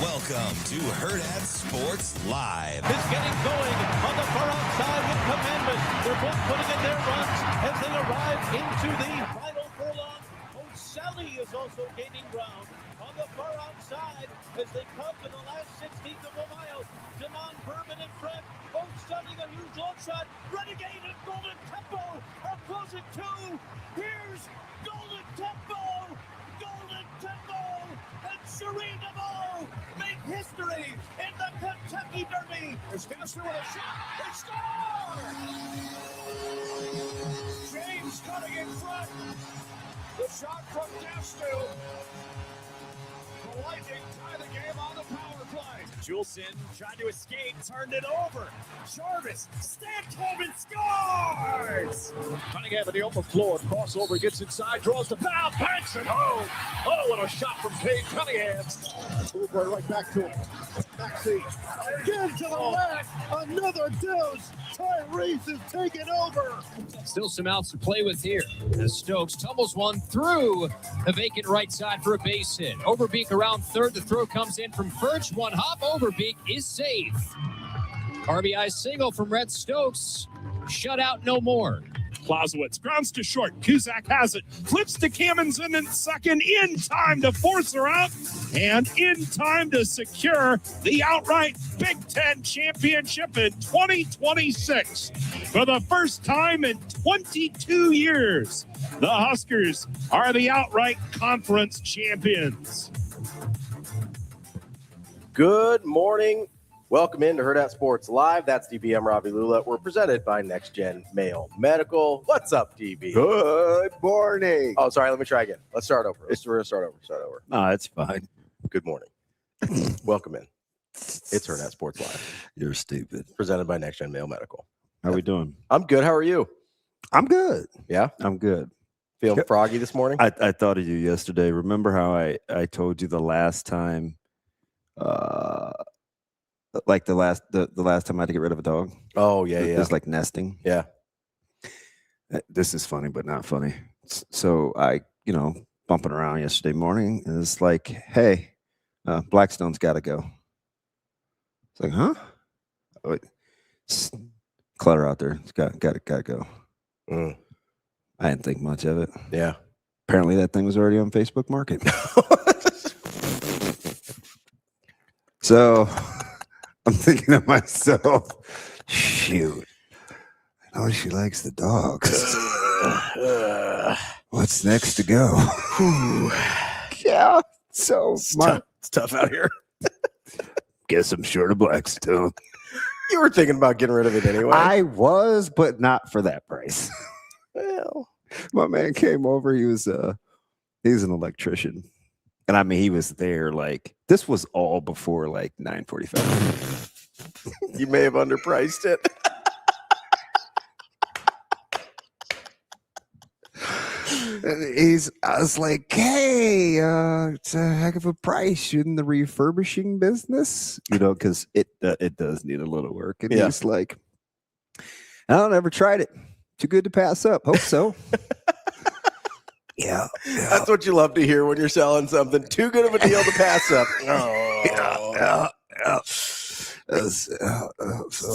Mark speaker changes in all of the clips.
Speaker 1: Welcome to Hurrdat Sports Live.
Speaker 2: It's getting going on the far outside with Commandment. They're both putting in their runs as they arrive into the final furlong. O'Sally is also gaining ground on the far outside as they come to the last 16th of a mile. Damon Bourbon in front. O'Sally a huge long shot. Renegade and Golden Tempo are closing too. Here's Golden Tempo. Golden Tempo and Shereen DeVoe make history in the Kentucky Derby. There's Husker with a shot. They score! James cutting in front. The shot from Gastill. The Lightning tie the game on the power play.
Speaker 3: Juleson tried to escape, turned it over. Jarvis stacked home and scores!
Speaker 2: Cunningham in the open floor. Crossover gets inside, draws the foul, banks it home. Oh, what a shot from Cade Cunningham. Move right back to him. Backseat. Again to the left. Another deuce. Tyrese is taking over.
Speaker 4: Still some outs to play with here as Stokes tumbles one through the vacant right side for a base hit. Overbeek around third. The throw comes in from Furch. One hop. Overbeek is safe. RBI single from Red Stokes. Shutout no more.
Speaker 3: Clausewitz grounds to short. Cusack has it. Flips to Cammonson in second. In time to force her out. And in time to secure the outright Big Ten championship in 2026. For the first time in 22 years, the Huskers are the outright conference champions.
Speaker 5: Good morning. Welcome into Hurrdat Sports Live. That's DBM Ravi Lulla. We're presented by NextGen Mayo Medical. What's up, DB?
Speaker 6: Good morning.
Speaker 5: Oh, sorry. Let me try again. Let's start over. We're going to start over.
Speaker 6: No, it's fine.
Speaker 5: Good morning. Welcome in. It's Hurrdat Sports Live.
Speaker 6: You're stupid.
Speaker 5: Presented by NextGen Mayo Medical.
Speaker 6: How we doing?
Speaker 5: I'm good. How are you?
Speaker 6: I'm good.
Speaker 5: Yeah?
Speaker 6: I'm good.
Speaker 5: Feeling froggy this morning?
Speaker 6: I thought of you yesterday. Remember how I told you the last time, like the last time I had to get rid of a dog?
Speaker 5: Oh, yeah.
Speaker 6: It was like nesting.
Speaker 5: Yeah.
Speaker 6: This is funny, but not funny. So I, bumping around yesterday morning, and it's like, hey, Blackstone's got to go. It's like, huh? Oh, it's clutter out there. It's got to go.
Speaker 5: Mm.
Speaker 6: I didn't think much of it.
Speaker 5: Yeah.
Speaker 6: Apparently that thing was already on Facebook Market. So I'm thinking to myself, shoot, I know she likes the dogs. What's next to go? Yeah. So
Speaker 5: It's tough out here.
Speaker 6: guess I'm short of Blackstone.
Speaker 5: You were thinking about getting rid of it anyway.
Speaker 6: I was, but not for that price.
Speaker 5: Well,
Speaker 6: My man came over. He's an electrician. And I mean, he was there like, this was all before like 9:45.
Speaker 5: you may have underpriced it.
Speaker 6: And I was like, hey, it's a heck of a price. You in the refurbishing business? Because it does need a little work. And he's like, I don't ever tried it. Too good to pass up. Hope so. Yeah.
Speaker 5: That's what you love to hear when you're selling something. Too good of a deal to pass up. Oh.
Speaker 6: Yeah.
Speaker 5: It's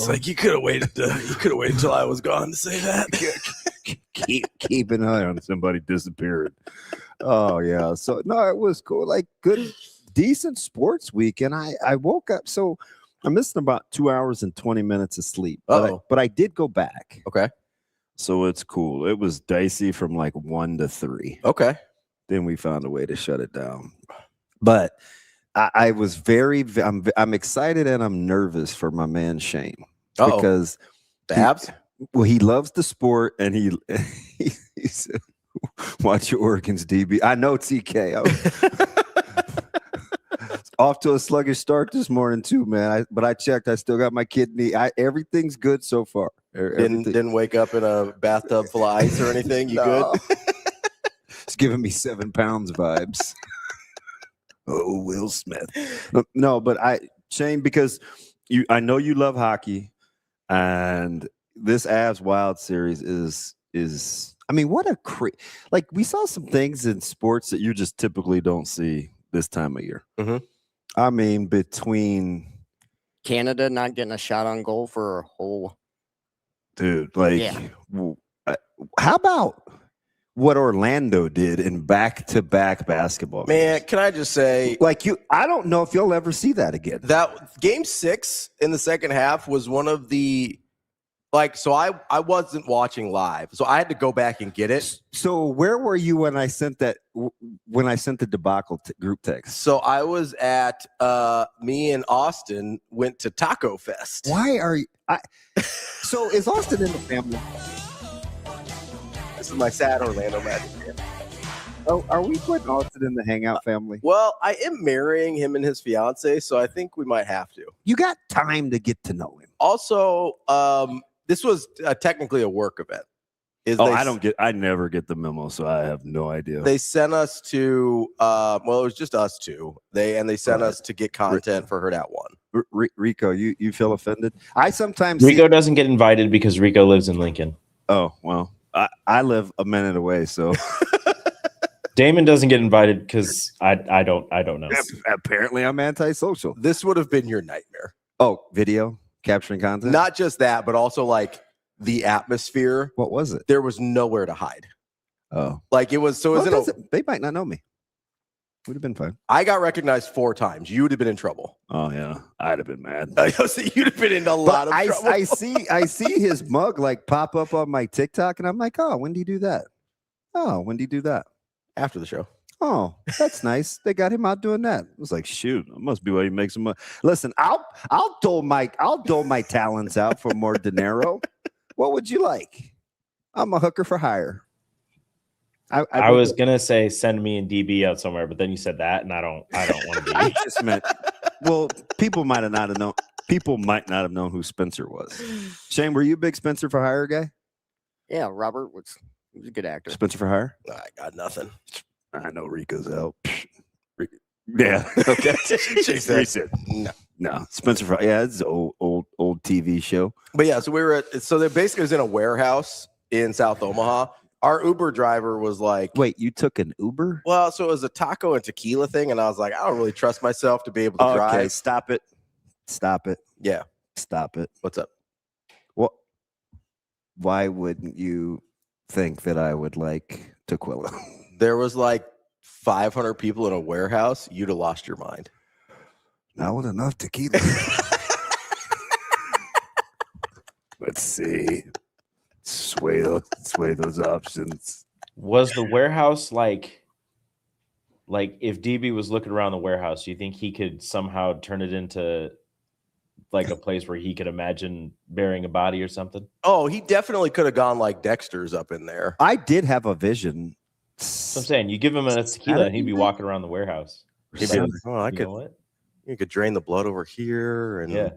Speaker 5: like you could have waited. Till I was gone to say that.
Speaker 6: keep an eye on somebody disappearing. Oh yeah. So no, it was cool. Like good, decent sports weekend. I woke up. So I'm missing about 2 hours and 20 minutes of sleep. But I did go back.
Speaker 5: Okay.
Speaker 6: So it's cool. It was dicey from like 1 to 3.
Speaker 5: Okay.
Speaker 6: Then we found a way to shut it down. But I was I'm excited and I'm nervous for my man Shane. Because
Speaker 5: the abs?
Speaker 6: Well, he loves the sport and he said, watch your organs, DB. I know TK. Off to a sluggish start this morning too, man. But I checked. I still got my kidney. Everything's good so far.
Speaker 5: Didn't wake up in a bathtub full of ice or anything. You good?
Speaker 6: It's giving me 7 pounds vibes. Oh, Will Smith. No, but Shane, because I know you love hockey, and this Avs Wild series is I mean, what a like we saw some things in sports that you just typically don't see this time of year.
Speaker 5: Mm-hmm.
Speaker 6: I mean, between
Speaker 7: Canada not getting a shot on goal for a whole.
Speaker 6: dude, like,
Speaker 7: Yeah.
Speaker 6: how about what Orlando did in back-to-back basketball
Speaker 5: Man,
Speaker 6: games?
Speaker 5: can I just say,
Speaker 6: Like I don't know if you'll ever see that again.
Speaker 5: that game 6 in the second half was one of the so I wasn't watching live, so I had to go back and get it.
Speaker 6: So where were you when I sent that? When I sent the debacle group text?
Speaker 5: So I was at me and Austin went to Taco Fest.
Speaker 6: Why are you? So is Austin in the family?
Speaker 5: This is my sad Orlando Magic fan.
Speaker 6: Oh, are we putting Austin in the hangout family?
Speaker 5: Well, I am marrying him and his fiance, so I think we might have to.
Speaker 6: You got time to get to know him.
Speaker 5: Also, this was technically a work event.
Speaker 6: I never get the memo, so I have no idea.
Speaker 5: They sent us to, it was just us two. They sent us to get content for Hurrdat 1.
Speaker 6: Rico, you feel offended? I sometimes
Speaker 8: Rico doesn't get invited because Rico lives in Lincoln.
Speaker 6: Oh, well, I live a minute away, so.
Speaker 8: Damon doesn't get invited because I don't know.
Speaker 6: Apparently, I'm antisocial.
Speaker 5: This would have been your nightmare.
Speaker 6: Oh, video capturing content?
Speaker 5: Not just that, but also like the atmosphere.
Speaker 6: What was it?
Speaker 5: There was nowhere to hide.
Speaker 6: Oh,
Speaker 5: like it was. So
Speaker 6: well,
Speaker 5: it was
Speaker 6: they might not know me. Would have been fine.
Speaker 5: I got recognized 4 times. You would have been in trouble.
Speaker 6: Oh yeah, I'd have been mad.
Speaker 5: So you'd have been in a lot of trouble.
Speaker 6: I see his mug like pop up on my TikTok, and I'm like, oh, when do you do that? Oh, when do you do that?
Speaker 5: After the show.
Speaker 6: Oh, that's nice. They got him out doing that. I was like, shoot, that must be why he makes some money. Listen, I'll dole my talents out for more dinero. What would you like? I'm a hooker for hire.
Speaker 8: I was gonna say send me and DB out somewhere, but then you said that, and I don't want to be.
Speaker 6: I just meant, well, people might not have known who Spencer was. Shane, were you a big Spencer for hire guy?
Speaker 7: Yeah, Robert was a good actor.
Speaker 6: Spencer for hire?
Speaker 5: I got nothing.
Speaker 6: I know Rico's out. Yeah. Okay.
Speaker 5: Said,
Speaker 6: no. Spencer for it's an old TV show.
Speaker 5: But yeah, so they basically was in a warehouse in South Omaha. Our Uber driver was like,
Speaker 6: wait, you took an Uber?
Speaker 5: Well, so it was a taco and tequila thing, and I was like, I don't really trust myself to be able to drive.
Speaker 6: Okay, stop it.
Speaker 5: Yeah.
Speaker 6: Stop it.
Speaker 5: What's up?
Speaker 6: What? Why wouldn't you think that I would like tequila?
Speaker 5: There was like 500 people in a warehouse. You'd have lost your mind.
Speaker 6: Not with enough tequila. Let's see. Sway those options.
Speaker 8: Was the warehouse like if DB was looking around the warehouse, do you think he could somehow turn it into like a place where he could imagine burying a body or something?
Speaker 5: Oh, he definitely could have gone like Dexter's up in there.
Speaker 6: I did have a vision.
Speaker 8: So I'm saying you give him a tequila and he'd be walking around the warehouse.
Speaker 5: He'd be like, you could drain the blood over here. And
Speaker 8: yeah.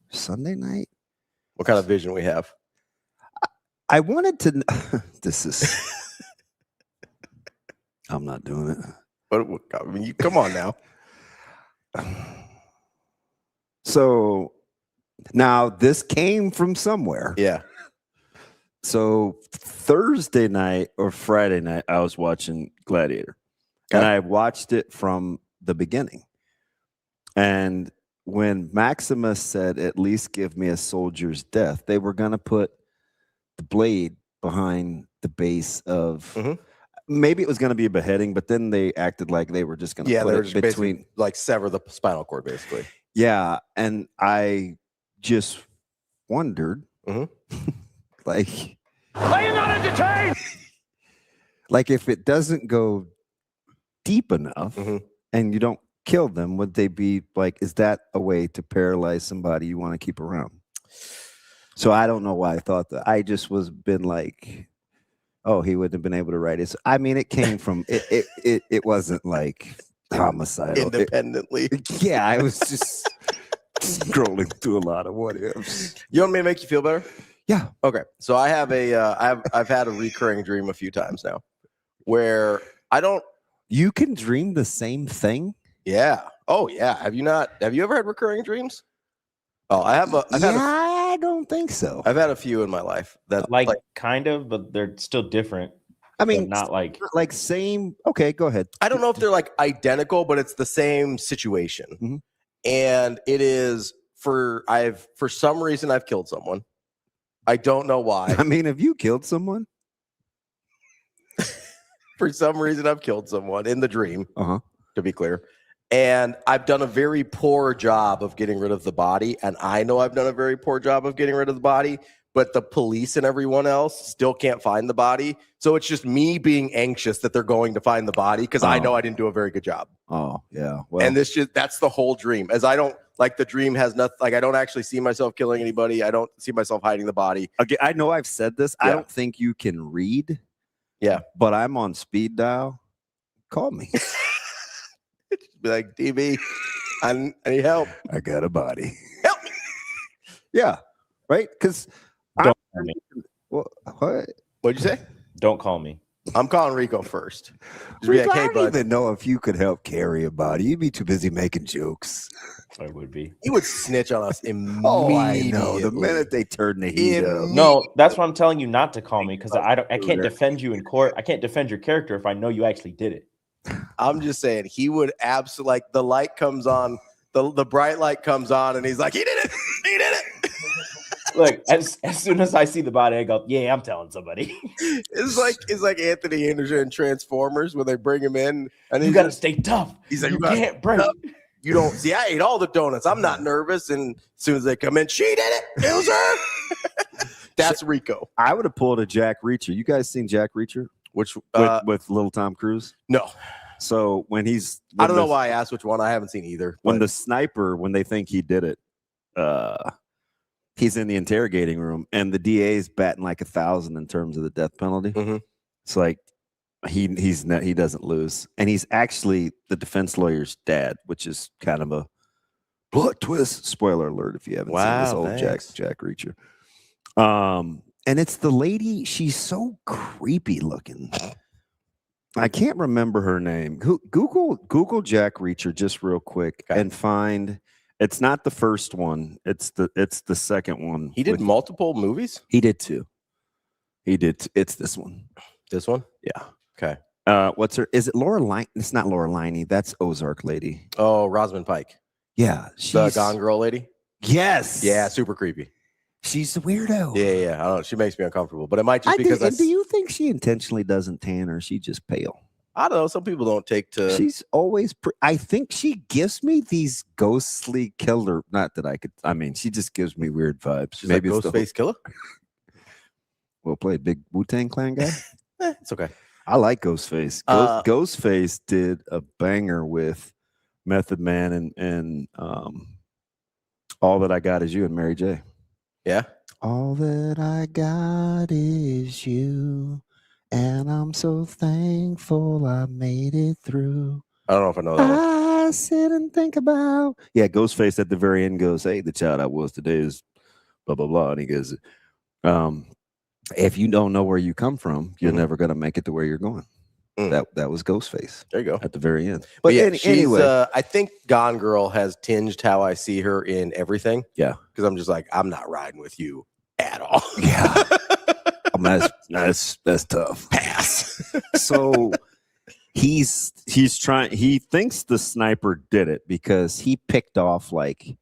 Speaker 6: Sunday night?
Speaker 5: What kind of vision we have?
Speaker 6: I wanted to. This is. I'm not doing it.
Speaker 5: But I mean, you come on now.
Speaker 6: So now this came from somewhere.
Speaker 5: Yeah.
Speaker 6: So Thursday night or Friday night, I was watching Gladiator, and I watched it from the beginning. And when Maximus said, "At least give me a soldier's death," they were going to put the blade behind the base of. Mm-hmm. Maybe it was going to be a beheading, but then they acted like they were just going to put it between,
Speaker 5: like sever the spinal cord, basically.
Speaker 6: Yeah, and I just wondered, like,
Speaker 2: are you not entertained?
Speaker 6: Like, if it doesn't go deep enough and you don't kill them, would they be like? Is that a way to paralyze somebody you want to keep around? So I don't know why I thought that. I just been like, oh, he wouldn't have been able to write it. I mean, it came from it wasn't like homicidal
Speaker 5: independently.
Speaker 6: Yeah, I was just scrolling through a lot of what ifs.
Speaker 5: You want me to make you feel better?
Speaker 6: Yeah.
Speaker 5: Okay. So I have I've had a recurring dream a few times now, where I don't.
Speaker 6: You can dream the same thing.
Speaker 5: Yeah. Oh yeah. Have you ever had recurring dreams? Oh, I don't think so. I've had a few in my life that
Speaker 8: like kind of, but they're still different.
Speaker 6: I mean,
Speaker 8: not like
Speaker 6: same. Okay, go ahead.
Speaker 5: I don't know if they're like identical, but it's the same situation.
Speaker 6: Mhm.
Speaker 5: And it is for some reason I've killed someone. I don't know why.
Speaker 6: I mean, have you killed someone?
Speaker 5: For some reason I've killed someone in the dream,
Speaker 6: to
Speaker 5: be clear. And I've done a very poor job of getting rid of the body. And I know I've done a very poor job of getting rid of the body, but the police and everyone else still can't find the body. So it's just me being anxious that they're going to find the body because I know I didn't do a very good job.
Speaker 6: Oh, yeah. Well,
Speaker 5: And that's the whole dream. As I don't like the dream has nothing, like I don't actually see myself killing anybody. I don't see myself hiding the body.
Speaker 6: okay, I know I've said this. I don't think you can read.
Speaker 5: Yeah.
Speaker 6: But I'm on speed dial. Call me.
Speaker 5: Be like, DB, I need help.
Speaker 6: I got a body.
Speaker 5: Help me.
Speaker 6: Yeah. Right? Because
Speaker 8: don't call me.
Speaker 6: What?
Speaker 5: What'd you say?
Speaker 8: Don't call me.
Speaker 5: I'm calling Rico first. Just be
Speaker 6: Rico,
Speaker 5: like, hey,
Speaker 6: I don't
Speaker 5: bud.
Speaker 6: even know if you could help carry a body. You'd be too busy making jokes.
Speaker 8: I would be.
Speaker 5: He would snitch on us immediately.
Speaker 6: Oh, I know. The minute they turn the heat up.
Speaker 8: No, that's why I'm telling you not to call me because I can't defend you in court. I can't defend your character if I know you actually did it.
Speaker 5: I'm just saying he would absolutely, like, the light comes on, the bright light comes on, and he's like, he did it. He did it.
Speaker 8: Look, as soon as I see the body, I go, yeah, I'm telling somebody.
Speaker 5: It's like Anthony Anderson in Transformers when they bring him in, and
Speaker 8: you got to stay tough.
Speaker 5: He's like,
Speaker 8: you can't break.
Speaker 5: You don't see. I ate all the donuts. I'm not nervous. And as soon as they come in, she did it. It was her. That's Rico.
Speaker 6: I would have pulled a Jack Reacher. You guys seen Jack Reacher? Which with little Tom Cruise?
Speaker 5: No.
Speaker 6: So when
Speaker 5: I don't know why I asked which one. I haven't seen either.
Speaker 6: When the sniper, when they think he did it, he's in the interrogating room, and the DA is batting like 1,000 in terms of the death penalty.
Speaker 5: Mm-hmm.
Speaker 6: It's like he doesn't lose, and he's actually the defense lawyer's dad, which is kind of a plot twist. Spoiler alert if you haven't seen this old Jack Reacher. And it's the lady. She's so creepy looking. I can't remember her name. Google Jack Reacher just real quick and find. It's not the first one. It's the second one.
Speaker 5: He did multiple movies?
Speaker 6: He did two. It's this one.
Speaker 5: This one?
Speaker 6: Yeah.
Speaker 5: Okay.
Speaker 6: What's her? Is it Laura Line? It's not Laura Liney. That's Ozark lady.
Speaker 5: Oh, Rosamund Pike.
Speaker 6: Yeah.
Speaker 5: She's the Gone Girl lady?
Speaker 6: Yes.
Speaker 5: Yeah, super creepy.
Speaker 6: She's a weirdo.
Speaker 5: Yeah. I don't know. She makes me uncomfortable, but it might just because
Speaker 6: do you think she intentionally doesn't tan, or is she just pale?
Speaker 5: I don't know. Some people don't take to.
Speaker 6: She's always. I think she gives me these ghostly killer. Not that I could. I mean, she just gives me weird vibes.
Speaker 5: She's maybe like Ghostface Killer.
Speaker 6: Well played, big Wu-Tang Clan guy.
Speaker 5: It's okay.
Speaker 6: I like Ghostface. Ghostface did a banger with Method Man and All That I Got Is You and Mary J.
Speaker 5: Yeah.
Speaker 6: All that I got is you. And I'm so thankful I made it through.
Speaker 5: I don't know if I know that one.
Speaker 6: I sit and think about. Yeah, Ghostface at the very end goes, hey, the child I was today is blah, blah, blah. And he goes, if you don't know where you come from, you're never going to make it to where you're going. That was Ghostface.
Speaker 5: There you go.
Speaker 6: At the very end.
Speaker 5: But yeah, anyway. I think Gone Girl has tinged how I see her in everything.
Speaker 6: Yeah.
Speaker 5: Because I'm just like, I'm not riding with you at all.
Speaker 6: Yeah. That's tough.
Speaker 5: Pass.
Speaker 6: So he's trying. He thinks the sniper did it because he picked off like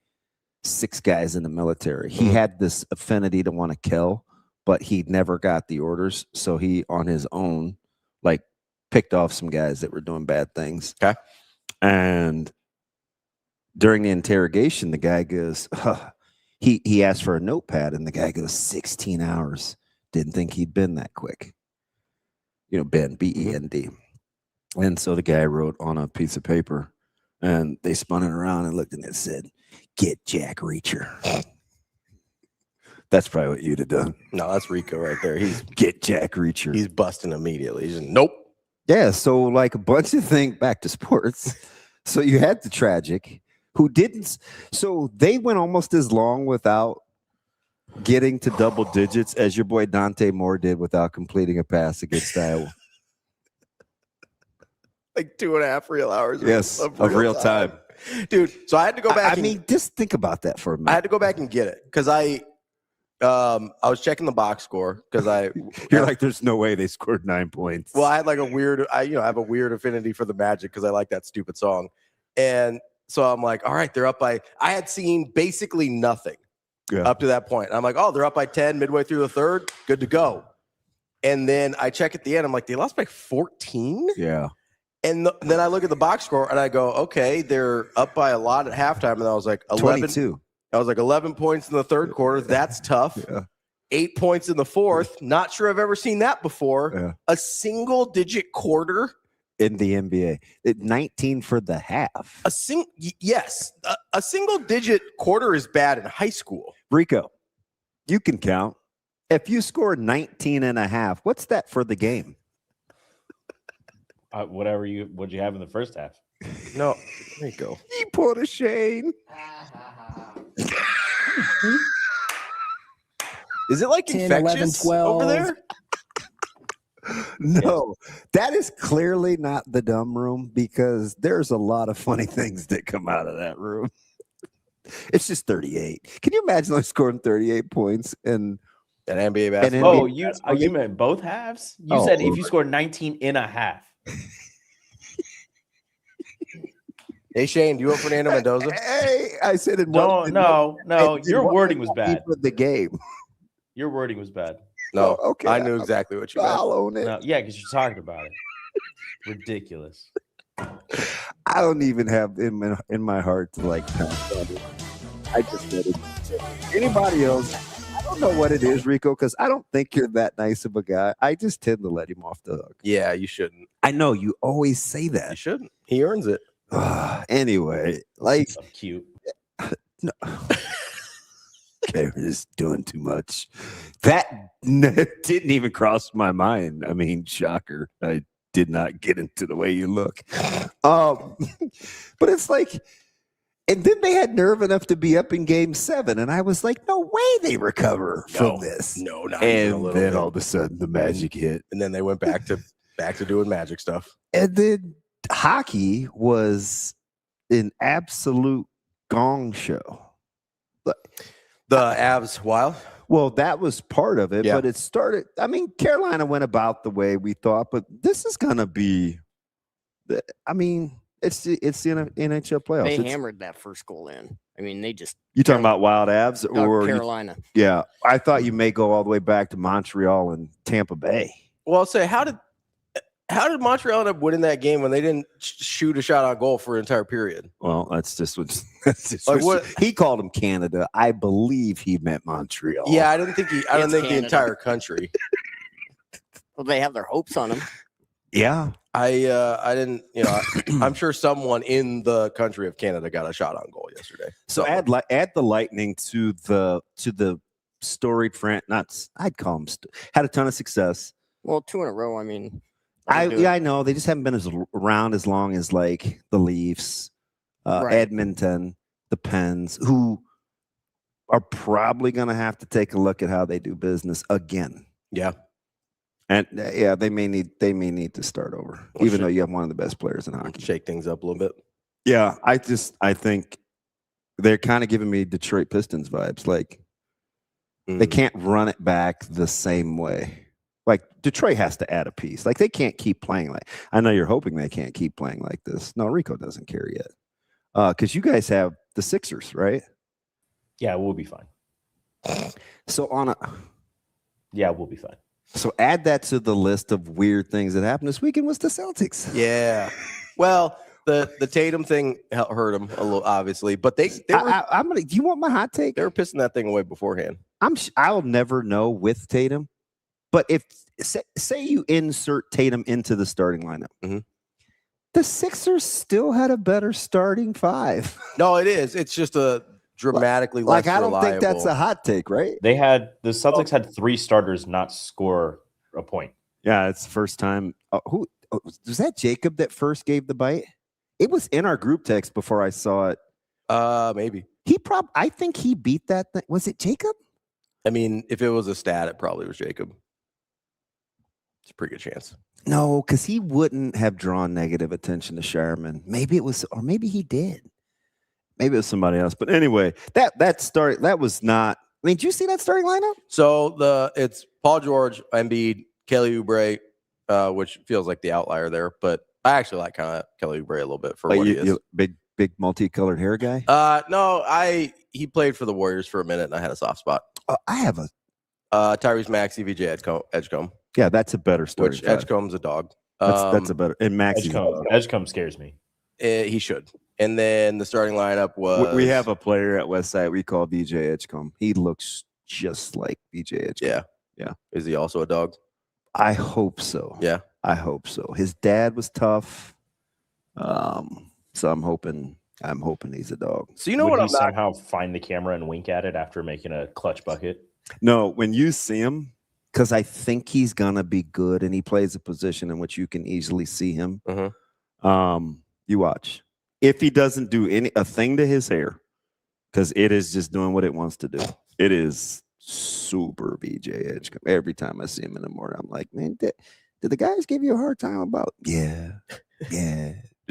Speaker 6: 6 guys in the military. He had this affinity to want to kill, but he never got the orders. So he, on his own, like picked off some guys that were doing bad things.
Speaker 5: Okay.
Speaker 6: And during the interrogation, the guy goes, he asked for a notepad, and the guy goes, 16 hours. Didn't think he'd been that quick. Ben, B-E-N-D. And so the guy wrote on a piece of paper, and they spun it around and looked, and it said, "Get Jack Reacher." That's probably what you'd have done.
Speaker 5: No, that's Rico right there. He's
Speaker 6: Get Jack Reacher.
Speaker 5: He's busting immediately. He's just, nope.
Speaker 6: Yeah, so like a bunch of things back to sports. So you had the tragic who didn't. So they went almost as long without getting to double digits as your boy Dante Moore did without completing a pass against Iowa.
Speaker 5: Like 2.5 real hours.
Speaker 6: Yes, of real time.
Speaker 5: Dude, so I had to go back.
Speaker 6: I mean, just think about that for a minute.
Speaker 5: I had to go back and get it because I I was checking the box score because
Speaker 6: You're like, there's no way they scored 9 points.
Speaker 5: Well, I had like I have a weird affinity for the Magic because I like that stupid song. And so I'm like, all right, they're up by, I had seen basically nothing up to that point. I'm like, oh, they're up by 10 midway through the third. Good to go. And then I check at the end. I'm like, they lost by 14?
Speaker 6: Yeah.
Speaker 5: And then I look at the box score and I go, okay, they're up by a lot at halftime. And I was like,
Speaker 6: 22.
Speaker 5: I was like 11 points in the third quarter. That's tough.
Speaker 6: Yeah.
Speaker 5: 8 points in the fourth. Not sure I've ever seen that before.
Speaker 6: Yeah.
Speaker 5: A single-digit quarter
Speaker 6: in the NBA. 19 for the half.
Speaker 5: Yes. A single-digit quarter is bad in high school.
Speaker 6: Rico, you can count. If you score 19 and a half, what's that for the game?
Speaker 8: What'd you have in the first half?
Speaker 5: No, there you go.
Speaker 6: He pulled a Shane.
Speaker 5: Is it like
Speaker 7: 10,
Speaker 5: infectious
Speaker 7: 11, 12.
Speaker 5: over there?
Speaker 6: No, that is clearly not the dumb room because there's a lot of funny things that come out of that room. It's just 38. Can you imagine like scoring 38 points and
Speaker 5: an NBA basketball?
Speaker 8: You meant both halves? You said if you scored 19 and a half.
Speaker 5: Hey Shane, do you want Fernando Mendoza?
Speaker 6: Hey, I said it.
Speaker 8: No. Your wording was bad.
Speaker 6: For the game.
Speaker 8: Your wording was bad.
Speaker 5: No,
Speaker 6: okay.
Speaker 5: I knew exactly what you meant.
Speaker 6: I'll own it.
Speaker 8: No, yeah, because you're talking about it. Ridiculous.
Speaker 6: I don't even have in my heart to like. I just let it. Anybody else? I don't know what it is, Rico, because I don't think you're that nice of a guy. I just tend to let him off the hook.
Speaker 5: Yeah, you shouldn't.
Speaker 6: I know you always say that.
Speaker 5: You shouldn't. He earns it.
Speaker 6: Anyway, like
Speaker 8: So cute.
Speaker 6: No. Okay, we're just doing too much. That didn't even cross my mind. I mean, shocker. I did not get into the way you look. But it's like, and then they had nerve enough to be up in game 7. And I was like, no way they recover from this.
Speaker 5: No, not even a
Speaker 6: And
Speaker 5: little
Speaker 6: then
Speaker 5: bit.
Speaker 6: all of a sudden the Magic hit.
Speaker 5: And then they went back to doing Magic stuff.
Speaker 6: And then hockey was an absolute gong show.
Speaker 5: The Avs Wild?
Speaker 6: Well, that was part of it,
Speaker 5: Yeah.
Speaker 6: but it started. I mean, Carolina went about the way we thought, but this is going to be. I mean, it's the NHL playoffs.
Speaker 7: They hammered that first goal in. I mean, they just.
Speaker 6: You talking about Wild Avs or
Speaker 7: Carolina?
Speaker 6: Yeah, I thought you may go all the way back to Montreal and Tampa Bay.
Speaker 5: Well, I'll say, how did Montreal end up winning that game when they didn't shoot a shot on goal for an entire period?
Speaker 6: Well, that's just what.
Speaker 5: What
Speaker 6: he called them Canada. I believe he meant Montreal.
Speaker 5: Yeah, I didn't think the
Speaker 7: Canada.
Speaker 5: entire country.
Speaker 7: Well, they have their hopes on them.
Speaker 6: Yeah.
Speaker 5: I didn't. I'm sure someone in the country of Canada got a shot on goal yesterday.
Speaker 6: So add the Lightning to the storied I'd call them had a ton of success.
Speaker 7: Well, 2 in a row. I mean,
Speaker 6: I know they just haven't been around as long as like the Leafs,
Speaker 7: Right.
Speaker 6: Edmonton, the Pens, who are probably going to have to take a look at how they do business again.
Speaker 5: Yeah,
Speaker 6: and they may need to start over, even though you have one of the best players in hockey.
Speaker 5: Shake things up a little bit.
Speaker 6: Yeah, I think they're kind of giving me Detroit Pistons vibes. Like they can't run it back the same way. Like Detroit has to add a piece. Like they can't keep playing like. I know you're hoping they can't keep playing like this. No, Rico doesn't care yet. Because you guys have the Sixers, right?
Speaker 8: Yeah, we'll be fine.
Speaker 6: So
Speaker 8: we'll be fine.
Speaker 6: So add that to the list of weird things that happened this weekend was the Celtics.
Speaker 5: Yeah. Well, the Tatum thing hurt them a little, obviously, but they were.
Speaker 6: Do you want my hot take?
Speaker 5: They were pissing that thing away beforehand.
Speaker 6: I'll never know with Tatum, but if say you insert Tatum into the starting lineup, the Sixers still had a better starting 5.
Speaker 5: No, it is. It's just a dramatically less
Speaker 6: I don't
Speaker 5: reliable.
Speaker 6: think that's a hot take, right?
Speaker 8: The Celtics had 3 starters not score a point.
Speaker 6: Yeah, it's the first time. Was that Jacob that first gave the bite? It was in our group text before I saw it.
Speaker 5: Maybe.
Speaker 6: I think he beat that thing. Was it Jacob?
Speaker 5: I mean, if it was a stat, it probably was Jacob. It's a pretty good chance.
Speaker 6: No, because he wouldn't have drawn negative attention to Sherman. Maybe it was, or maybe he did. Maybe it was somebody else. But anyway, that was not I mean, did you see that starting lineup?
Speaker 5: So it's Paul George, Embiid, Kelly Oubre, which feels like the outlier there, but I actually like kind of Kelly Oubre a little bit for what he is.
Speaker 6: Big multicolored hair guy.
Speaker 5: No, he played for the Warriors for a minute, and I had a soft spot.
Speaker 6: I have a
Speaker 5: Tyrese Maxey, VJ Edgecombe.
Speaker 6: Yeah, that's a better story.
Speaker 5: Which Edgecombe's a dog.
Speaker 6: That's a better. And Maxey
Speaker 8: Edgecombe scares me.
Speaker 5: He should. And then the starting lineup was.
Speaker 6: We have a player at Westside we call VJ Edgecombe. He looks just like VJ Edgecombe. Yeah.
Speaker 5: Is he also a dog?
Speaker 6: I hope so.
Speaker 5: Yeah.
Speaker 6: I hope so. His dad was tough. So I'm hoping he's a dog.
Speaker 5: So you know
Speaker 8: Would
Speaker 5: what
Speaker 8: he
Speaker 5: I'm not
Speaker 8: somehow find the camera and wink at it after making a clutch bucket?
Speaker 6: No, when you see him, because I think he's gonna be good, and he plays a position in which you can easily see him. You watch. If he doesn't do a thing to his hair, because it is just doing what it wants to do. It is super VJ Edgecombe. Every time I see him in the morning, I'm like, man, did the guys give you a hard time about? Yeah.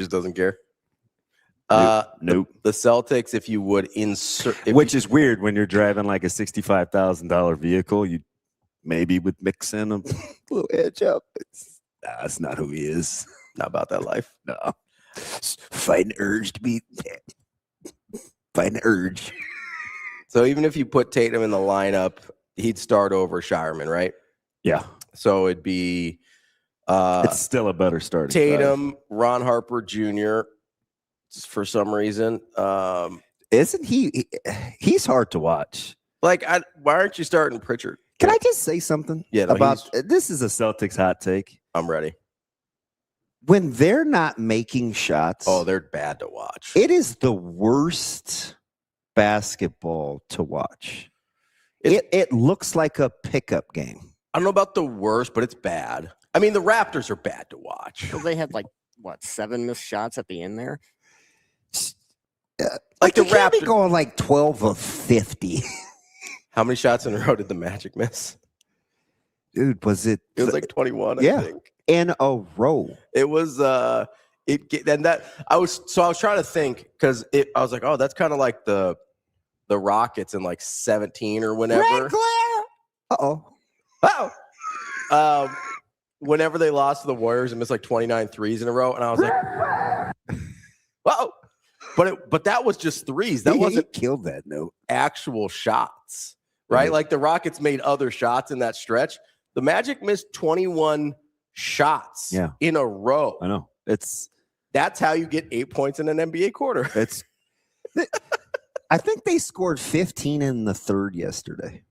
Speaker 5: just doesn't care.
Speaker 6: Nope.
Speaker 5: The Celtics, if you would insert,
Speaker 6: which is weird when you're driving like a $65,000 vehicle, you maybe would mix in a little edge up. That's not who he is.
Speaker 5: Not about that life.
Speaker 6: No. Fighting urge to be. Fighting urge.
Speaker 5: So even if you put Tatum in the lineup, he'd start over Shireman, right?
Speaker 6: Yeah.
Speaker 5: So it'd be.
Speaker 6: It's still a better start.
Speaker 5: Tatum, Ron Harper Jr. For some reason,
Speaker 6: isn't he? He's hard to watch.
Speaker 5: Like, why aren't you starting Pritchard?
Speaker 6: Can I just say something?
Speaker 5: Yeah. No,
Speaker 6: about this is a Celtics hot take.
Speaker 5: I'm ready.
Speaker 6: When they're not making shots,
Speaker 5: they're bad to watch.
Speaker 6: It is the worst basketball to watch. It looks like a pickup game.
Speaker 5: I don't know about the worst, but it's bad. I mean, the Raptors are bad to watch.
Speaker 7: So they had 7 missed shots at the end there.
Speaker 6: Like the Raptors be going like 12 of 50.
Speaker 5: How many shots in a row did the Magic miss?
Speaker 6: Dude, was it?
Speaker 5: It was like 21.
Speaker 6: Yeah,
Speaker 5: I think.
Speaker 6: In a row.
Speaker 5: It was. I was trying to think because I was like, oh, that's kind of like the Rockets in like 17 or whenever.
Speaker 6: Red glare.
Speaker 5: Whenever they lost to the Warriors and missed like 29 threes in a row, and I was like, whoa. But that was just threes. That wasn't
Speaker 6: killed that note.
Speaker 5: Actual shots, right?
Speaker 6: Mm-hmm.
Speaker 5: Like the Rockets made other shots in that stretch. The Magic missed 21 shots in a row.
Speaker 6: I know.
Speaker 5: That's how you get 8 points in an NBA quarter.
Speaker 6: I think they scored 15 in the third yesterday.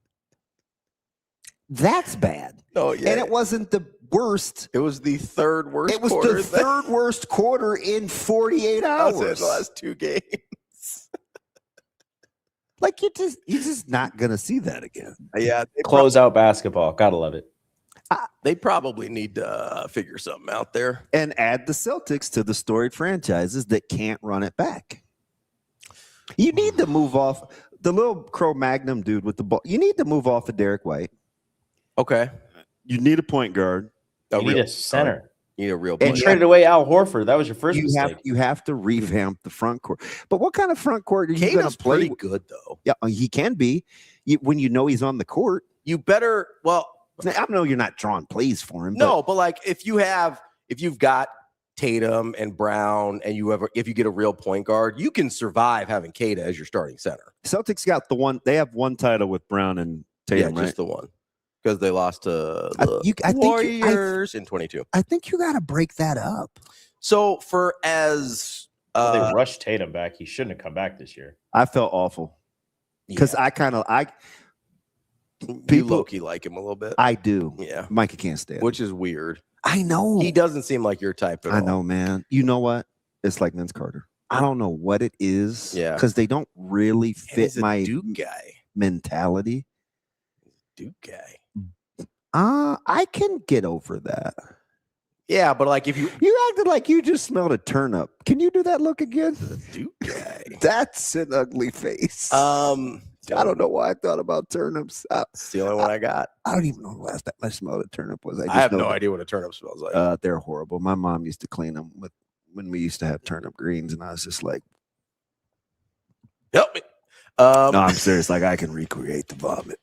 Speaker 6: That's bad.
Speaker 5: Oh, yeah.
Speaker 6: And it wasn't the worst.
Speaker 5: It was the third worst.
Speaker 6: It was the third worst quarter in 48 hours.
Speaker 5: That's it, the last 2 games.
Speaker 6: Like you're just not gonna see that again.
Speaker 5: Yeah,
Speaker 8: close out basketball. Gotta love it.
Speaker 5: They probably need to figure something out there
Speaker 6: and add the Celtics to the storied franchises that can't run it back. You need to move off the little Cro-Magnon dude with the ball. You need to move off of Derek White.
Speaker 5: Okay.
Speaker 6: You need a point guard.
Speaker 8: You need a center.
Speaker 5: You need a real
Speaker 8: point. And traded away Al Horford. That was your first mistake.
Speaker 6: You have to revamp the front court. But what kind of front court are you going to play?
Speaker 5: Pretty good, though.
Speaker 6: Yeah, he can be. When you know he's on the court.
Speaker 5: You better,
Speaker 6: I know you're not drawing plays for him.
Speaker 5: No, but like if you've got Tatum and Brown and if you get a real point guard, you can survive having Kata as your starting center.
Speaker 6: Celtics got they have one title with Brown and Tatum,
Speaker 5: just the one. Because they lost to the
Speaker 6: I
Speaker 5: Warriors in 22.
Speaker 6: I think you got to break that up.
Speaker 5: So
Speaker 8: they rushed Tatum back. He shouldn't have come back this year.
Speaker 6: I felt awful because
Speaker 5: you low-key like him a little bit.
Speaker 6: I do.
Speaker 5: Yeah.
Speaker 6: Micah can't stand
Speaker 5: Which is weird.
Speaker 6: I know.
Speaker 5: He doesn't seem like your type at all.
Speaker 6: I know, man. You know what? It's like Vince Carter. I don't know what it is.
Speaker 5: Yeah.
Speaker 6: Because they don't really fit my
Speaker 5: Duke guy.
Speaker 6: Mentality.
Speaker 5: Duke guy.
Speaker 6: I can get over that.
Speaker 5: Yeah, but like if you
Speaker 6: acted like you just smelled a turnip. Can you do that look again?
Speaker 5: Duke guy.
Speaker 6: That's an ugly face. I don't know why I thought about turnips.
Speaker 5: It's the only one I got.
Speaker 6: I don't even know the last time I smelled a turnip was.
Speaker 5: I have no idea what a turnip smells like.
Speaker 6: They're horrible. My mom used to clean them when we used to have turnip greens, and I was just like,
Speaker 5: help me.
Speaker 6: No, I'm serious. Like I can recreate the vomit.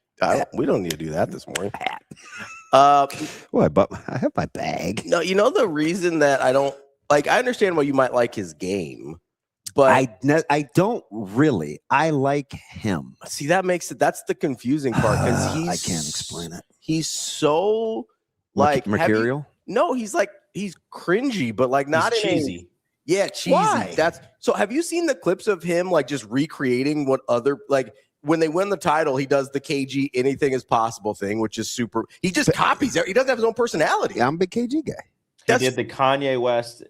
Speaker 5: We don't need to do that this morning.
Speaker 6: Oh, I have my bag.
Speaker 5: No, you know the reason that I don't like. I understand why you might like his game, but
Speaker 6: I don't really. I like him.
Speaker 5: see that makes it. That's the confusing part because
Speaker 6: I can't explain it.
Speaker 5: He's so like
Speaker 6: mercurial.
Speaker 5: No, he's cringy, but like not
Speaker 8: He's cheesy.
Speaker 5: Yeah, cheesy.
Speaker 6: Why?
Speaker 5: That's so. Have you seen the clips of him like just recreating what other like when they win the title? He does the KG anything is possible thing, which is super. He just copies it. He doesn't have his own personality.
Speaker 6: Yeah, I'm a big KG guy.
Speaker 8: He did the Kanye West.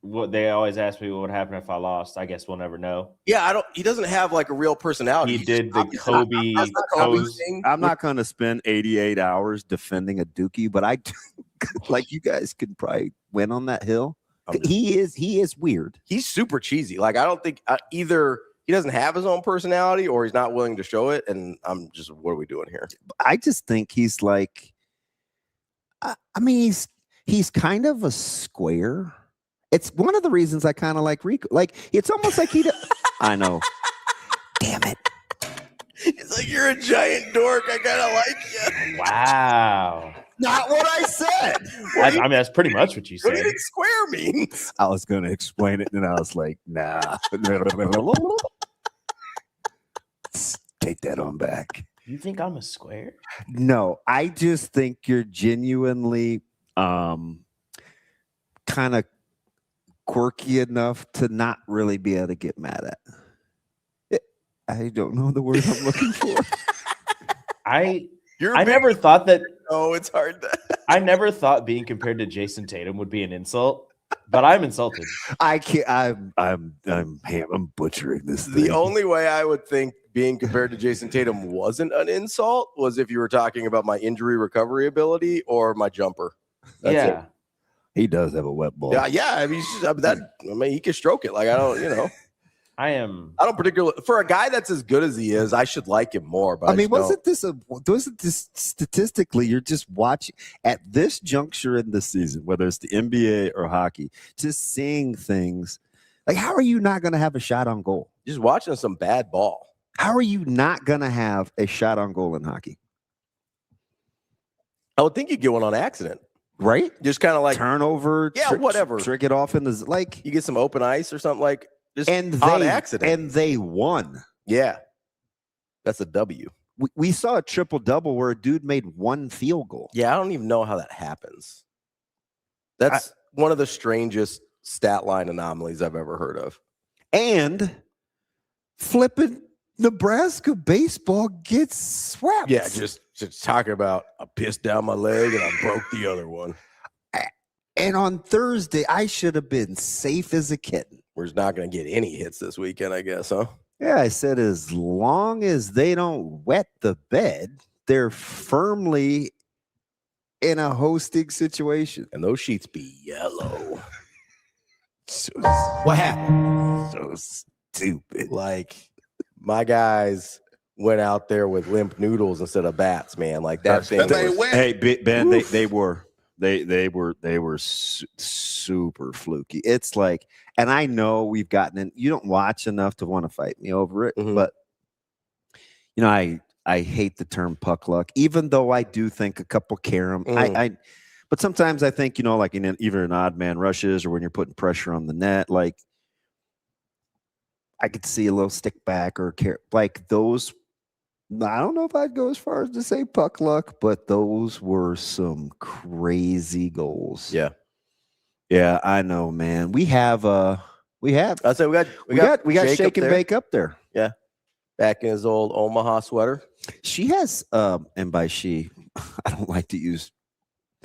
Speaker 8: What they always ask me what would happen if I lost. I guess we'll never know.
Speaker 5: Yeah, He doesn't have like a real personality.
Speaker 8: He did the Kobe pose.
Speaker 5: thing.
Speaker 6: I'm not going to spend 88 hours defending a Dookie, but I like you guys could probably win on that hill. He is weird.
Speaker 5: He's super cheesy. Like I don't think either he doesn't have his own personality or he's not willing to show it. And I'm just, what are we doing here?
Speaker 6: I just think he's like, I mean, he's kind of a square. It's one of the reasons I kind of like Rico. Like it's almost like I know. Damn it.
Speaker 5: It's like you're a giant dork. I kind of like you.
Speaker 8: Wow.
Speaker 6: Not what I said.
Speaker 8: I mean, that's pretty much what you
Speaker 5: What do
Speaker 8: said.
Speaker 5: you think square means?
Speaker 6: I was going to explain it, and I was like, nah. Take that on back.
Speaker 8: You think I'm a square?
Speaker 6: No, I just think you're genuinely kind of quirky enough to not really be able to get mad at. I don't know the word I'm looking for.
Speaker 8: I never thought that.
Speaker 5: Oh, it's hard.
Speaker 8: I never thought being compared to Jason Tatum would be an insult, but I'm insulted.
Speaker 6: I can't. I'm butchering this thing.
Speaker 5: The only way I would think being compared to Jason Tatum wasn't an insult was if you were talking about my injury recovery ability or my jumper. That's
Speaker 8: yeah.
Speaker 5: it.
Speaker 6: He does have a wet ball.
Speaker 5: Yeah. I mean, he can stroke it. Like I don't particularly for a guy that's as good as he is. I should like him more. But
Speaker 6: I mean, wasn't this statistically? You're just watching at this juncture in the season, whether it's the NBA or hockey, just seeing things like how are you not going to have a shot on goal?
Speaker 5: Just watching some bad ball.
Speaker 6: How are you not going to have a shot on goal in hockey?
Speaker 5: I would think you get one on accident.
Speaker 6: Right?
Speaker 5: Just kind of like
Speaker 6: turnover,
Speaker 5: whatever.
Speaker 6: Trick it off in the like
Speaker 5: you get some open ice or something like just
Speaker 6: on accident. And they won.
Speaker 5: Yeah. That's a W.
Speaker 6: We saw a triple-double where a dude made one field goal.
Speaker 5: Yeah, I don't even know how that happens. That's one of the strangest stat line anomalies I've ever heard of.
Speaker 6: And flipping Nebraska baseball gets swept.
Speaker 5: Yeah, just talking about I pissed down my leg and I broke the other one.
Speaker 6: And on Thursday, I should have been safe as a kitten.
Speaker 5: We're just not going to get any hits this weekend, I guess, huh?
Speaker 6: Yeah, I said as long as they don't wet the bed, they're firmly in a hosting situation.
Speaker 5: And those sheets be yellow.
Speaker 6: What happened? So stupid.
Speaker 5: Like, my guys went out there with limp noodles instead of bats, man. Like that thing.
Speaker 6: Hey, Ben, they were super fluky. It's like, and I know we've gotten in. You don't watch enough to want to fight me over it, but you know, I hate the term puck luck, even though I do think a couple carom. But sometimes I think, you know, like even in odd man rushes or when you're putting pressure on the net, like I could see a little stick back or like those. I don't know if I'd go as far as to say puck luck, but those were some crazy goals.
Speaker 5: Yeah.
Speaker 6: Yeah, I know, man. We have I say we got Shake and Bake up there.
Speaker 5: Yeah. Back in his old Omaha sweater.
Speaker 6: She has and by she, I don't like to use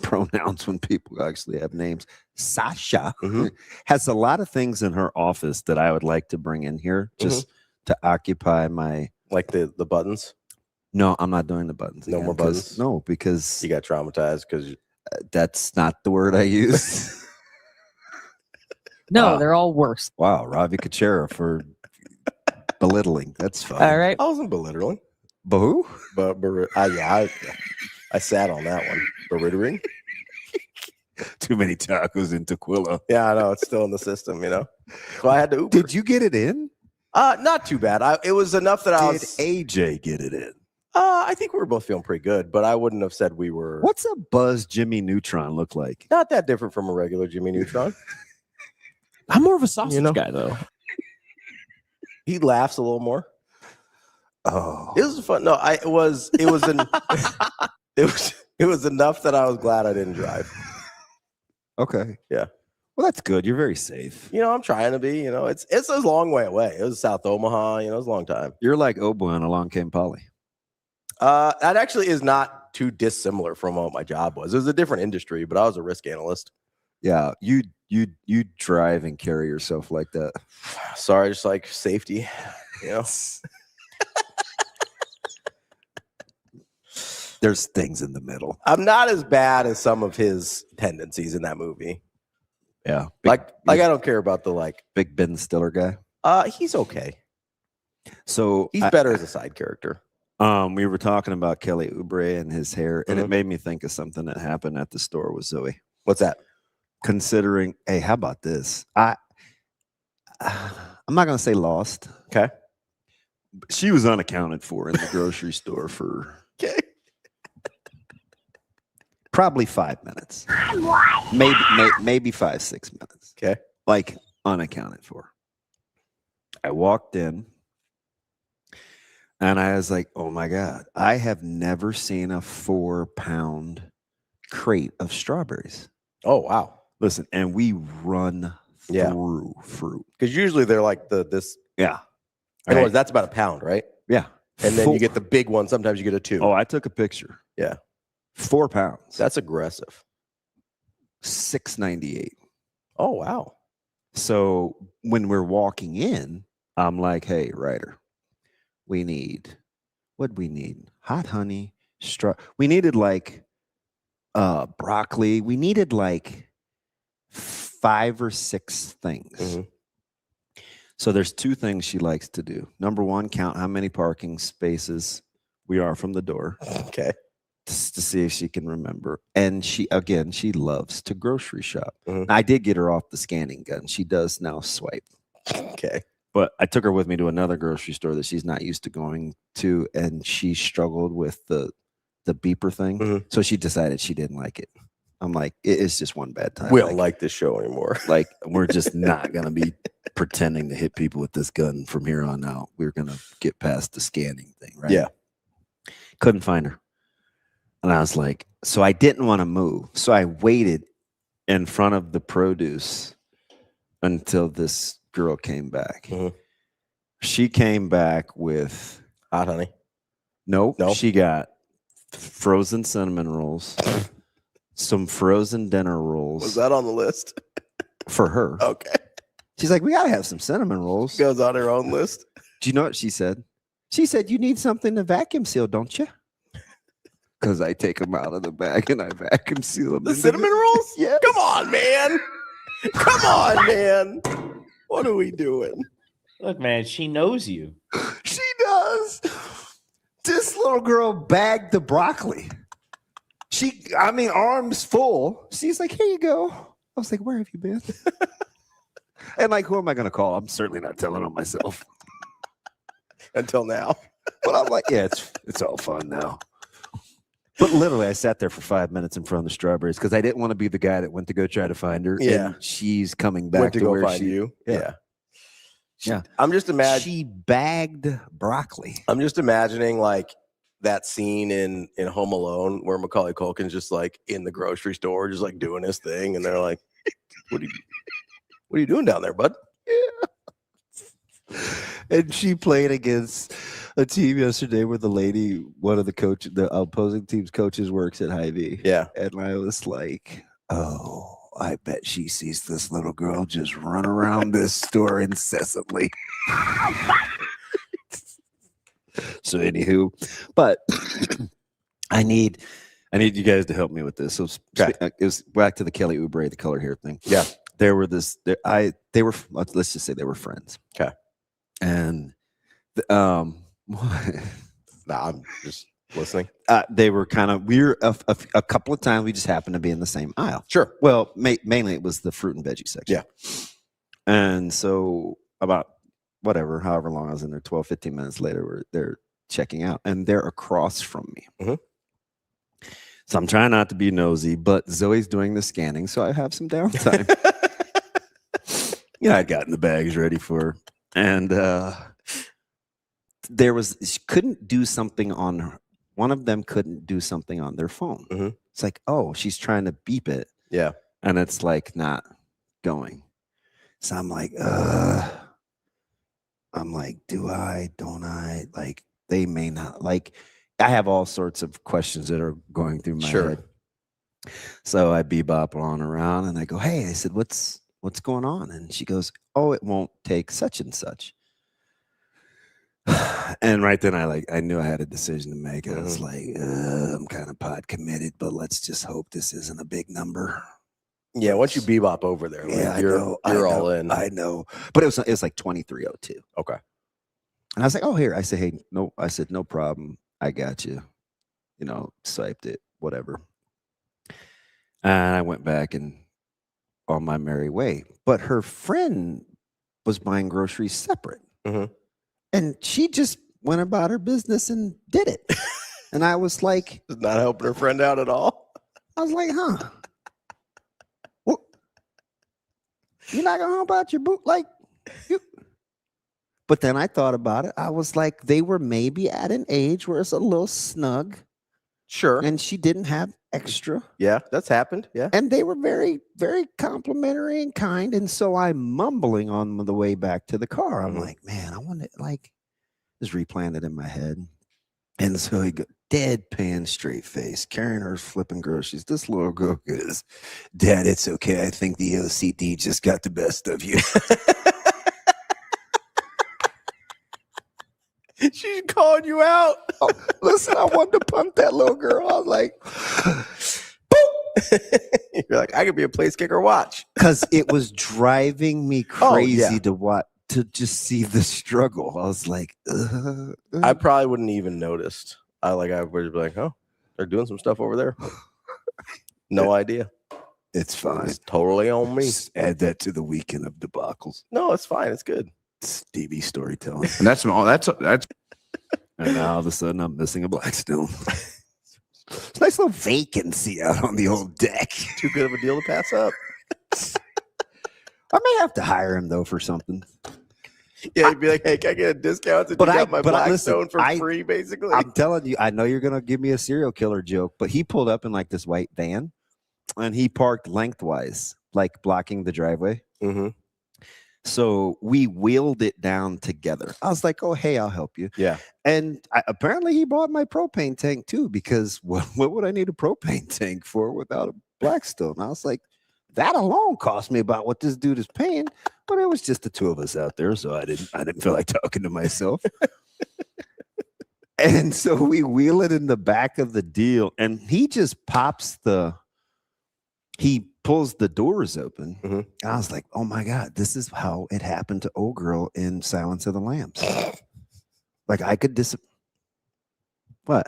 Speaker 6: pronouns when people actually have names. Sasha has a lot of things in her office that I would like to bring in here just to occupy my
Speaker 5: like the buttons.
Speaker 6: No, I'm not doing the buttons.
Speaker 5: No more buttons.
Speaker 6: No, because
Speaker 5: you got traumatized because
Speaker 6: that's not the word I use.
Speaker 9: No, they're all worse.
Speaker 6: Wow, Ravi Kachera for belittling. That's fine.
Speaker 9: All right.
Speaker 5: I wasn't belittling.
Speaker 6: But who?
Speaker 5: But I sat on that one. Belittling.
Speaker 6: Too many tacos in Tequila.
Speaker 5: Yeah, I know. It's still in the system, you know. So I had to Uber.
Speaker 6: Did you get it in?
Speaker 5: Not too bad. It was enough that I
Speaker 6: Did
Speaker 5: was.
Speaker 6: AJ get it in?
Speaker 5: I think we were both feeling pretty good, but I wouldn't have said we were.
Speaker 6: What's a Buzz Jimmy Neutron look like?
Speaker 5: Not that different from a regular Jimmy Neutron.
Speaker 9: I'm more of a sausage guy, though.
Speaker 5: He laughs a little more.
Speaker 6: Oh,
Speaker 5: It was fun. No, it was it was enough that I was glad I didn't drive.
Speaker 6: okay.
Speaker 5: Yeah.
Speaker 6: Well, that's good. You're very safe.
Speaker 5: I'm trying to be. It's a long way away. It was South Omaha. It was a long time.
Speaker 6: You're like Oboe on Along Came Polly.
Speaker 5: That actually is not too dissimilar from what my job was. It was a different industry, but I was a risk analyst.
Speaker 6: Yeah, you drive and carry yourself like that.
Speaker 5: Sorry, just like safety.
Speaker 6: There's things in the middle.
Speaker 5: I'm not as bad as some of his tendencies in that movie.
Speaker 6: Yeah,
Speaker 5: Like I don't care about the
Speaker 6: Big Ben Stiller guy.
Speaker 5: He's okay.
Speaker 6: So
Speaker 5: He's better as a side character.
Speaker 6: We were talking about Kelly Oubre and his hair, and it made me think of something that happened at the store with Zoe.
Speaker 5: What's that?
Speaker 6: Considering, hey, how about this? I'm not gonna say lost.
Speaker 5: Okay.
Speaker 6: She was unaccounted for in the grocery store for probably 5 minutes. Maybe 5-6 minutes.
Speaker 5: Okay.
Speaker 6: Like unaccounted for. I walked in and I was like, oh my God, I have never seen a 4-pound crate of strawberries.
Speaker 5: Oh, wow.
Speaker 6: Listen, and we run through fruit.
Speaker 5: Because usually they're like this.
Speaker 6: Yeah.
Speaker 5: Otherwise, that's about a pound, right?
Speaker 6: Yeah.
Speaker 5: And then you get the big one. Sometimes you get a 2.
Speaker 6: Oh, I took a picture.
Speaker 5: Yeah.
Speaker 6: 4 pounds.
Speaker 5: That's aggressive.
Speaker 6: $6.98.
Speaker 5: Oh, wow.
Speaker 6: So when we're walking in, I'm like, hey, Ryder, we need hot honey, we needed broccoli. We needed 5 or 6 things.
Speaker 5: Mm-hmm.
Speaker 6: So there's 2 things she likes to do. Number 1, count how many parking spaces we are from the door.
Speaker 5: Okay.
Speaker 6: Just to see if she can remember. And she loves to grocery shop.
Speaker 5: Mm-hmm.
Speaker 6: I did get her off the scanning gun. She does now swipe.
Speaker 5: Okay.
Speaker 6: But I took her with me to another grocery store that she's not used to going to, and she struggled with the beeper thing.
Speaker 5: Mm-hmm.
Speaker 6: So she decided she didn't like it. I'm like, it's just one bad time.
Speaker 5: We don't like this show anymore.
Speaker 6: We're just not going to be pretending to hit people with this gun from here on out. We're going to get past the scanning thing, right?
Speaker 5: Yeah.
Speaker 6: Couldn't find her. And I was like, so I didn't want to move. So I waited in front of the produce until this girl came back.
Speaker 5: Mm-hmm.
Speaker 6: She came back with
Speaker 5: hot honey.
Speaker 6: Nope.
Speaker 5: No.
Speaker 6: She got frozen cinnamon rolls, some frozen dinner rolls.
Speaker 5: Was that on the list?
Speaker 6: For her.
Speaker 5: Okay.
Speaker 6: She's like, we got to have some cinnamon rolls.
Speaker 5: Goes on her own list.
Speaker 6: Do you know what she said? She said, you need something to vacuum seal, don't you? Because I take them out of the bag and I vacuum seal them.
Speaker 5: The cinnamon rolls?
Speaker 6: Yeah.
Speaker 5: Come on, man. Come on, man. What are we doing?
Speaker 8: Look, man, she knows you.
Speaker 6: She does. This little girl bagged the broccoli. Arms full. She's like, here you go. I was like, where have you been? And who am I going to call? I'm certainly not telling on myself.
Speaker 5: Until now.
Speaker 6: But I'm like, yeah, it's all fun now. But literally, I sat there for 5 minutes in front of the strawberries because I didn't want to be the guy that went to go try to find her.
Speaker 5: Yeah.
Speaker 6: And she's coming back
Speaker 5: Went to go
Speaker 6: where
Speaker 5: find you.
Speaker 6: Yeah. Yeah.
Speaker 5: I'm just imagining.
Speaker 6: She bagged broccoli.
Speaker 5: I'm just imagining that scene in Home Alone where Macaulay Culkin's just in the grocery store, just doing his thing, and they're like, "What are you doing down there, bud?"
Speaker 6: Yeah. And she played against a team yesterday where one of the opposing team's coaches works at Hy-Vee.
Speaker 5: Yeah.
Speaker 6: And I was like, oh, I bet she sees this little girl just run around this store incessantly. So anywho, but I need you guys to help me with this. So it was back to the Kelly Oubre, the color hair thing.
Speaker 5: Yeah.
Speaker 6: They were let's just say they were friends.
Speaker 5: Okay.
Speaker 6: And
Speaker 5: I'm just listening.
Speaker 6: they were a couple of times we just happened to be in the same aisle.
Speaker 5: Sure.
Speaker 6: Well, mainly it was the fruit and veggie section.
Speaker 5: Yeah.
Speaker 6: And so about whatever, however long I was in there, 12, 15 minutes later, they're checking out, and they're across from me.
Speaker 5: Mm-hmm.
Speaker 6: So I'm trying not to be nosy, but Zoe's doing the scanning, so I have some downtime. I'd gotten the bags ready for her, and she couldn't do something on her. One of them couldn't do something on their phone.
Speaker 5: Mm-hmm.
Speaker 6: It's like, oh, she's trying to beep it.
Speaker 5: Yeah.
Speaker 6: And it's like not going. So I'm like, do I, don't I? Like, they may not. Like, I have all sorts of questions that are going through my head. So I bebop on around and I go, hey, I said, what's going on? And she goes, oh, it won't take such and such. And right then I knew I had a decision to make. I was like, I'm kind of pod committed, but let's just hope this isn't a big number.
Speaker 5: Yeah, once you bebop over there,
Speaker 6: yeah,
Speaker 5: you're all in.
Speaker 6: I know. But it was like 2302.
Speaker 5: Okay.
Speaker 6: And I was like, oh, here. I said, hey, no. I said, no problem. I got you. Swiped it, whatever. And I went back and on my merry way. But her friend was buying groceries separate.
Speaker 5: Mm-hmm.
Speaker 6: And she just went about her business and did it. And I was like,
Speaker 5: not helping her friend out at all.
Speaker 6: I was like, huh? Well, you're not gonna help out your boot like you. But then I thought about it. I was like, they were maybe at an age where it's a little snug.
Speaker 5: Sure.
Speaker 6: And she didn't have extra.
Speaker 5: Yeah, that's happened. Yeah.
Speaker 6: And they were very, very complimentary and kind. And so I'm mumbling on the way back to the car. I'm like, man, I want to just replant it in my head. And so he go deadpan straight face, carrying her flipping groceries. This little girl goes, Dad, it's okay. I think the OCD just got the best of you.
Speaker 5: She's calling you out.
Speaker 6: Oh, listen, I wanted to pump that little girl. I was like,
Speaker 5: boop. You're like, I could be a place kicker. Watch,
Speaker 6: because it was driving me crazy to watch, to just see the struggle. I was like,
Speaker 5: I probably wouldn't even noticed. I would be like, oh, they're doing some stuff over there. No idea.
Speaker 6: It's fine.
Speaker 5: It's totally on me.
Speaker 6: Just add that to the weekend of debacles.
Speaker 5: No, it's fine. It's good.
Speaker 6: It's DB storytelling.
Speaker 9: And that's
Speaker 6: And now all of a sudden I'm missing a Blackstone. It's a nice little vacancy out on the old deck.
Speaker 5: Too good of a deal to pass up.
Speaker 6: I may have to hire him though for something.
Speaker 5: Yeah, you'd be like, hey, can I get a discount to get my Blackstone for free, basically?
Speaker 6: I'm telling you, I know you're going to give me a serial killer joke, but he pulled up in like this white van and he parked lengthwise, like blocking the driveway.
Speaker 5: Mm-hmm.
Speaker 6: So we wheeled it down together. I was like, oh, hey, I'll help you.
Speaker 5: Yeah.
Speaker 6: And apparently he bought my propane tank too, because what would I need a propane tank for without a Blackstone? I was like, that alone cost me about what this dude is paying. But it was just the two of us out there, so I didn't feel like talking to myself. And so we wheel it in the back of the deal, and he just he pulls the doors open.
Speaker 5: Mm-hmm.
Speaker 6: I was like, oh my God, this is how it happened to old girl in Silence of the Lambs. Like I could What?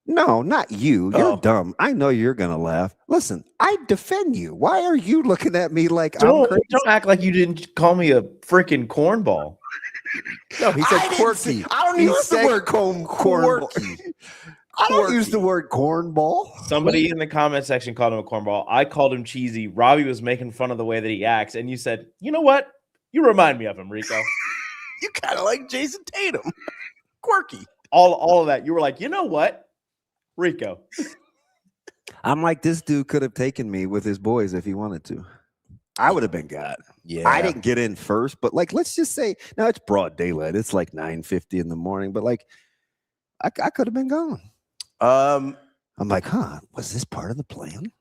Speaker 6: No, not you. You're dumb. I know you're going to laugh. Listen, I defend you. Why are you looking at me like I'm crazy?
Speaker 8: Don't act like you didn't call me a freaking cornball.
Speaker 5: No, he said quirky.
Speaker 6: I don't use the word cornball. I don't use the word cornball.
Speaker 8: Somebody in the comment section called him a cornball. I called him cheesy. Ravi was making fun of the way that he acts. And you said, you know what? You remind me of him, Rico.
Speaker 5: You kind of like Jason Tatum. Quirky.
Speaker 8: All of that. You were like, you know what? Rico.
Speaker 6: I'm like, this dude could have taken me with his boys if he wanted to. I would have been got.
Speaker 5: Yeah.
Speaker 6: I didn't get in first, but like, let's just say now it's broad daylight. It's like 9:50 in the morning, but like, I could have been gone. I'm like, was this part of the plan?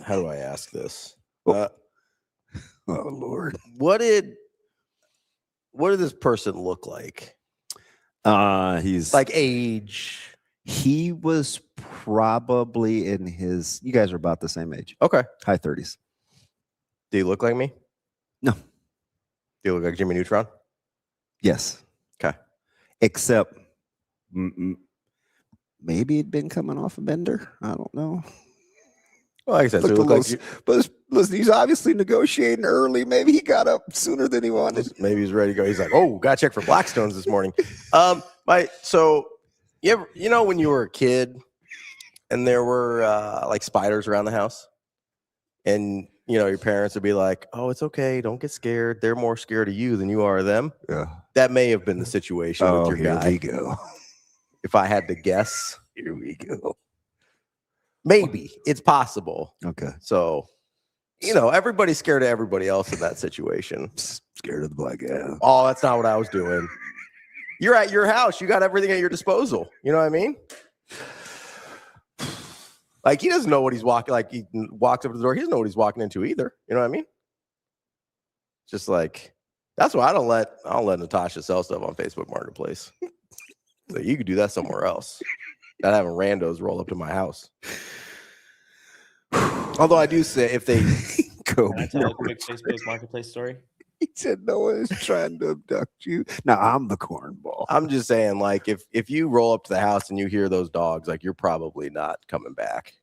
Speaker 5: How do I ask this?
Speaker 6: Oh Lord.
Speaker 5: What did this person look like?
Speaker 6: He's
Speaker 5: like age.
Speaker 6: He was probably in his, you guys are about the same age.
Speaker 5: Okay.
Speaker 6: High 30s.
Speaker 5: Do you look like me?
Speaker 6: No.
Speaker 5: Do you look like Jimmy Neutron?
Speaker 6: Yes.
Speaker 5: Okay.
Speaker 6: Except maybe he'd been coming off a bender. I don't know.
Speaker 5: Well, like I said, so
Speaker 6: but Listen, he's obviously negotiating early. Maybe he got up sooner than he wanted.
Speaker 5: Maybe he's ready to go. He's like, oh, got to check for Blackstones this morning. So you know when you were a kid and there were like spiders around the house, and you know your parents would be like, oh, it's okay, don't get scared. They're more scared of you than you are of them.
Speaker 6: Yeah,
Speaker 5: that may have been the situation with your guy.
Speaker 6: Here we go.
Speaker 5: If I had to guess,
Speaker 6: here we go.
Speaker 5: Maybe it's possible.
Speaker 6: Okay,
Speaker 5: so. You know, everybody's scared of everybody else in that situation.
Speaker 6: Scared of the black guy.
Speaker 5: Oh, that's not what I was doing. You're at your house. You got everything at your disposal. You know what I mean? Like, he doesn't know what he's walking. Like, he walks up to the door. He doesn't know what he's walking into either. You know what I mean? Just like, that's why I don't let Natasha sell stuff on Facebook Marketplace. So you could do that somewhere else. Not having randos roll up to my house. Although I do say if they
Speaker 8: go, can I tell a quick Facebook Marketplace story?
Speaker 6: He said no one is trying to abduct you. Now I'm the cornball.
Speaker 5: I'm just saying, like, if you roll up to the house and you hear those dogs, like, you're probably not coming back.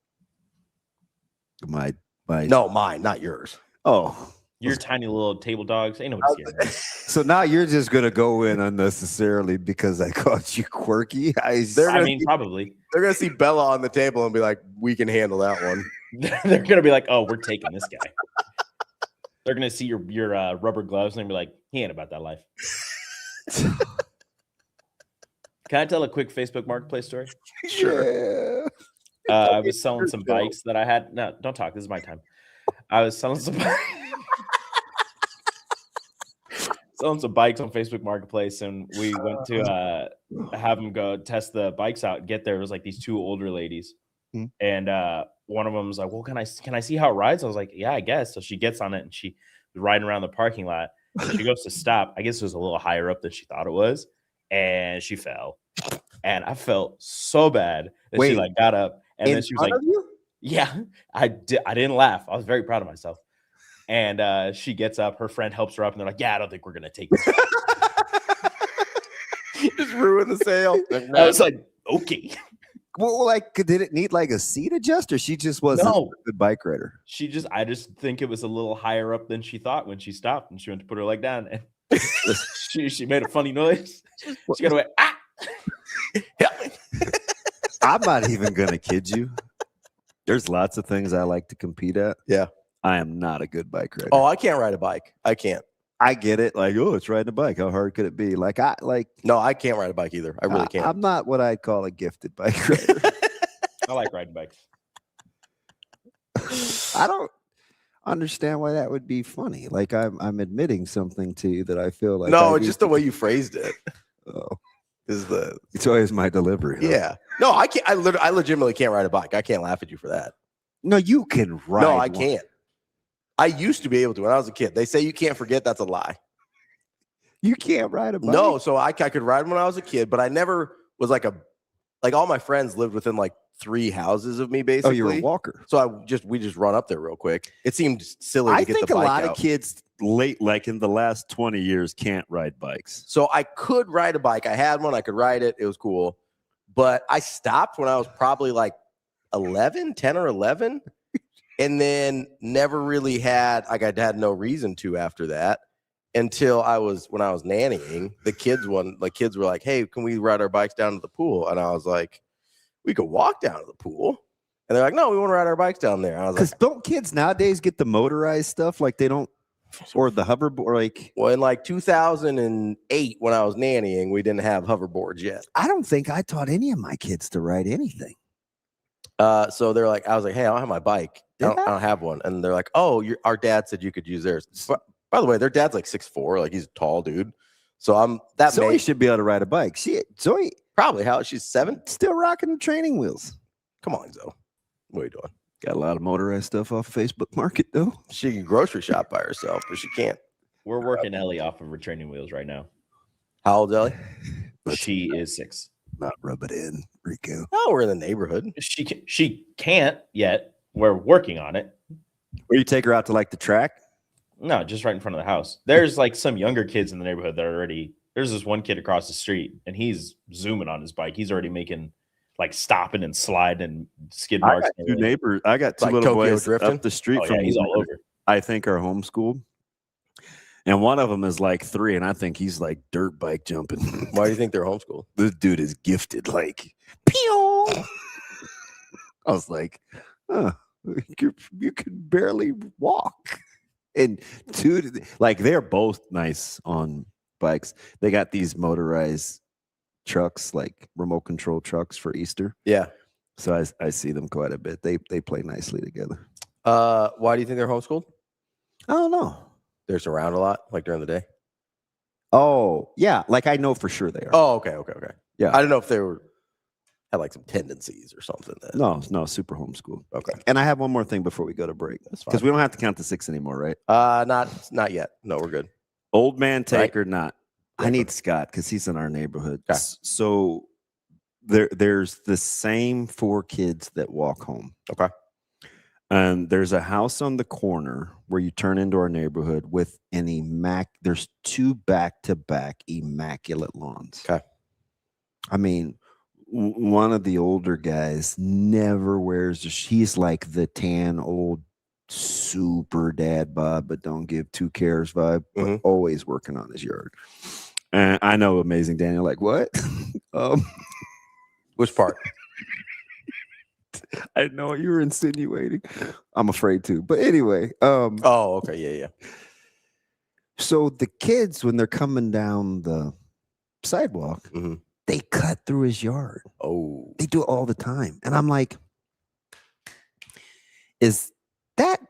Speaker 6: Mine,
Speaker 5: not yours.
Speaker 6: Oh,
Speaker 8: your tiny little table dogs. Ain't nobody scared.
Speaker 6: So now you're just gonna go in unnecessarily because I called you quirky.
Speaker 8: Probably.
Speaker 5: They're gonna see Bella on the table and be like, "We can handle that one."
Speaker 8: They're gonna be like, "Oh, we're taking this guy." They're gonna see your rubber gloves and be like, "He ain't about that life." Can I tell a quick Facebook Marketplace story?
Speaker 5: Sure.
Speaker 8: I was selling some bikes that I had. No, don't talk. This is my time. I was selling some bikes on Facebook Marketplace, and we went to have them go test the bikes out and get there. It was like these two older ladies. And one of them was like, well, can I see how it rides? I was like, yeah, I guess. So she gets on it and she was riding around the parking lot. She goes to stop. I guess it was a little higher up than she thought it was. And she fell. And I felt so bad that she like got up. And then she was like, yeah, I didn't laugh. I was very proud of myself. And she gets up. Her friend helps her up. And they're like, yeah, I don't think we're going to take this.
Speaker 5: Just ruin the sale.
Speaker 8: I was like, okay.
Speaker 6: Well, like, did it need like a seat adjuster? She just wasn't a good bike rider.
Speaker 8: I just think it was a little higher up than she thought when she stopped and she went to put her leg down and she made a funny noise. She got away. Ah!
Speaker 6: I'm not even gonna kid you. There's lots of things I like to compete at.
Speaker 5: Yeah.
Speaker 6: I am not a good bike rider.
Speaker 5: Oh, I can't ride a bike. I can't.
Speaker 6: I get it. Like, oh, it's riding a bike. How hard could it be?
Speaker 5: No, I can't ride a bike either. I really can't.
Speaker 6: I'm not what I'd call a gifted bike rider.
Speaker 8: I like riding bikes.
Speaker 6: I don't understand why that would be funny. Like I'm admitting something to you that I feel like.
Speaker 5: No, it's just the way you phrased it.
Speaker 6: Oh,
Speaker 5: it's
Speaker 6: always my delivery. Huh?
Speaker 5: Yeah. No, I can't. I legitimately can't ride a bike. I can't laugh at you for that.
Speaker 6: No, you can ride.
Speaker 5: No, I can't. I used to be able to when I was a kid. They say you can't forget. That's a lie.
Speaker 6: You can't ride a bike?
Speaker 5: No, so I could ride when I was a kid, but I never was like all my friends lived within like 3 houses of me, basically.
Speaker 6: Oh, you're a walker.
Speaker 5: So we just run up there real quick. It seemed silly to get the bike out.
Speaker 10: I think a lot of kids like in the last 20 years can't ride bikes.
Speaker 5: So I could ride a bike. I had one. I could ride it. It was cool. But I stopped when I was probably like 10 or 11. And then never really had, like, I had no reason to after that until when I was nannying. The kids were like, hey, can we ride our bikes down to the pool? And I was like, we could walk down to the pool. And they're like, no, we want to ride our bikes down there. And I was like,
Speaker 6: don't kids nowadays get the motorized stuff? Like they don't, or the hoverboard? Like,
Speaker 5: well, in like 2008, when I was nannying, we didn't have hoverboards yet.
Speaker 6: I don't think I taught any of my kids to ride anything.
Speaker 5: So they're like, I was like, hey, I don't have my bike. I don't have one. And they're like, oh, our dad said you could use theirs. By the way, their dad's like 6'4", like he's a tall dude. So
Speaker 6: Zoe should be able to ride a bike. Zoe
Speaker 5: probably she's 7,
Speaker 6: still rocking the training wheels.
Speaker 5: Come on, Zoe. What are you doing?
Speaker 6: Got a lot of motorized stuff off Facebook Market though.
Speaker 5: She can grocery shop by herself, but she can't.
Speaker 8: We're working Ellie off of her training wheels right now.
Speaker 5: How old, Ellie?
Speaker 8: She is 6.
Speaker 6: Not rub it in, Rico.
Speaker 5: Oh, we're in the neighborhood.
Speaker 8: She can't yet. We're working on it.
Speaker 6: Or you take her out to like the track?
Speaker 8: No, just right in front of the house. There's like some younger kids in the neighborhood that are already. There's this one kid across the street, and he's zooming on his bike. He's already making like stopping and sliding and skid
Speaker 10: I
Speaker 8: marks.
Speaker 10: got two neighbors. I got two
Speaker 5: Like
Speaker 10: little
Speaker 5: Tokyo
Speaker 10: boys
Speaker 5: drifting?
Speaker 10: up the street
Speaker 8: Oh,
Speaker 10: from
Speaker 8: yeah, he's
Speaker 10: me
Speaker 8: all
Speaker 10: that
Speaker 8: over.
Speaker 10: I think are homeschooled. And one of them is like 3, and I think he's like dirt bike jumping.
Speaker 5: Why do you think they're homeschooled?
Speaker 10: This dude is gifted, like, pew! I was like, huh, you can barely walk. And dude, like, they're both nice on bikes. They got these motorized trucks, like remote control trucks for Easter.
Speaker 5: Yeah.
Speaker 10: So I see them quite a bit. They play nicely together.
Speaker 5: Why do you think they're homeschooled?
Speaker 10: I don't know.
Speaker 5: They're just around a lot, like during the day.
Speaker 10: Oh, yeah. Like, I know for sure they are.
Speaker 5: Oh, okay.
Speaker 10: Yeah.
Speaker 5: I don't know if they had like some tendencies or something.
Speaker 10: No, super homeschooled.
Speaker 5: Okay.
Speaker 10: And I have one more thing before we go to break.
Speaker 5: That's fine.
Speaker 10: Because we don't have to count to 6 anymore, right?
Speaker 5: Not yet. No, we're good.
Speaker 10: Old man take
Speaker 5: Right.
Speaker 10: or not. I need Scott because he's in our neighborhood.
Speaker 5: Okay.
Speaker 10: So there's the same 4 kids that walk home.
Speaker 5: Okay.
Speaker 10: And there's a house on the corner where you turn into our neighborhood with there's 2 back-to-back immaculate lawns.
Speaker 5: Okay.
Speaker 10: I mean, one of the older guys never wears he's like the tan old super dad bod, but don't give 2 cares vibe, but always working on his yard. And I know Amazing Daniel, like, what?
Speaker 5: Which part?
Speaker 10: I know what you were insinuating. I'm afraid to. But anyway.
Speaker 5: Oh, okay. Yeah.
Speaker 10: So the kids, when they're coming down the sidewalk, they cut through his yard.
Speaker 5: Oh.
Speaker 10: They do it all the time. And I'm like, is that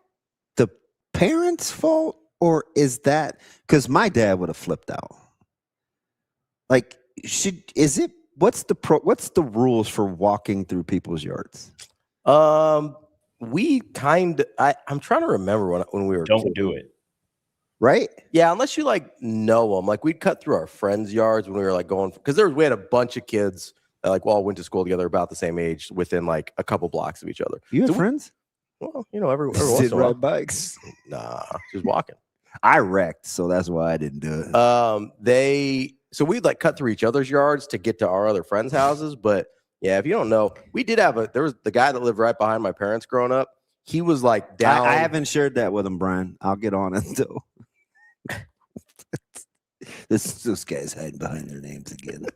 Speaker 10: the parents' fault? Or is that because my dad would have flipped out? Like, what's the rules for walking through people's yards?
Speaker 5: I'm trying to remember when we were
Speaker 8: Don't do it.
Speaker 10: Right?
Speaker 5: Yeah, unless you like know them. Like we'd cut through our friends' yards when we were like going because we had a bunch of kids that like all went to school together about the same age within like a couple blocks of each other.
Speaker 10: You had friends?
Speaker 5: Well, every once in a while.
Speaker 10: Ride bikes.
Speaker 5: Nah, just walking.
Speaker 10: I wrecked, so that's why I didn't do it.
Speaker 5: So we'd like cut through each other's yards to get to our other friends' houses. But yeah, if you don't know, we did there was the guy that lived right behind my parents growing up. He was like down.
Speaker 10: I haven't shared that with him, Brian. I'll get on it though. This guy's hiding behind their names again.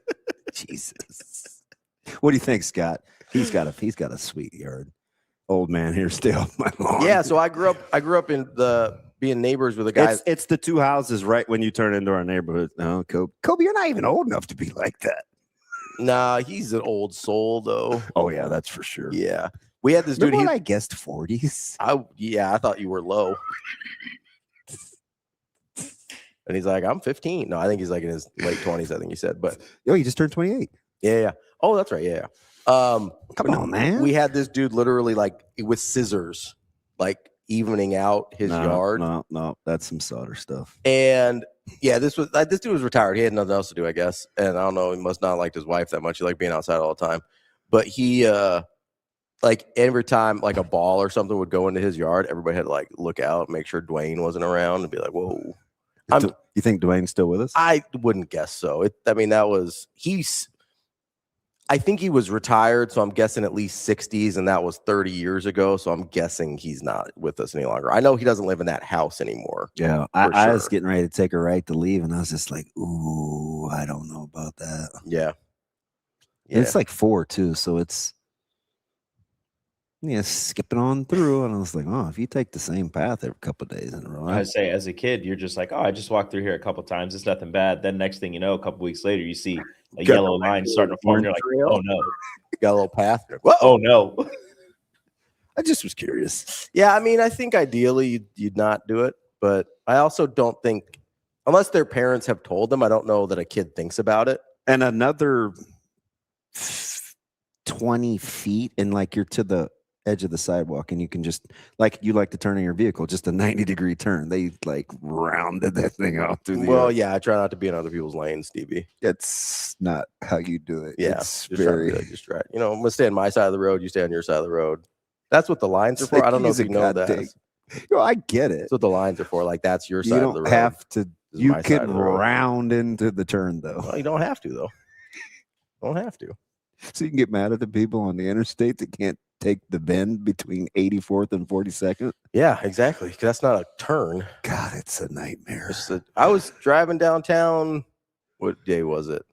Speaker 10: Jesus. What do you think, Scott? He's got a sweet yard. Old man here, stay off my lawn.
Speaker 5: Yeah, so I grew up in being neighbors with the guys.
Speaker 10: It's the 2 houses right when you turn into our neighborhood. No, Kobe, you're not even old enough to be like that.
Speaker 5: Nah, he's an old soul though.
Speaker 10: Oh yeah, that's for sure.
Speaker 5: Yeah, we had this dude.
Speaker 10: I guessed 40s.
Speaker 5: I thought you were low. And he's like, I'm 15. No, I think he's like in his late 20s. I think he said, but
Speaker 10: he just turned 28.
Speaker 5: Yeah. Oh, that's right. Yeah.
Speaker 10: Come on, man.
Speaker 5: We had this dude literally like with scissors, like evening out his yard.
Speaker 10: No, that's some solder stuff.
Speaker 5: And yeah, this dude was retired. He had nothing else to do, I guess. And I don't know, he must not have liked his wife that much. He liked being outside all the time. But he like every time like a ball or something would go into his yard, everybody had to like look out, make sure Dwayne wasn't around and be like, whoa.
Speaker 10: You think Dwayne's still with us?
Speaker 5: I wouldn't guess so. I think he was retired, so I'm guessing at least 60s, and that was 30 years ago. So I'm guessing he's not with us any longer. I know he doesn't live in that house anymore.
Speaker 10: Yeah, I was getting ready to take a right to leave, and I was just like, ooh, I don't know about that.
Speaker 5: Yeah.
Speaker 10: It's like 4 too, so it's skipping on through. And I was like, oh, if you take the same path every couple of days in a row.
Speaker 8: I say, as a kid, you're just like, oh, I just walked through here a couple of times. It's nothing bad. Then next thing you know, a couple weeks later, you see a yellow line starting to form. You're like, oh no,
Speaker 5: got a little path. Whoa.
Speaker 8: Oh no.
Speaker 10: I just was curious.
Speaker 5: Yeah, I mean, I think ideally you'd not do it, but I also don't think, unless their parents have told them, I don't know that a kid thinks about it.
Speaker 10: And another 20 feet, and like you're to the edge of the sidewalk, and you can just like to turn in your vehicle, just a 90-degree turn. They like rounded that thing off through the yard.
Speaker 5: Yeah, I try not to be in other people's lanes, Stevie.
Speaker 10: It's not how you do it.
Speaker 5: Yeah,
Speaker 10: it's
Speaker 5: just try. I'm gonna stay on my side of the road. You stay on your side of the road. That's what the lines are for. I don't know if you know that.
Speaker 10: I get it.
Speaker 5: That's what the lines are for. Like that's your side of the road.
Speaker 10: You don't have to. You can round into the turn though.
Speaker 5: Well, you don't have to though. Don't have to.
Speaker 6: So you can get mad at the people on the interstate that can't take the bend between 84th and 42nd.
Speaker 5: Yeah, exactly. 'Cause that's not a turn.
Speaker 6: God, it's a nightmare.
Speaker 5: I was driving downtown. What day was it?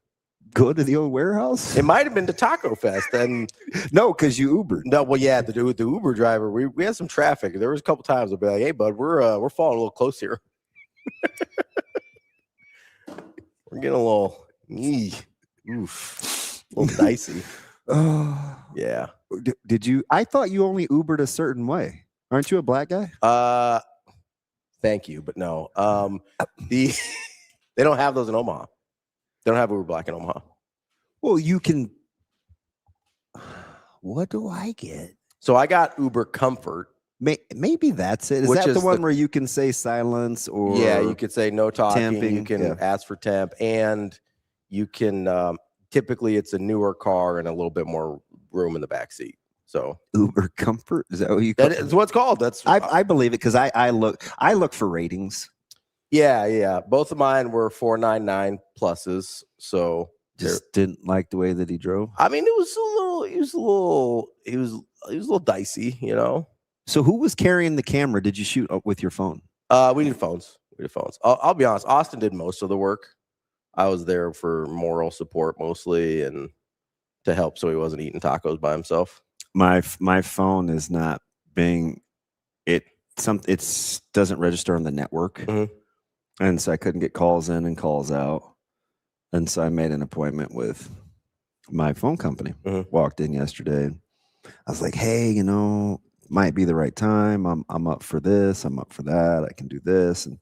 Speaker 6: Go to the old warehouse?
Speaker 5: It might have been to Taco Fest. And
Speaker 6: no, because you Ubered.
Speaker 5: No, well, yeah, the Uber driver, we had some traffic. There was a couple times I'd be like, hey, bud, we're falling a little close here. We're getting a little, a little dicey.
Speaker 6: Oh,
Speaker 5: yeah.
Speaker 6: Did you? I thought you only Ubered a certain way. Aren't you a black guy?
Speaker 5: Thank you, but no. They don't have those in Omaha. They don't have Uber Black in Omaha.
Speaker 6: Well, you can. What do I get?
Speaker 5: So I got Uber Comfort.
Speaker 6: Maybe that's it. Is that the one where you can say silence or?
Speaker 5: Yeah, you could say no talking.
Speaker 6: Temping,
Speaker 5: you can ask for temp, and you can. Typically, it's a newer car and a little bit more room in the back seat. So
Speaker 6: Uber Comfort, is that what you?
Speaker 5: That is what it's called. That's
Speaker 6: I believe it because I look for ratings.
Speaker 5: Yeah. Both of mine were 499 pluses. So
Speaker 6: just didn't like the way that he drove.
Speaker 5: I mean, he was a little dicey, you know.
Speaker 6: So who was carrying the camera? Did you shoot with your phone?
Speaker 5: We did phones. I'll be honest. Austin did most of the work. I was there for moral support mostly and to help so he wasn't eating tacos by himself.
Speaker 6: My phone is not being it doesn't register on the network.
Speaker 5: Mm-hmm.
Speaker 6: And so I couldn't get calls in and calls out. And so I made an appointment with my phone company.
Speaker 5: Mm-hmm.
Speaker 6: Walked in yesterday. I was like, hey, might be the right time. I'm up for this. I'm up for that. I can do this. And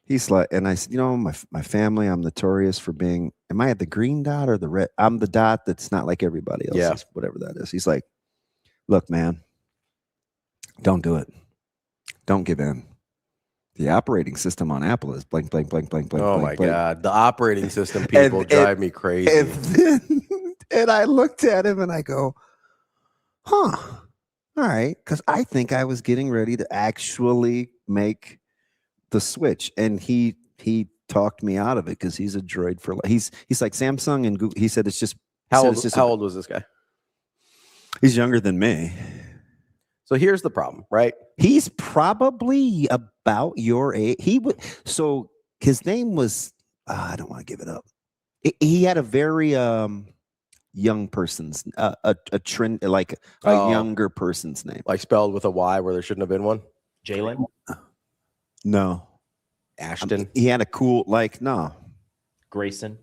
Speaker 6: he's like, and I said, my family, I'm notorious for being, am I at the green dot or the red? I'm the dot that's not like everybody else.
Speaker 5: Yeah.
Speaker 6: Whatever that is. He's like, look, man, don't do it. Don't give in. The operating system on Apple is blank, blank, blank, blank, blank.
Speaker 5: Oh,
Speaker 6: blank,
Speaker 5: my God. The operating system people drive me crazy.
Speaker 6: And I looked at him and I go, huh, all right. Because I think I was getting ready to actually make the switch. And he talked me out of it because he's a droid for he's like Samsung and Google. He said it's just
Speaker 5: how old was this guy?
Speaker 6: He's younger than me.
Speaker 5: So here's the problem, right?
Speaker 6: He's probably about your age. So his name was I don't want to give it up. He had a very young person's a trend, like a younger person's name,
Speaker 5: like spelled with a Y where there shouldn't have been one.
Speaker 8: Jalen?
Speaker 6: No.
Speaker 5: Ashton.
Speaker 6: He had a cool no.
Speaker 8: Grayson.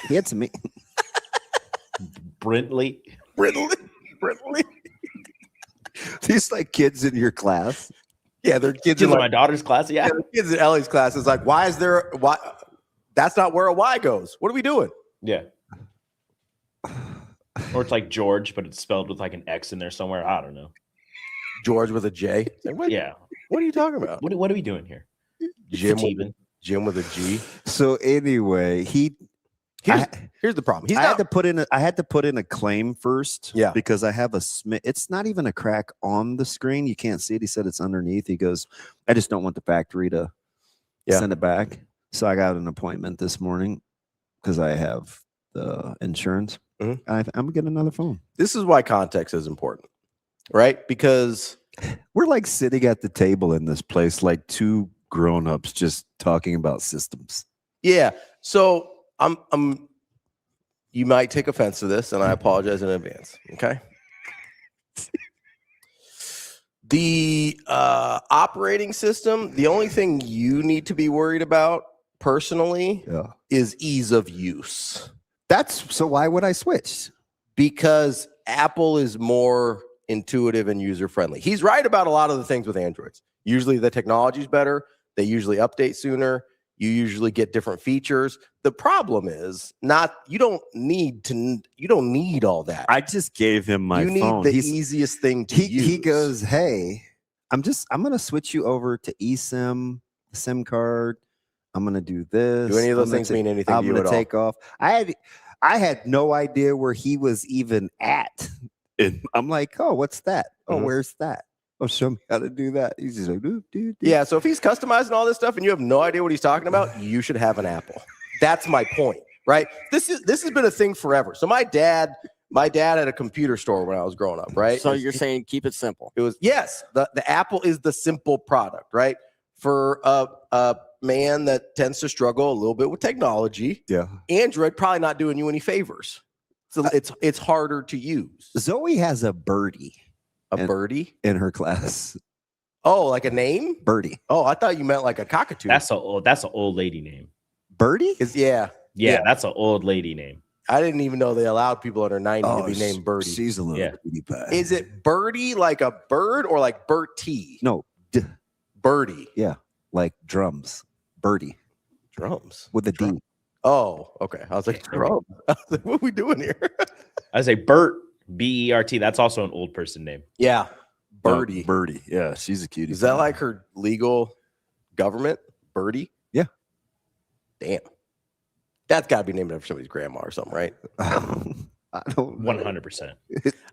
Speaker 6: He had some.
Speaker 8: Brintley.
Speaker 6: These like kids in your class.
Speaker 5: Yeah, they're kids
Speaker 8: in my daughter's class. Yeah,
Speaker 5: kids in Ellie's class. Is like, why is there why? That's not where a Y goes. What are we doing?
Speaker 8: Yeah. Or it's like George, but it's spelled with like an X in there somewhere. I don't know.
Speaker 5: George with a J. Like,
Speaker 8: yeah.
Speaker 5: What are you talking about?
Speaker 8: What are we doing here?
Speaker 5: Jim with a G.
Speaker 6: So anyway,
Speaker 5: here's the problem.
Speaker 6: I had to put in a claim first.
Speaker 5: Yeah.
Speaker 6: Because I have it's not even a crack on the screen. You can't see it. He said it's underneath. He goes, I just don't want the factory to send it back. So I got an appointment this morning because I have the insurance.
Speaker 5: Mm-hmm.
Speaker 6: I'm gonna get another phone.
Speaker 5: This is why context is important, right? Because
Speaker 6: we're like sitting at the table in this place, like two grown-ups just talking about systems.
Speaker 5: Yeah. So you might take offense to this, and I apologize in advance. Okay. The operating system, the only thing you need to be worried about personally is ease of use.
Speaker 6: So why would I switch?
Speaker 5: Because Apple is more intuitive and user-friendly. He's right about a lot of the things with Androids. Usually the technology is better. They usually update sooner. You usually get different features. The problem is you don't need all that.
Speaker 6: I just gave him my phone.
Speaker 5: You need the easiest thing to use.
Speaker 6: He goes, hey, I'm going to switch you over to eSIM, SIM card. I'm going to do this.
Speaker 5: Do any of those things mean anything to you at all?
Speaker 6: I'm going to take off. I had no idea where he was even at. And I'm like, oh, what's that? Oh, where's that? Oh, show me how to do that. He's just like, dude.
Speaker 5: Yeah, so if he's customizing all this stuff and you have no idea what he's talking about, you should have an Apple. That's my point. right? This has been a thing forever. So my dad had a computer store when I was growing up, right?
Speaker 7: So you're saying keep it simple.
Speaker 5: It was, yes, the Apple is the simple product, right? For a man that tends to struggle a little bit with technology, Android probably not doing you any favors. So it's harder to use.
Speaker 6: Zoe has a birdie.
Speaker 5: Birdie?
Speaker 6: In her class.
Speaker 5: Oh, like a name?
Speaker 6: Birdie.
Speaker 5: Oh, I thought you meant like a cockatoo.
Speaker 8: That's an old lady name.
Speaker 6: Birdie?
Speaker 5: Yeah,
Speaker 8: that's an old lady name.
Speaker 5: I didn't even know they allowed people under 90 to be named Birdie.
Speaker 6: She's a little bitty pie.
Speaker 5: Is it Birdie like a bird or like Bertie?
Speaker 6: No.
Speaker 5: Birdie.
Speaker 6: Yeah. Like drums. Birdie.
Speaker 5: Drums.
Speaker 6: With a D.
Speaker 5: Oh, okay. I was like, drums. I was like, what are we doing here?
Speaker 8: I say Bert, B-E-R-T. That's also an old person name.
Speaker 5: Yeah. Birdie.
Speaker 6: Birdie. Yeah, she's a cutie.
Speaker 5: Is that like her legal government? Birdie?
Speaker 6: Yeah.
Speaker 5: Damn. That's got to be named after somebody's grandma or something, right?
Speaker 6: I don't know.
Speaker 8: 100%.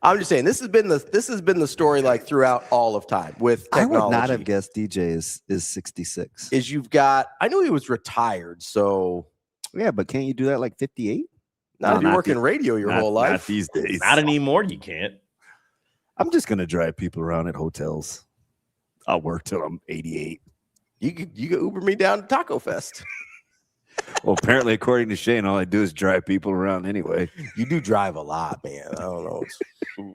Speaker 5: I'm just saying this has been the story like throughout all of time with technology.
Speaker 6: I would not have guessed DJ is 66.
Speaker 5: I knew he was retired, so
Speaker 6: yeah, but can't you do that like 58?
Speaker 5: Not if you work in radio your whole life.
Speaker 6: Not these days.
Speaker 8: Not anymore. You can't.
Speaker 6: I'm just gonna drive people around at hotels. I'll work till I'm 88.
Speaker 5: You could Uber me down to Taco Fest.
Speaker 6: Well, apparently, according to Shane, all I do is drive people around anyway.
Speaker 5: You do drive a lot, man. I don't know.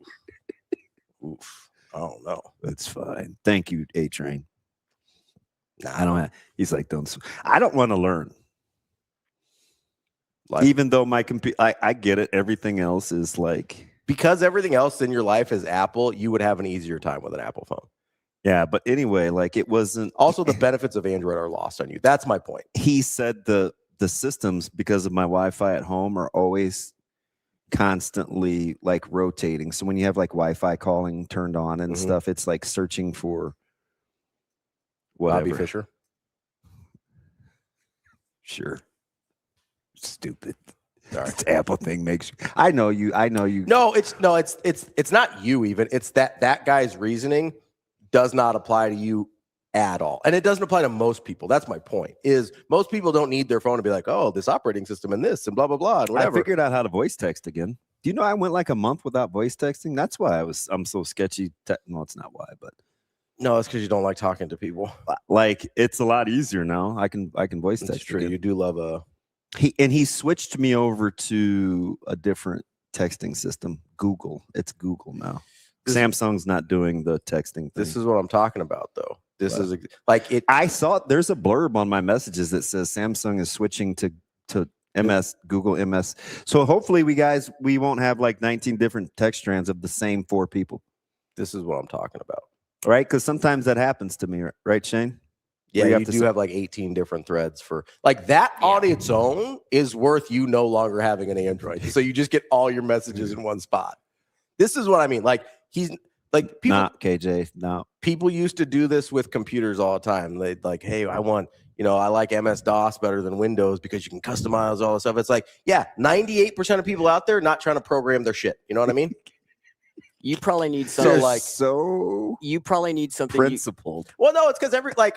Speaker 5: Oof. I don't know.
Speaker 6: That's fine. Thank you, A Train.
Speaker 5: Nah,
Speaker 6: I don't have. He's like, I don't want to learn. Even though my computer, I get it. Everything else is like,
Speaker 5: because everything else in your life is Apple, you would have an easier time with an Apple phone.
Speaker 6: Yeah, but anyway, like it wasn't.
Speaker 5: Also, the benefits of Android are lost on you. That's my point.
Speaker 6: He said the systems, because of my Wi-Fi at home, are always constantly like rotating. So when you have like Wi-Fi calling turned on and stuff, it's like searching for whatever.
Speaker 5: Bobby Fischer.
Speaker 6: Sure. Stupid.
Speaker 5: Sorry.
Speaker 6: This Apple thing makes you. I know you.
Speaker 5: No, it's not you even. It's that guy's reasoning does not apply to you at all. And it doesn't apply to most people. That's my point, is most people don't need their phone to be like, oh, this operating system and this and blah, blah, blah. And whatever.
Speaker 6: I figured out how to voice text again. Do you know I went like a month without voice texting? That's why I'm so sketchy. No, it's not why, but.
Speaker 5: No, it's because you don't like talking to people.
Speaker 6: Like, it's a lot easier now. I can voice text.
Speaker 5: That's true.
Speaker 6: Again.
Speaker 5: You do love
Speaker 6: he switched me over to a different texting system. Google. It's Google now. Samsung's not doing the texting thing.
Speaker 5: This is what I'm talking about, though. This is like it.
Speaker 6: I saw there's a blurb on my messages that says Samsung is switching to MS, Google MS. So hopefully we won't have like 19 different text strands of the same 4 people.
Speaker 5: This is what I'm talking about.
Speaker 6: Right? Because sometimes that happens to me, right, Shane?
Speaker 5: Yeah, you do have like 18 different threads for like that on its own is worth you no longer having an Android. So you just get all your messages in one spot. This is what I mean. Like he's like people.
Speaker 6: Not KJ. No.
Speaker 5: People used to do this with computers all the time. They'd like, hey, I like MS-DOS better than Windows because you can customize all this stuff. It's like, yeah, 98% of people out there not trying to program their shit. You know what I mean?
Speaker 7: You probably need something
Speaker 6: you
Speaker 7: probably need something
Speaker 6: principled.
Speaker 5: Well, no, it's because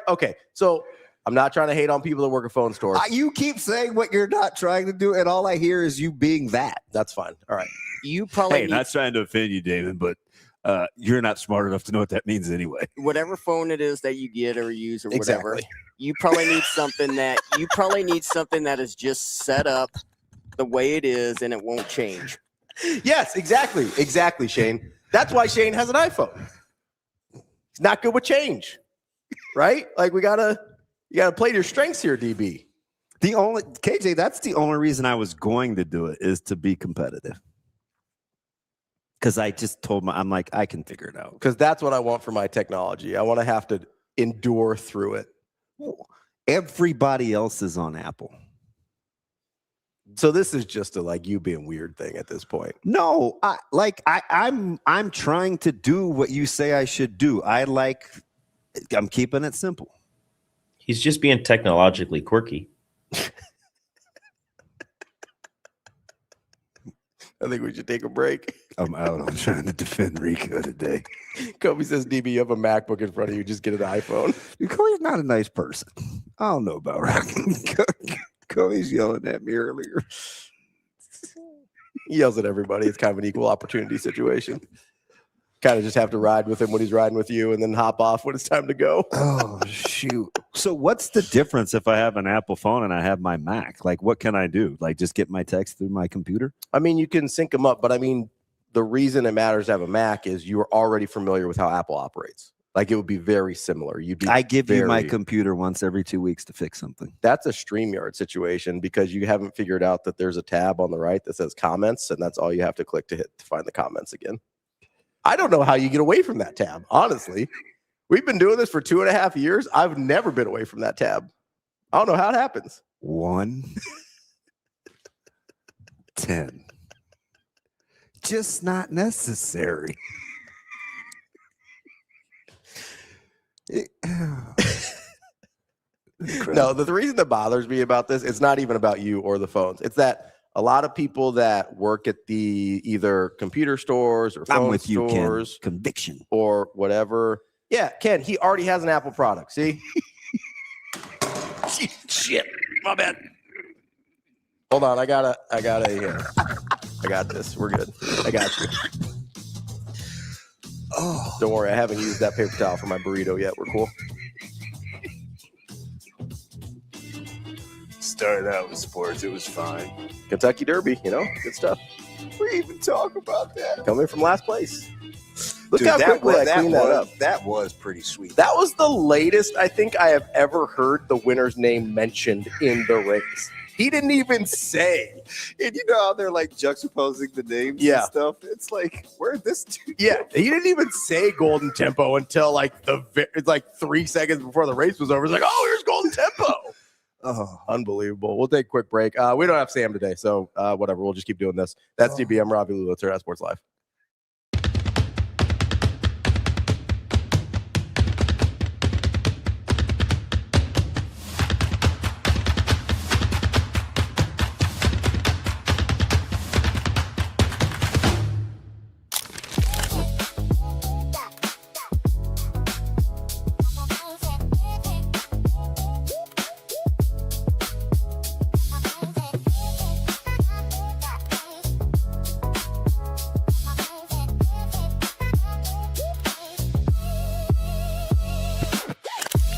Speaker 5: okay, so I'm not trying to hate on people that work at phone stores.
Speaker 6: You keep saying what you're not trying to do, and all I hear is you being that.
Speaker 5: That's fine. All right.
Speaker 7: You probably
Speaker 6: not trying to offend you, Damon, but you're not smart enough to know what that means anyway.
Speaker 7: Whatever phone it is that you get or use or whatever,
Speaker 5: exactly.
Speaker 7: you probably need something that is just set up the way it is and it won't change.
Speaker 5: Yes, exactly, Shane. That's why Shane has an iPhone. He's not good with change, right? Like you gotta play to your strengths here, DB.
Speaker 6: KJ, that's the only reason I was going to do it, is to be competitive. Because I just told I'm like, I can figure it out.
Speaker 5: Because that's what I want for my technology. I want to have to endure through it.
Speaker 6: Everybody else is on Apple.
Speaker 5: So this is just a like you being weird thing at this point.
Speaker 6: No, I'm trying to do what you say I should do. I'm keeping it simple.
Speaker 8: He's just being technologically quirky.
Speaker 5: I think we should take a break.
Speaker 6: I'm out. I'm trying to defend Rico today.
Speaker 5: Kobe says, DB, you have a MacBook in front of you. Just get an iPhone.
Speaker 6: Kobe's not a nice person. I don't know about Rocky.
Speaker 10: Kobe's yelling at me earlier.
Speaker 5: He yells at everybody. It's kind of an equal opportunity situation. Kind of just have to ride with him when he's riding with you and then hop off when it's time to go.
Speaker 10: Oh, shoot. So what's the difference if I have an Apple phone and I have my Mac? Like, what can I do? Like, just get my text through my computer?
Speaker 5: I mean, you can sync them up, but I mean, the reason it matters to have a Mac is you're already familiar with how Apple operates. Like, it would be very similar.
Speaker 10: I give you my computer once every 2 weeks to fix something.
Speaker 5: That's a StreamYard situation because you haven't figured out that there's a tab on the right that says comments, and that's all you have to click to hit to find the comments again. I don't know how you get away from that tab, honestly. We've been doing this for 2.5 years. I've never been away from that tab. I don't know how it happens.
Speaker 10: 1, 10. Just not necessary.
Speaker 5: No, the reason that bothers me about this, it's not even about you or the phones. It's that a lot of people that work at the either computer stores or phone stores,
Speaker 10: Ken. Conviction
Speaker 5: or whatever. Yeah, Ken, he already has an Apple product. See? Shit, my bad. Hold on, I got this. We're good. I got you.
Speaker 10: Oh,
Speaker 5: don't worry, I haven't used that paper towel for my burrito yet. We're cool.
Speaker 10: Started out with sports. It was fine.
Speaker 5: Kentucky Derby, good stuff.
Speaker 10: We even talk about that.
Speaker 5: Coming from last place. Look
Speaker 10: Dude,
Speaker 5: how quickly I cleaned that up.
Speaker 10: That was pretty sweet.
Speaker 5: That was the latest I think I have ever heard the winner's name mentioned in the race. He didn't even say.
Speaker 10: And you know how they're like juxtaposing the names and stuff? It's like, where'd this dude
Speaker 5: Yeah,
Speaker 10: go?
Speaker 5: he didn't even say Golden Tempo until it's like 3 seconds before the race was over. It's like, oh, here's Golden Tempo. Oh, unbelievable. We'll take a quick break. We don't have Sam today, so whatever. We'll just keep doing this. That's DB. I'm Ravi, Lulla. It's Hurrdat Sports Live.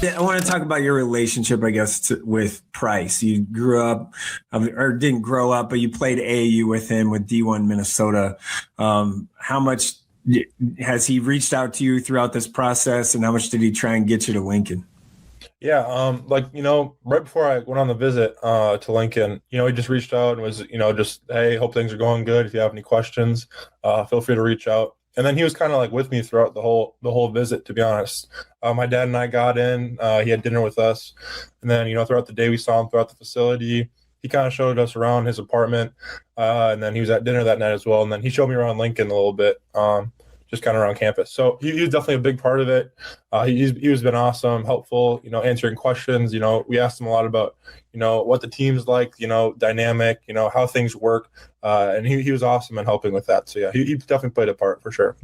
Speaker 11: I want to talk about your relationship, I guess, with Price. You grew up, or didn't grow up, but you played AAU with him with D1 Minnesota. How much has he reached out to you throughout this process, and how much did he try and get you to Lincoln?
Speaker 12: Yeah, right before I went on the visit to Lincoln, he just reached out and was, just, hey, hope things are going good. If you have any questions, feel free to reach out. And then he was kind of like with me throughout the whole visit, to be honest. My dad and I got in. He had dinner with us. And then, throughout the day, we saw him throughout the facility. He kind of showed us around his apartment. And then he was at dinner that night as well. And then he showed me around Lincoln a little bit, just kind of around campus. So he was definitely a big part of it. He's been awesome, helpful, answering questions. We asked him a lot about, what the team's like, dynamic, how things work. And he was awesome in helping with that. So, yeah, he definitely played a part for sure.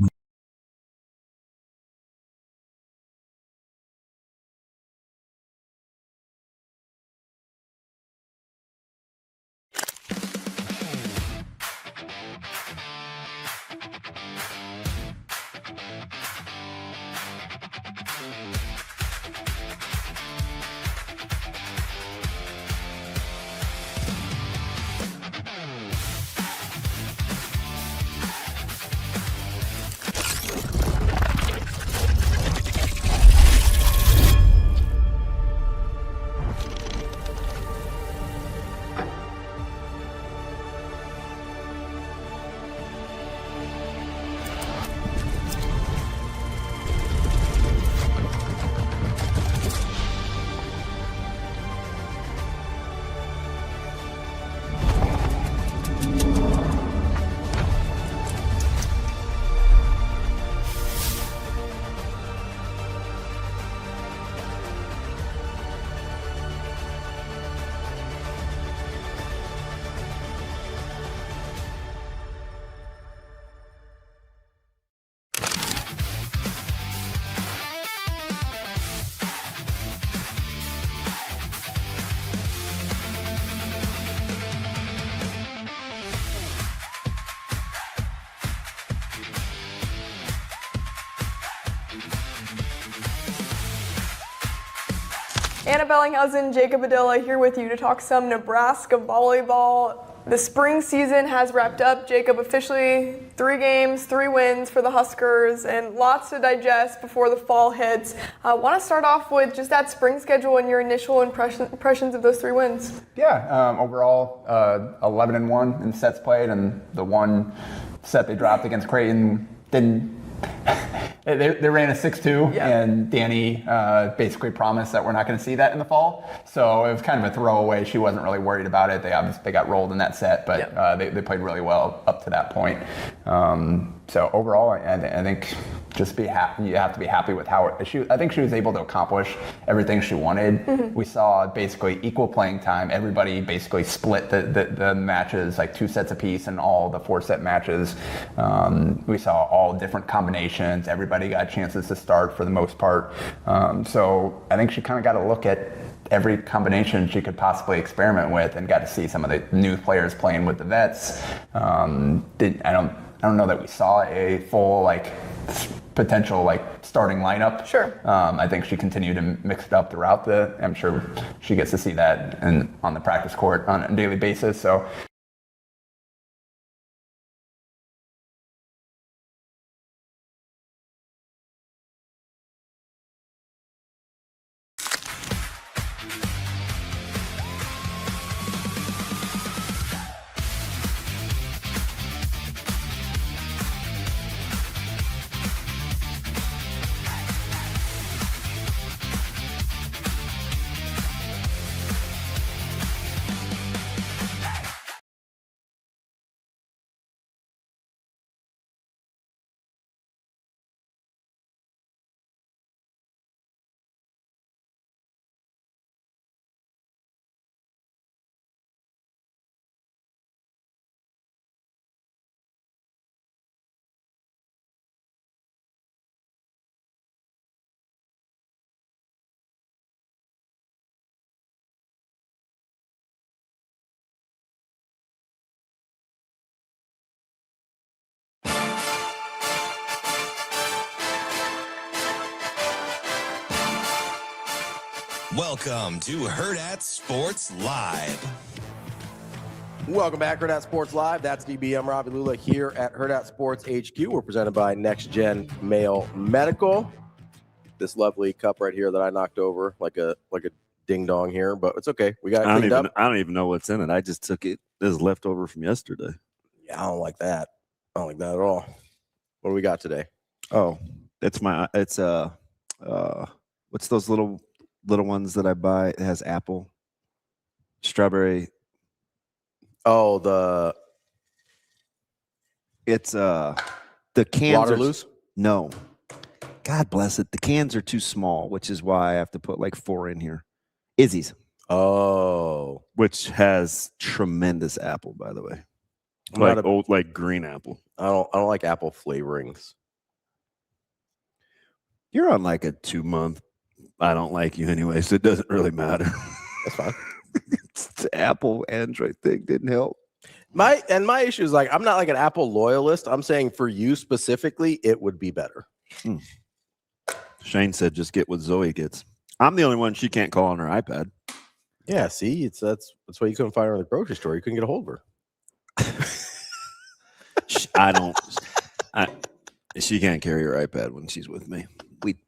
Speaker 13: Anna Bellinghausen, Jacob Adilla here with you to talk some Nebraska volleyball. The spring season has wrapped up. Jacob, officially 3 games, 3 wins for the Huskers, and lots to digest before the fall hits. I want to start off with just that spring schedule and your initial impressions of those 3 wins.
Speaker 14: Yeah, overall 11-1 in sets played, and the one set they dropped against Creighton didn't. They ran a 6-2, and Danny basically promised that we're not going to see that in the fall. So it was kind of a throwaway. She wasn't really worried about it. They got rolled in that set, but they played really well up to that point. So overall, I think just be happy. You have to be happy with how I think she was able to accomplish everything she wanted. Mm-hmm. We saw basically equal playing time. Everybody basically split the matches, like 2 sets apiece in all the 4-set matches. We saw all different combinations. Everybody got chances to start for the most part. So I think she kind of got to look at every combination she could possibly experiment with, and got to see some of the new players playing with the vets. I don't know that we saw a full potential starting lineup.
Speaker 13: Sure.
Speaker 14: I think she continued to mix it up throughout I'm sure she gets to see that on the practice court on a daily basis. So.
Speaker 1: Welcome to Hurrdat Sports Live.
Speaker 5: Welcome back, Hurrdat Sports Live. That's DB. I'm Ravi Lulla here at Hurrdat Sports HQ. We're presented by NextGen Male Medical. This lovely cup right here that I knocked over like a ding dong here, but it's okay. We got it cleaned up.
Speaker 6: I don't even know what's in it. I just took it as leftover from yesterday.
Speaker 5: Yeah, I don't like that. I don't like that at all. What do we got today?
Speaker 6: Oh, it's what's those little ones that I buy? It has apple, strawberry.
Speaker 5: Oh,
Speaker 6: it's the cans
Speaker 5: Waterloos?
Speaker 6: No. God bless it. The cans are too small, which is why I have to put 4 in here. Izzy's.
Speaker 5: Oh.
Speaker 6: Which has tremendous apple, by the way. Like green apple.
Speaker 5: I don't like apple flavorings.
Speaker 6: You're on a 2-month. I don't like you anyway, so it doesn't really matter.
Speaker 5: That's fine.
Speaker 6: The Apple Android thing didn't help.
Speaker 5: My issue is I'm not an Apple loyalist. I'm saying for you specifically, it would be better.
Speaker 6: Shane said just get what Zoe gets. I'm the only one she can't call on her iPad.
Speaker 5: Yeah, see, that's why you couldn't find her in the grocery store. You couldn't get a hold of her.
Speaker 6: She can't carry her iPad when she's with me.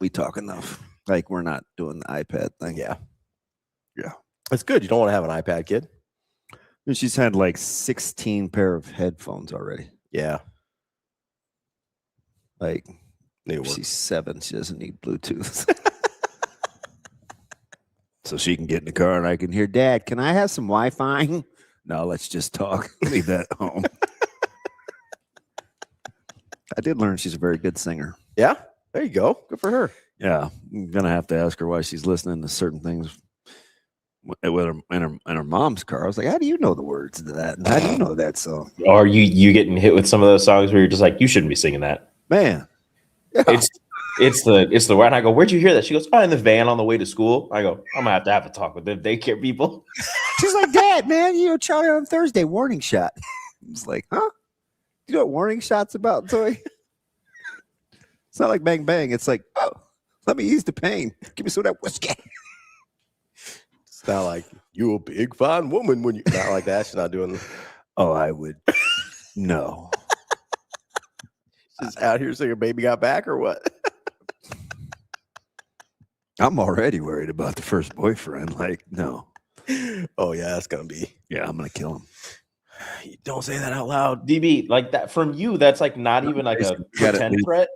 Speaker 6: We talk enough. We're not doing the iPad thing.
Speaker 5: Yeah. It's good. You don't want to have an iPad, kid.
Speaker 6: And she's had 16 pair of headphones already.
Speaker 5: Yeah.
Speaker 6: She's 7. She doesn't need Bluetooth. So she can get in the car and I can hear, Dad, can I have some Wi-Fi? No, let's just talk. Leave that at home. I did learn she's a very good singer.
Speaker 5: Yeah? There you go. Good for her.
Speaker 6: Yeah. I'm going to have to ask her why she's listening to certain things in her mom's car. I was like, how do you know the words to that? And how do you know that song?
Speaker 8: Or you getting hit with some of those songs where you're just you shouldn't be singing that.
Speaker 6: Man.
Speaker 8: Yeah. It's the word. I go, where'd you hear that? She goes, in the van on the way to school. I go, I'm going to have a talk with the daycare people.
Speaker 6: She's like, Dad, man, Charlie on Thursday, warning shot. I was like, huh? You know what warning shot's about, Zoe? It's not like bang, bang. It's oh, let me ease the pain. Give me some of that whiskey.
Speaker 5: It's not like you a big fine woman when you not like that. She's not doing.
Speaker 10: Oh, I would. No.
Speaker 5: She's out here saying baby got back or what?
Speaker 10: I'm already worried about the first boyfriend. Like, no.
Speaker 5: Oh yeah, that's gonna be.
Speaker 10: Yeah, I'm gonna kill him.
Speaker 5: You don't say that out loud,
Speaker 8: DB. Like that from you. That's like not even like a pretend threat.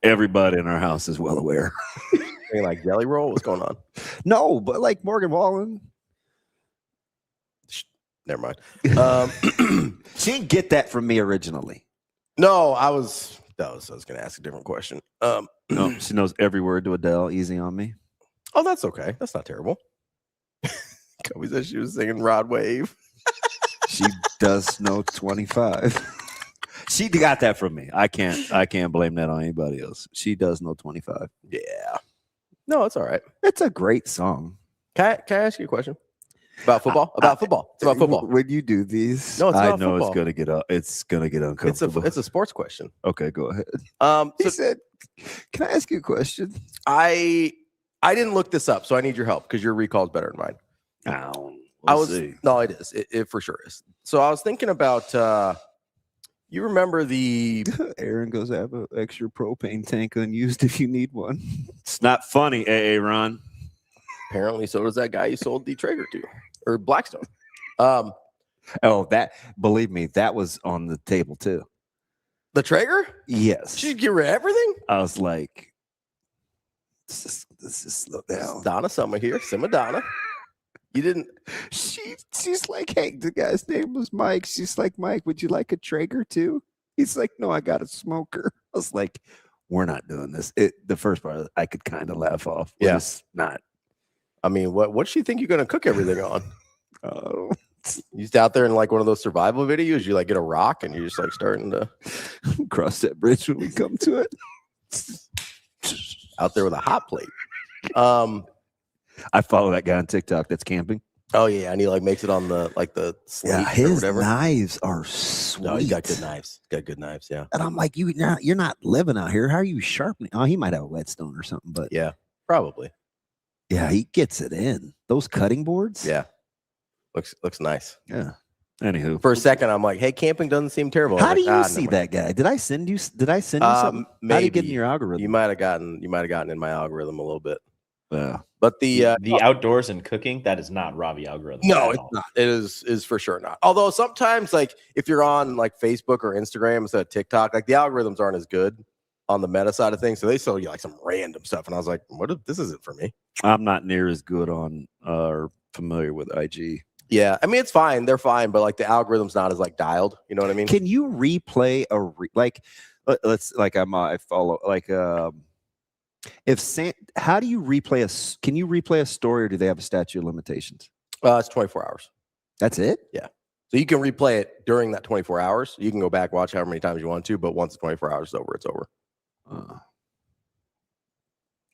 Speaker 10: Everybody in our house is well aware.
Speaker 5: Like Jelly Roll, what's going on?
Speaker 10: No, but like Morgan Wallen.
Speaker 5: Never mind.
Speaker 10: She didn't get that from me originally.
Speaker 5: No, I was going to ask a different question.
Speaker 10: No, she knows every word to Adele. Easy on me.
Speaker 5: Oh, that's okay. That's not terrible. Kobe said she was singing Rod Wave.
Speaker 10: She does know 25. She got that from me. I can't blame that on anybody else. She does know 25.
Speaker 5: Yeah. No, it's all right.
Speaker 10: It's a great song.
Speaker 5: Can I ask you a question? About football? About football. It's about football.
Speaker 10: When you do these,
Speaker 5: no, it's
Speaker 10: I
Speaker 5: about
Speaker 10: know
Speaker 5: football.
Speaker 10: it's gonna get uncomfortable.
Speaker 5: It's a sports question.
Speaker 10: Okay, go ahead.
Speaker 5: He
Speaker 10: said, "Can I ask you a question?"
Speaker 5: I didn't look this up, so I need your help because your recall is better than mine. No, it is. It for sure is. So I was thinking about. You remember the
Speaker 10: Aaron goes, "I have an extra propane tank unused if you need one." It's not funny, AA Ron.
Speaker 5: Apparently, so does that guy you sold the Traeger to, or Blackstone.
Speaker 10: That believe me, that was on the table too.
Speaker 5: The Traeger?
Speaker 10: Yes.
Speaker 5: Did you get rid of everything?
Speaker 10: I was like, let's just slow down.
Speaker 5: Donna Summer here, Simma Donna. You didn't.
Speaker 10: She's like, hey, the guy's name was Mike. She's like, Mike, would you like a Traeger too? He's like, no, I got a smoker. I was like, we're not doing this. The first part I could kind of laugh off. It's not.
Speaker 5: I mean, what's she think you're gonna cook everything on?
Speaker 10: Oh,
Speaker 5: you just out there in like one of those survival videos. You like get a rock and you're just like starting to
Speaker 10: cross that bridge when we come to it.
Speaker 5: Out there with a hot plate.
Speaker 10: I follow that guy on TikTok that's camping.
Speaker 5: Oh yeah, and he like makes it on the slate or
Speaker 10: his
Speaker 5: whatever.
Speaker 10: Knives are sweet.
Speaker 5: No, he's got good knives. Got good knives, yeah.
Speaker 10: And I'm like, you're not living out here. How are you sharpening? Oh, he might have a whetstone or something, but
Speaker 5: yeah, probably.
Speaker 10: Yeah, he gets it in. Those cutting boards.
Speaker 5: Yeah, looks nice.
Speaker 10: Yeah. Anywho,
Speaker 5: for a second, I'm like, hey, camping doesn't seem terrible.
Speaker 10: How do you see that guy? Did I send you something?
Speaker 5: Maybe.
Speaker 10: How did you get in your algorithm?
Speaker 5: You might have gotten in my algorithm a little bit.
Speaker 10: Yeah.
Speaker 5: But the
Speaker 8: outdoors and cooking, that is not Ravi algorithm.
Speaker 5: No, it's not. It is for sure not. Although sometimes, like if you're on like Facebook or Instagram instead of TikTok, like the algorithms aren't as good on the meta side of things. So they show you like some random stuff, and I was like, this isn't for me.
Speaker 10: I'm not near as good on or familiar with IG.
Speaker 5: Yeah, I mean it's fine. They're fine, but like the algorithm's not as like dialed. You know what I mean?
Speaker 10: Can you replay I follow like how do you replay can you replay a story, or do they have a statute of limitations?
Speaker 5: It's 24 hours.
Speaker 10: That's it?
Speaker 5: Yeah. So you can replay it during that 24 hours. You can go back, watch however many times you want to, but once the 24 hours is over, it's over.
Speaker 10: All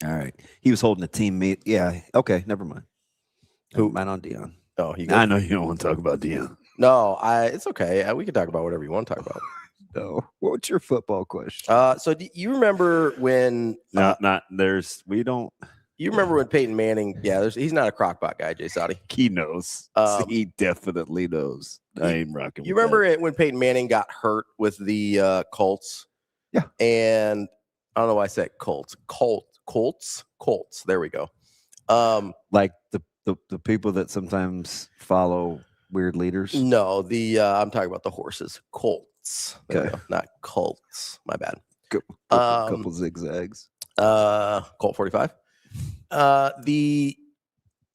Speaker 10: right. He was holding a teammate. Yeah. Okay. Never mind. Who? Mine on Dion.
Speaker 5: Oh,
Speaker 10: I know you don't want to talk about Dion.
Speaker 5: No, it's okay. We can talk about whatever you want to talk about.
Speaker 10: No. What's your football question?
Speaker 5: So do you remember when? You remember when Peyton Manning? Yeah, he's not a crockpot guy, Jay Sadi.
Speaker 10: He knows. He definitely knows. I ain't rocking.
Speaker 5: You remember when Peyton Manning got hurt with the Colts?
Speaker 10: Yeah.
Speaker 5: And I don't know why I said Colts. Colts. There we go.
Speaker 10: Like the people that sometimes follow weird leaders.
Speaker 5: No, I'm talking about the horses. Colts. There we go. Not Colts. My bad.
Speaker 10: Couple zigzags.
Speaker 5: Colt 45.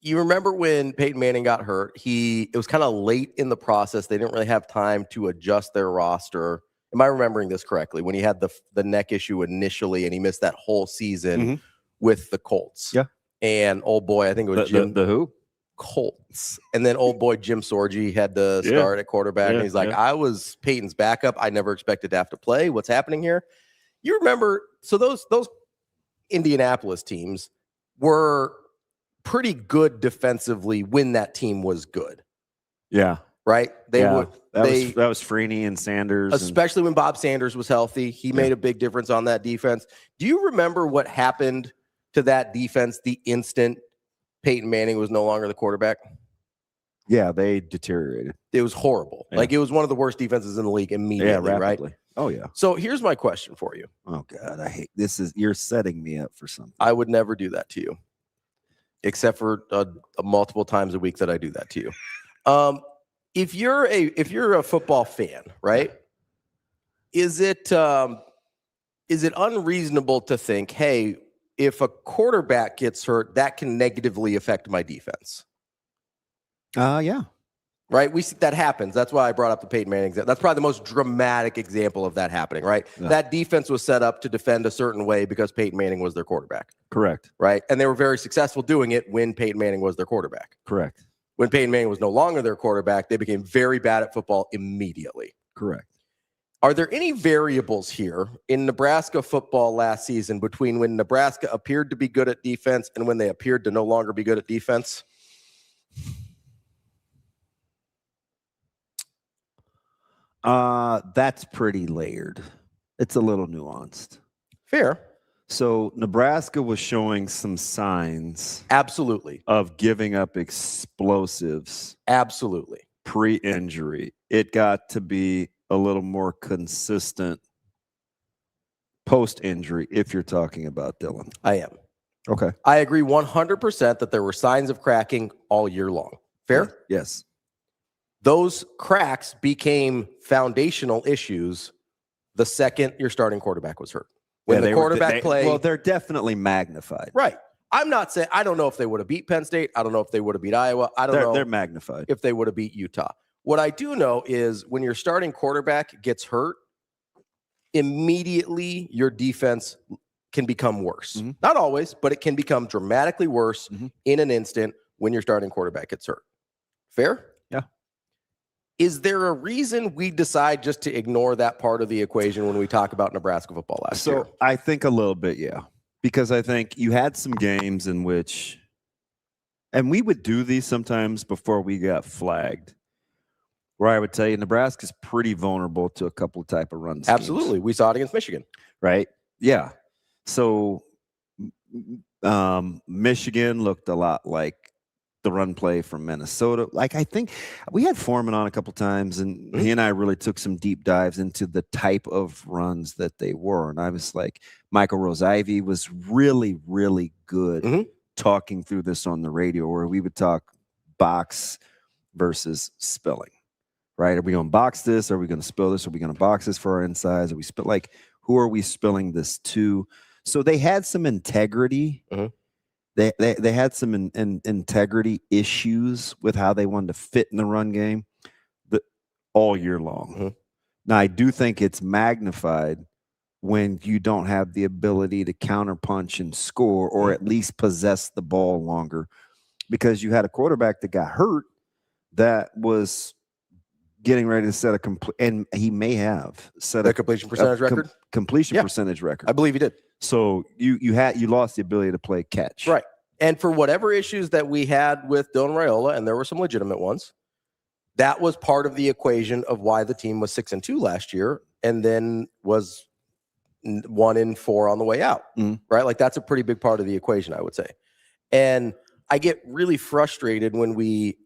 Speaker 5: You remember when Peyton Manning got hurt? It was kind of late in the process. They didn't really have time to adjust their roster. Am I remembering this correctly? When he had the neck issue initially, and he missed that whole season with the Colts.
Speaker 10: Yeah.
Speaker 5: And old boy, I think it was Jim.
Speaker 10: The who?
Speaker 5: Colts. And then old boy Jim Sorgi had to start at quarterback. And he's like, I was Peyton's backup. I never expected to have to play. What's happening here? You remember, so those Indianapolis teams were pretty good defensively when that team was good.
Speaker 10: Yeah.
Speaker 5: right?
Speaker 6: That was Freeney and Sanders,
Speaker 5: especially when Bob Sanders was healthy. He made a big difference on that defense. Do you remember what happened to that defense the instant Peyton Manning was no longer the quarterback?
Speaker 6: Yeah, they deteriorated.
Speaker 5: It was horrible.
Speaker 6: Yeah.
Speaker 5: Like, it was one of the worst defenses in the league immediately, right?
Speaker 6: Oh, yeah.
Speaker 5: So here's my question for you.
Speaker 6: Oh, God, I hate this. You're setting me up for something.
Speaker 5: I would never do that to you, except for multiple times a week that I do that to you. If you're a football fan, right? Is it unreasonable to think, hey, if a quarterback gets hurt, that can negatively affect my defense?
Speaker 6: Yeah.
Speaker 5: Right? We see that happens. That's why I brought up the Peyton Manning example. That's probably the most dramatic example of that happening, right?
Speaker 6: Yeah.
Speaker 5: That defense was set up to defend a certain way because Peyton Manning was their quarterback.
Speaker 6: Correct.
Speaker 5: Right? And they were very successful doing it when Peyton Manning was their quarterback.
Speaker 6: Correct.
Speaker 5: When Peyton Manning was no longer their quarterback, they became very bad at football immediately.
Speaker 6: Correct.
Speaker 5: Are there any variables here in Nebraska football last season between when Nebraska appeared to be good at defense and when they appeared to no longer be good at defense?
Speaker 6: That's pretty layered. It's a little nuanced.
Speaker 5: Fair.
Speaker 6: So Nebraska was showing some signs,
Speaker 5: absolutely,
Speaker 6: of giving up explosives.
Speaker 5: Absolutely.
Speaker 6: Pre-injury. It got to be a little more consistent post-injury if you're talking about Dylan.
Speaker 5: I am.
Speaker 6: Okay.
Speaker 5: I agree 100% that there were signs of cracking all year long. Fair?
Speaker 6: Yes.
Speaker 5: Those cracks became foundational issues the second your starting quarterback was hurt. When the quarterback played.
Speaker 6: Well, they're definitely magnified.
Speaker 5: Right. I'm not saying, I don't know if they would have beat Penn State. I don't know if they would have beat Iowa. I don't know.
Speaker 6: They're magnified.
Speaker 5: If they would have beat Utah. What I do know is when your starting quarterback gets hurt, immediately your defense can become worse.
Speaker 6: Mm-hmm.
Speaker 5: Not always, but it can become dramatically worse in an instant when your starting quarterback gets hurt. Fair?
Speaker 6: Yeah.
Speaker 5: Is there a reason we decide just to ignore that part of the equation when we talk about Nebraska football last year?
Speaker 6: So I think a little bit, yeah. Because I think you had some games in which, and we would do these sometimes before we got flagged, where I would tell you Nebraska's pretty vulnerable to a couple of type of run schemes.
Speaker 5: Absolutely. We saw it against Michigan.
Speaker 6: Right? Yeah. So Michigan looked a lot like the run play from Minnesota. Like, I think we had Foreman on a couple times, and he and I really took some deep dives into the type of runs that they were. And I was like, Michael Rose-Ivy was really, really good talking through this on the radio, where we would talk box versus spilling, right? Are we going to box this? Are we going to spill this? Are we going to box this for our insides? Are we who are we spilling this to? So they had some integrity. They had some integrity issues with how they wanted to fit in the run game all year long. Now, I do think it's magnified when you don't have the ability to counterpunch and score, or at least possess the ball longer, because you had a quarterback that got hurt that was getting ready to set and he may have set
Speaker 5: a completion percentage record.
Speaker 6: Completion percentage record.
Speaker 5: I believe he did.
Speaker 6: So you lost the ability to play catch.
Speaker 5: Right. And for whatever issues that we had with Dylan Raiola, and there were some legitimate ones, that was part of the equation of why the team was 6-2 last year, and then was 1-4 on the way out. Right? Like, that's a pretty big part of the equation, I would say. And I get really frustrated when we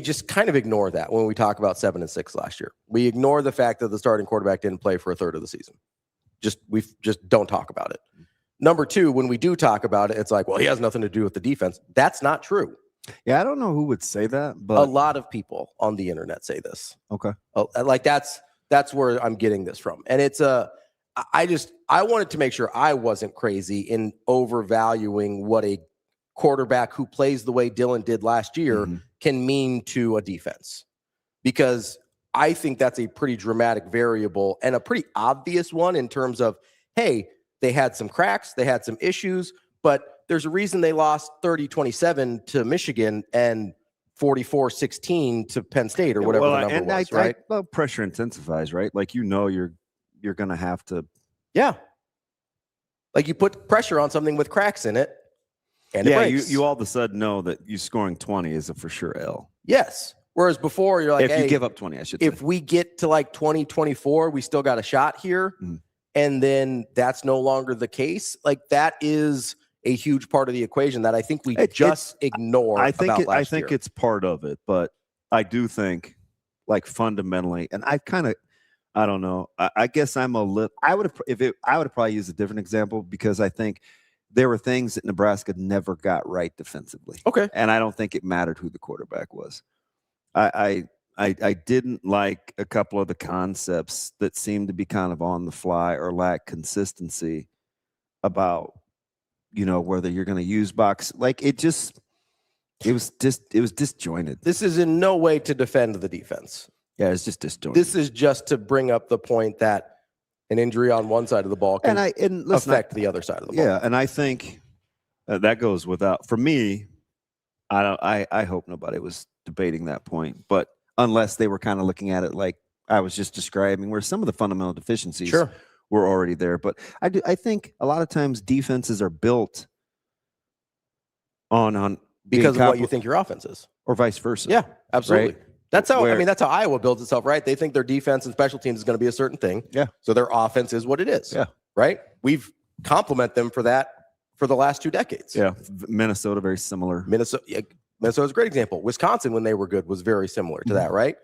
Speaker 5: just kind of ignore that when we talk about 7-6 last year. We ignore the fact that the starting quarterback didn't play for a third of the season. We just don't talk about it. Number two, when we do talk about it, it's like, well, he has nothing to do with the defense. That's not true.
Speaker 6: Yeah, I don't know who would say that, but
Speaker 5: a lot of people on the internet say this.
Speaker 6: Okay.
Speaker 5: Like, that's where I'm getting this from. And it's I wanted to make sure I wasn't crazy in overvaluing what a quarterback who plays the way Dylan did last year can mean to a defense, because I think that's a pretty dramatic variable and a pretty obvious one in terms of, hey, they had some cracks, they had some issues, but there's a reason they lost 30-27 to Michigan and 44-16 to Penn State, or whatever the number was, right?
Speaker 6: Well, pressure intensifies, right? Like, you're going to have to.
Speaker 5: Yeah. Like, you put pressure on something with cracks in it, and it breaks.
Speaker 6: You all of a sudden know that you scoring 20 is a for sure L.
Speaker 5: Yes. Whereas before, you're like,
Speaker 6: if
Speaker 5: hey,
Speaker 6: you give up 20, I should say.
Speaker 5: If we get to like 2024, we still got a shot here. And then that's no longer the case. Like that is a huge part of the equation that I think we just ignore.
Speaker 6: I think
Speaker 5: about last year.
Speaker 6: it's part of it, but I do think like fundamentally, and I don't know. I guess I'm a little. I would have probably used a different example because I think there were things that Nebraska never got right defensively.
Speaker 5: Okay,
Speaker 6: and I don't think it mattered who the quarterback was. I didn't like a couple of the concepts that seemed to be kind of on the fly or lack consistency about, whether you're going to use box. Like it was disjointed.
Speaker 5: This is in no way to defend the defense.
Speaker 6: Yeah, it's just disjointed.
Speaker 5: This is just to bring up the point that an injury on one side of the ball can affect the other side of the ball.
Speaker 6: Yeah, and I think that goes without. For me, I hope nobody was debating that point, but unless they were kind of looking at it like I was just describing, where some of the fundamental deficiencies were already there. But I think a lot of times defenses are built on
Speaker 5: because of what you think your offense is,
Speaker 6: or vice versa.
Speaker 5: Yeah, absolutely.
Speaker 6: Right?
Speaker 5: That's how that's how Iowa builds itself, right? They think their defense and special teams is going to be a certain thing.
Speaker 6: Yeah.
Speaker 5: So their offense is what it is.
Speaker 6: Yeah.
Speaker 5: Right. We've compliment them for that for the last 2 decades.
Speaker 6: Yeah. Minnesota, very similar.
Speaker 5: Minnesota's a great example. Wisconsin, when they were good, was very similar to that, right?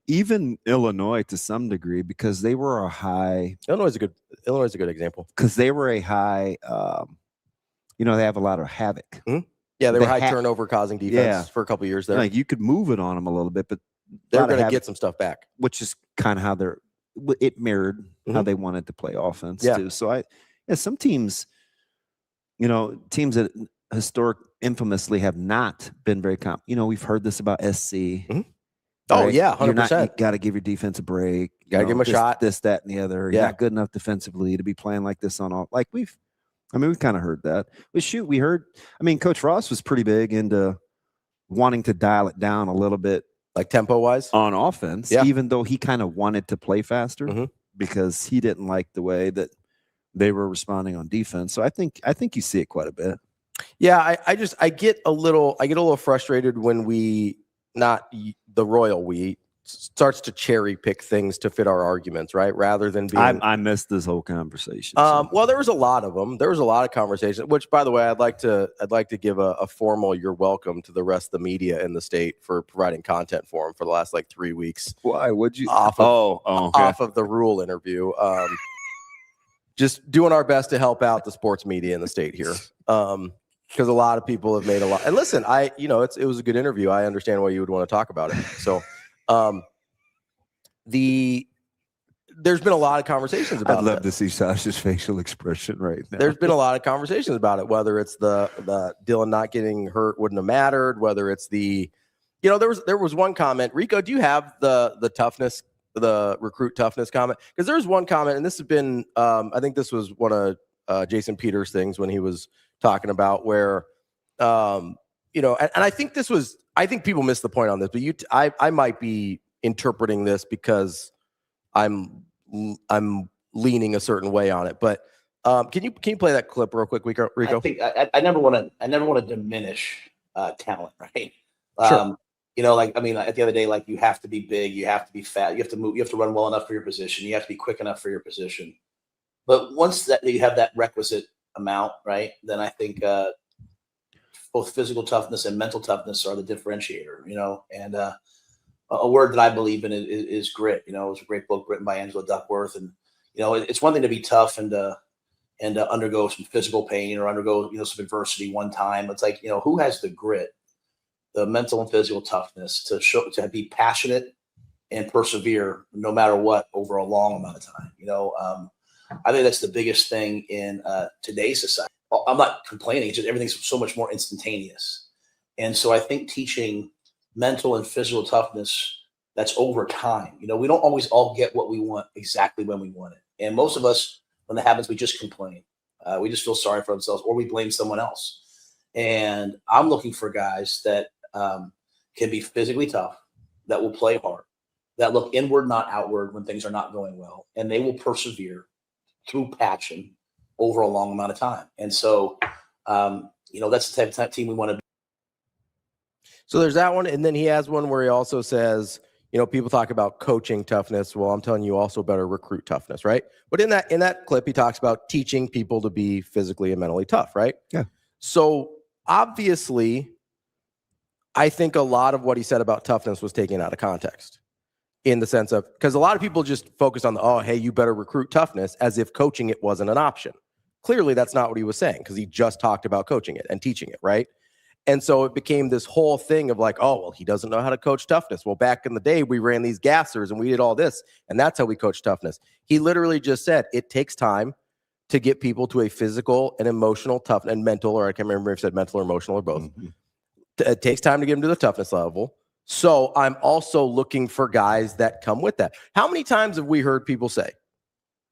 Speaker 6: Even Illinois to some degree, because they were a high.
Speaker 5: Illinois is a good example
Speaker 6: because they were a high. They have a lot of havoc.
Speaker 5: Mm-hmm. Yeah, they were high turnover causing defense for a couple of years there.
Speaker 6: Like you could move it on them a little bit, but
Speaker 5: they're going to get some stuff back,
Speaker 6: which is kind of how it mirrored how they wanted to play offense too. So some teams, teams that infamously have not been very we've heard this about SC.
Speaker 5: Mm-hmm. Oh yeah, 100%.
Speaker 6: You got to give your defense a break.
Speaker 5: Got to give them a shot.
Speaker 6: This, that, and the other. You're not good enough defensively to be playing like this on all. Like we've kind of heard that. We heard. Coach Ross was pretty big into wanting to dial it down a little bit,
Speaker 5: like tempo wise
Speaker 6: on offense. Even though he kind of wanted to play faster because he didn't like the way that they were responding on defense. So I think you see it quite a bit.
Speaker 5: Yeah, I get a little frustrated when the royal we starts to cherry pick things to fit our arguments, right? Rather than being.
Speaker 6: I missed this whole conversation.
Speaker 5: Well, there was a lot of them. There was a lot of conversation. Which, by the way, I'd like to give a formal "you're welcome" to the rest of the media in the state for providing content for them for the last 3 weeks.
Speaker 6: Why would you?
Speaker 5: Off of the Rule interview. Just doing our best to help out the sports media in the state here. Because a lot of people have made a lot. And listen, it was a good interview. I understand why you would want to talk about it. So, there's been a lot of conversations about.
Speaker 6: I'd love to see Sasha's facial expression right now.
Speaker 5: There's been a lot of conversations about it. Whether it's the Dylan not getting hurt wouldn't have mattered. Whether it's there was one comment. Rico, do you have the toughness, the recruit toughness comment? Because there was one comment, and this has been, I think this was one of Jason Peters' things when he was talking about where, and I think I think people missed the point on this, but I might be interpreting this because I'm leaning a certain way on it. But can you play that clip real quick, Rico?
Speaker 15: I think I never want to diminish talent, right?
Speaker 5: Sure.
Speaker 15: At the end of the day, you have to be big, you have to be fat, you have to move, you have to run well enough for your position, you have to be quick enough for your position. But once that you have that requisite amount, right, then I think both physical toughness and mental toughness are the differentiator, and a word that I believe in is grit. It was a great book written by Angela Duckworth, and it's one thing to be tough and undergo some physical pain or undergo some adversity one time. It's who has the grit, the mental and physical toughness to be passionate and persevere no matter what over a long amount of time. I think that's the biggest thing in today's society. I'm not complaining. It's just everything's so much more instantaneous. And so I think teaching mental and physical toughness, that's over time. We don't always all get what we want exactly when we want it. And most of us, when that happens, we just complain. We just feel sorry for ourselves or we blame someone else. And I'm looking for guys that can be physically tough, that will play hard, that look inward, not outward when things are not going well. And they will persevere through passion over a long amount of time. And so, that's the type of team we want to be.
Speaker 5: So there's that one. And then he has one where he also says, people talk about coaching toughness. Well, I'm telling you also better recruit toughness, right? But in that clip, he talks about teaching people to be physically and mentally tough, right?
Speaker 6: Yeah.
Speaker 5: So obviously, I think a lot of what he said about toughness was taken out of context in the sense of, because a lot of people just focus on hey, you better recruit toughness as if coaching it wasn't an option. Clearly, that's not what he was saying because he just talked about coaching it and teaching it, right? And so it became this whole thing of he doesn't know how to coach toughness. Well, back in the day, we ran these gassers and we did all this, and that's how we coach toughness. He literally just said it takes time to get people to a physical and emotional tough and mental, or I can't remember if he said mental or emotional or both. Mm-hmm. It takes time to get them to the toughness level. So I'm also looking for guys that come with that. How many times have we heard people say,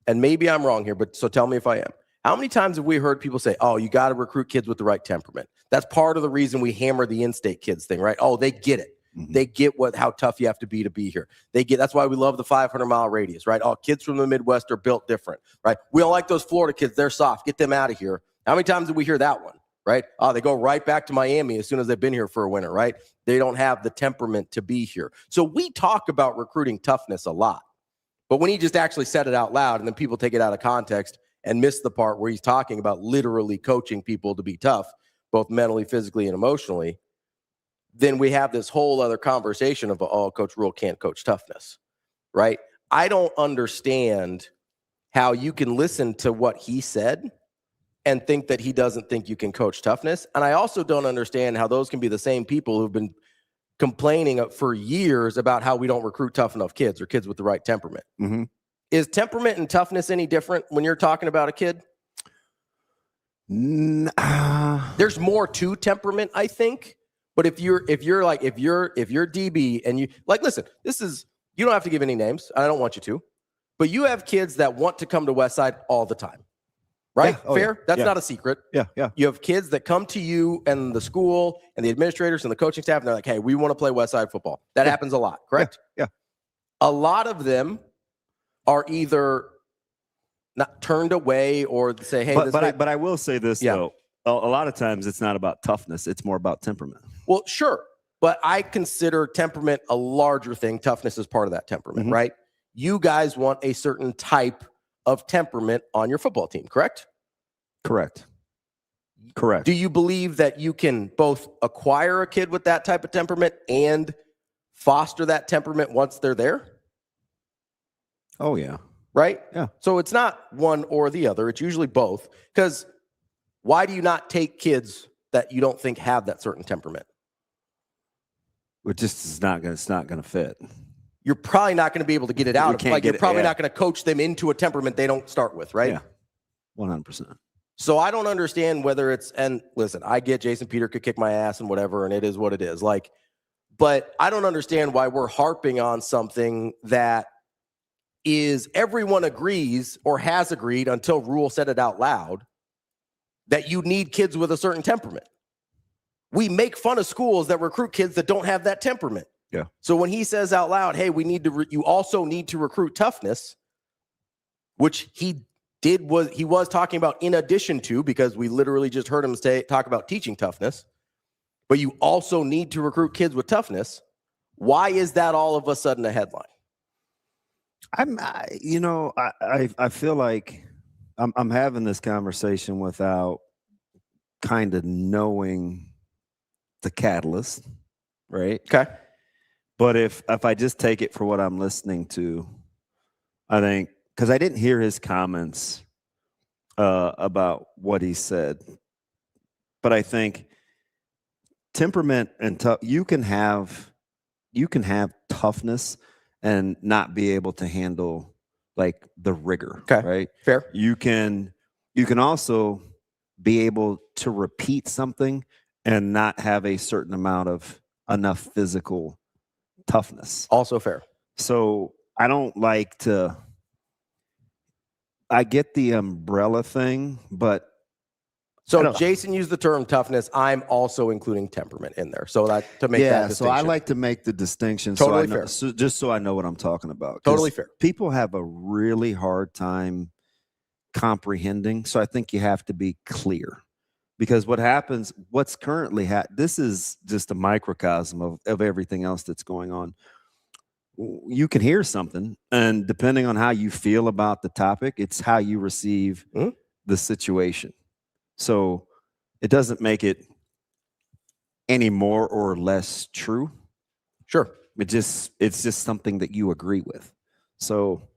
Speaker 5: and maybe I'm wrong here, but so tell me if I am. How many times have we heard people say, you got to recruit kids with the right temperament? That's part of the reason we hammer the in-state kids thing, right? They get it. Mm-hmm. They get how tough you have to be here. That's why we love the 500-mile radius, right? Kids from the Midwest are built different, right? We don't like those Florida kids. They're soft. Get them out of here. How many times did we hear that one, right? They go right back to Miami as soon as they've been here for a winter, right? They don't have the temperament to be here. So we talk about recruiting toughness a lot. But when he just actually said it out loud and then people take it out of context and miss the part where he's talking about literally coaching people to be tough, both mentally, physically, and emotionally, then we have this whole other conversation of, Coach Rule can't coach toughness, right? I don't understand how you can listen to what he said and think that he doesn't think you can coach toughness. And I also don't understand how those can be the same people who've been complaining for years about how we don't recruit tough enough kids or kids with the right temperament.
Speaker 6: Mm-hmm.
Speaker 5: Is temperament and toughness any different when you're talking about a kid? There's more to temperament, I think. But if you're DB and you listen, you don't have to give any names. I don't want you to, but you have kids that want to come to Westside all the time, right?
Speaker 6: Yeah.
Speaker 5: Fair?
Speaker 6: Yeah.
Speaker 5: That's
Speaker 6: yeah.
Speaker 5: not a secret.
Speaker 6: Yeah.
Speaker 5: You have kids that come to you and the school and the administrators and the coaching staff, and they're like, hey, we want to play Westside football. That happens a lot, correct?
Speaker 6: Yeah.
Speaker 5: A lot of them are either not turned away or say, hey,
Speaker 6: but I will say this, though. A lot of times it's not about toughness. It's more about temperament.
Speaker 5: Well, sure. But I consider temperament a larger thing. Toughness is part of that temperament,
Speaker 6: Mm-hmm.
Speaker 5: right? You guys want a certain type of temperament on your football team, correct?
Speaker 6: Correct.
Speaker 5: Do you believe that you can both acquire a kid with that type of temperament and foster that temperament once they're there?
Speaker 6: Oh, yeah.
Speaker 5: Right?
Speaker 6: Yeah.
Speaker 5: So it's not one or the other. It's usually both. Because why do you not take kids that you don't think have that certain temperament?
Speaker 6: It just is not going. It's not going to fit.
Speaker 5: You're probably not going to be able to get it out. You're probably
Speaker 6: yeah.
Speaker 5: not going to coach them into a temperament they don't start with, right?
Speaker 6: Yeah, 100%.
Speaker 5: So I don't understand whether it's, and listen, I get Jason Peter could kick my ass and whatever, and it is what it is. But I don't understand why we're harping on something that is everyone agrees or has agreed until Rule said it out loud that you need kids with a certain temperament. We make fun of schools that recruit kids that don't have that temperament.
Speaker 6: Yeah.
Speaker 5: So when he says out loud, hey, we need to, you also need to recruit toughness, which he was talking about in addition to, because we literally just heard him talk about teaching toughness, but you also need to recruit kids with toughness. Why is that all of a sudden a headline?
Speaker 6: I feel like I'm having this conversation without kind of knowing the catalyst, right?
Speaker 5: Okay.
Speaker 6: But if I just take it for what I'm listening to, I think, because I didn't hear his comments about what he said, but I think temperament and you can have toughness and not be able to handle like the rigor.
Speaker 5: Okay.
Speaker 6: Right.
Speaker 5: Fair.
Speaker 6: You can also be able to repeat something and not have a certain amount of enough physical toughness.
Speaker 5: Also fair.
Speaker 6: So I don't like to, I get the umbrella thing, but
Speaker 5: so Jason used the term toughness. I'm also including temperament in there. So that to make that distinction.
Speaker 6: So I like to make the distinction.
Speaker 5: Totally
Speaker 6: fair. Just so I know what I'm talking about.
Speaker 5: Totally fair.
Speaker 6: People have a really hard time comprehending. So I think you have to be clear Because what's currently this is just a microcosm of everything else that's going on. You can hear something, and depending on how you feel about the topic, it's how you receive the situation. So it doesn't make it any more or less true.
Speaker 5: Sure.
Speaker 6: It's just something that you agree with. So,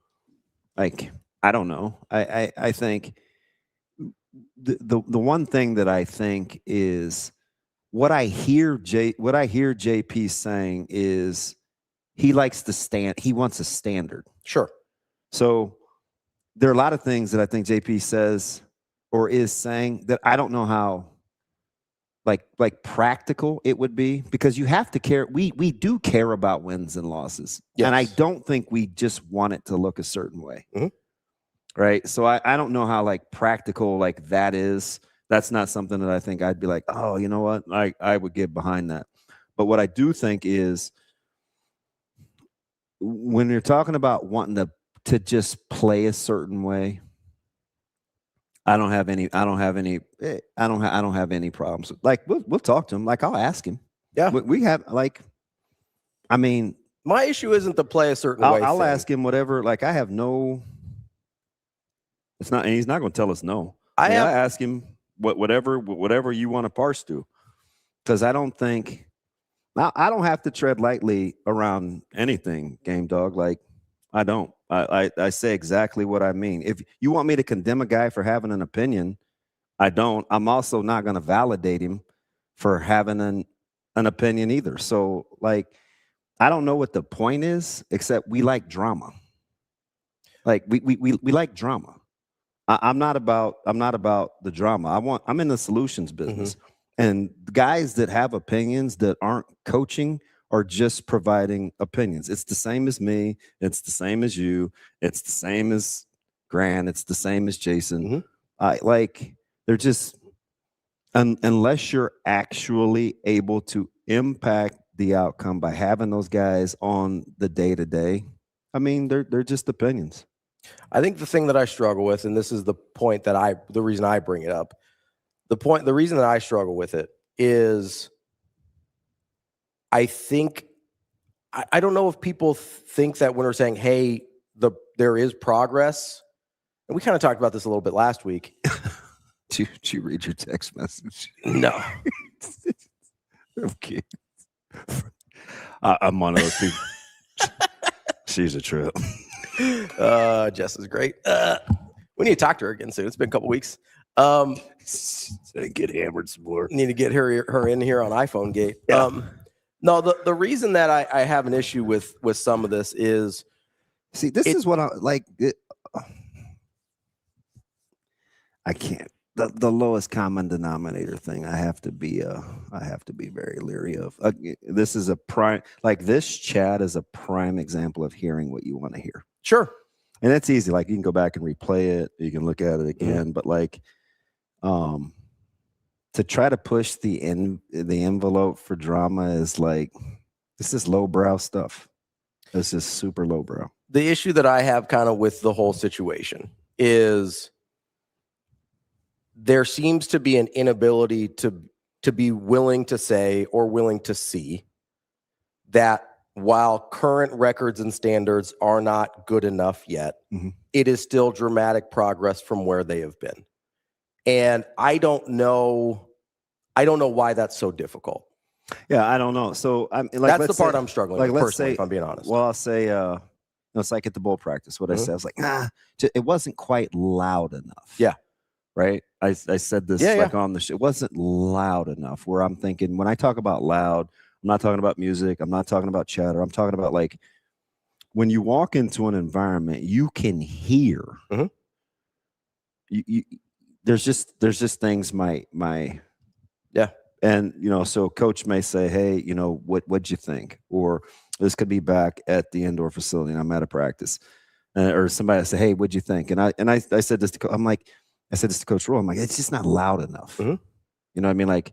Speaker 6: like, I don't know. I think the one thing that I think is what I hear JP saying is he likes he wants a standard.
Speaker 5: Sure.
Speaker 6: So there are a lot of things that I think JP says or is saying that I don't know how like practical it would be, because you have to care. We do care about wins and losses. Yes. And I don't think we just want it to look a certain way. Right. So I don't know how like practical like that is. That's not something that I think I'd be like, oh, you know what? I would get behind that. But what I do think is when you're talking about wanting to just play a certain way, I don't have any problems. Like we'll talk to him. Like I'll ask him.
Speaker 5: Yeah.
Speaker 6: We have like, I mean,
Speaker 5: my issue isn't to play a certain way.
Speaker 6: I'll ask him whatever. Like I have no. It's not, and he's not going to tell us no. I ask him whatever you want to parse to, because I don't think I don't have to tread lightly around anything, Game Dog. Like I don't. I say exactly what I mean. If you want me to condemn a guy for having an opinion, I don't. I'm also not going to validate him for having an opinion either. So like, I don't know what the point is, except we like drama. Like we like drama. I'm not about the drama. I'm in the solutions business. And guys that have opinions that aren't coaching are just providing opinions. It's the same as me. It's the same as you. It's the same as Grant. It's the same as Jason. They're just, unless you're actually able to impact the outcome by having those guys on the day-to-day, I mean, they're just opinions.
Speaker 5: I think the thing that I struggle with, and this is the point the reason I bring it up, the reason that I struggle with it is I think, I don't know if people think that when we're saying, hey, there is progress, and we kind of talked about this a little bit last week.
Speaker 6: Did you read your text message?
Speaker 5: No.
Speaker 6: Okay. I'm one of those people. She's a trip.
Speaker 5: Jess is great. We need to talk to her again soon. It's been a couple weeks.
Speaker 6: Get hammered some more.
Speaker 5: Need to get her in here on iPhone Gate. Yeah. No, the reason that I have an issue with some of this is,
Speaker 6: see, this is what I like. I can't. The lowest common denominator thing. I have to be very leery of. This is a prime. Like this chat is a prime example of hearing what you want to hear.
Speaker 5: Sure.
Speaker 6: And that's easy. Like you can go back and replay it. You can look at it again. But like, to try to push the envelope for drama is like, this is lowbrow stuff. This is super lowbrow.
Speaker 5: The issue that I have kind of with the whole situation is there seems to be an inability to be willing to say or willing to see that while current records and standards are not good enough yet, it is still dramatic progress from where they have been. And I don't know why that's so difficult.
Speaker 6: Yeah, I don't know. So
Speaker 5: that's the part I'm struggling with personally, if I'm being honest.
Speaker 6: Well, I'll say, it's like at the bowl practice. What I said, I was like, it wasn't quite loud enough.
Speaker 5: Yeah.
Speaker 6: Right. I said this on the show. It wasn't loud enough. Where I'm thinking, when I talk about loud, I'm not talking about music. I'm not talking about chatter. I'm talking about like when you walk into an environment, you can hear. There's just things and so coach may say, hey, what'd you think? Or this could be back at the indoor facility and I'm at a practice, or somebody say, hey, what'd you think? And I said this to I said this to Coach Roy. I'm like, it's just not loud enough. You know what I mean? Like,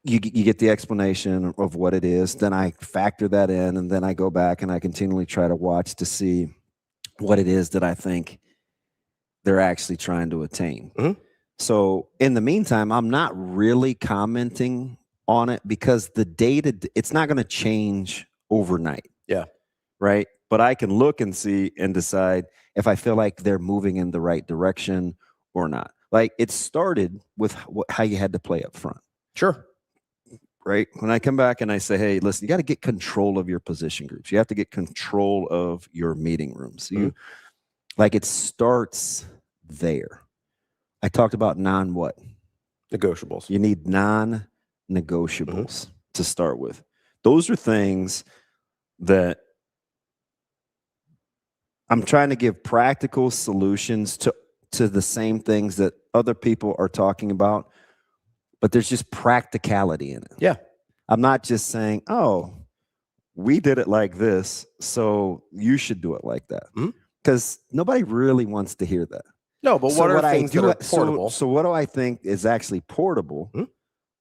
Speaker 6: you get the explanation of what it is. Then I factor that in, and then I go back and I continually try to watch to see what it is that I think they're actually trying to attain.
Speaker 5: Mm-hmm.
Speaker 6: So in the meantime, I'm not really commenting on it because the data, it's not going to change overnight.
Speaker 5: Yeah.
Speaker 6: Right. But I can look and see and decide if I feel like they're moving in the right direction or not. Like it started with how you had to play up front.
Speaker 5: Sure.
Speaker 6: Right. When I come back and I say, hey, listen, you got to get control of your position groups. You have to get control of your meeting rooms. You like it starts there. I talked about
Speaker 5: negotiables.
Speaker 6: You need non-negotiables to start with. Those are things that I'm trying to give practical solutions to the same things that other people are talking about, but there's just practicality in it.
Speaker 5: Yeah.
Speaker 6: I'm not just saying, oh, we did it like this, so you should do it like that. Because nobody really wants to hear that.
Speaker 5: No, but what are things that are portable?
Speaker 6: So what do I think is actually portable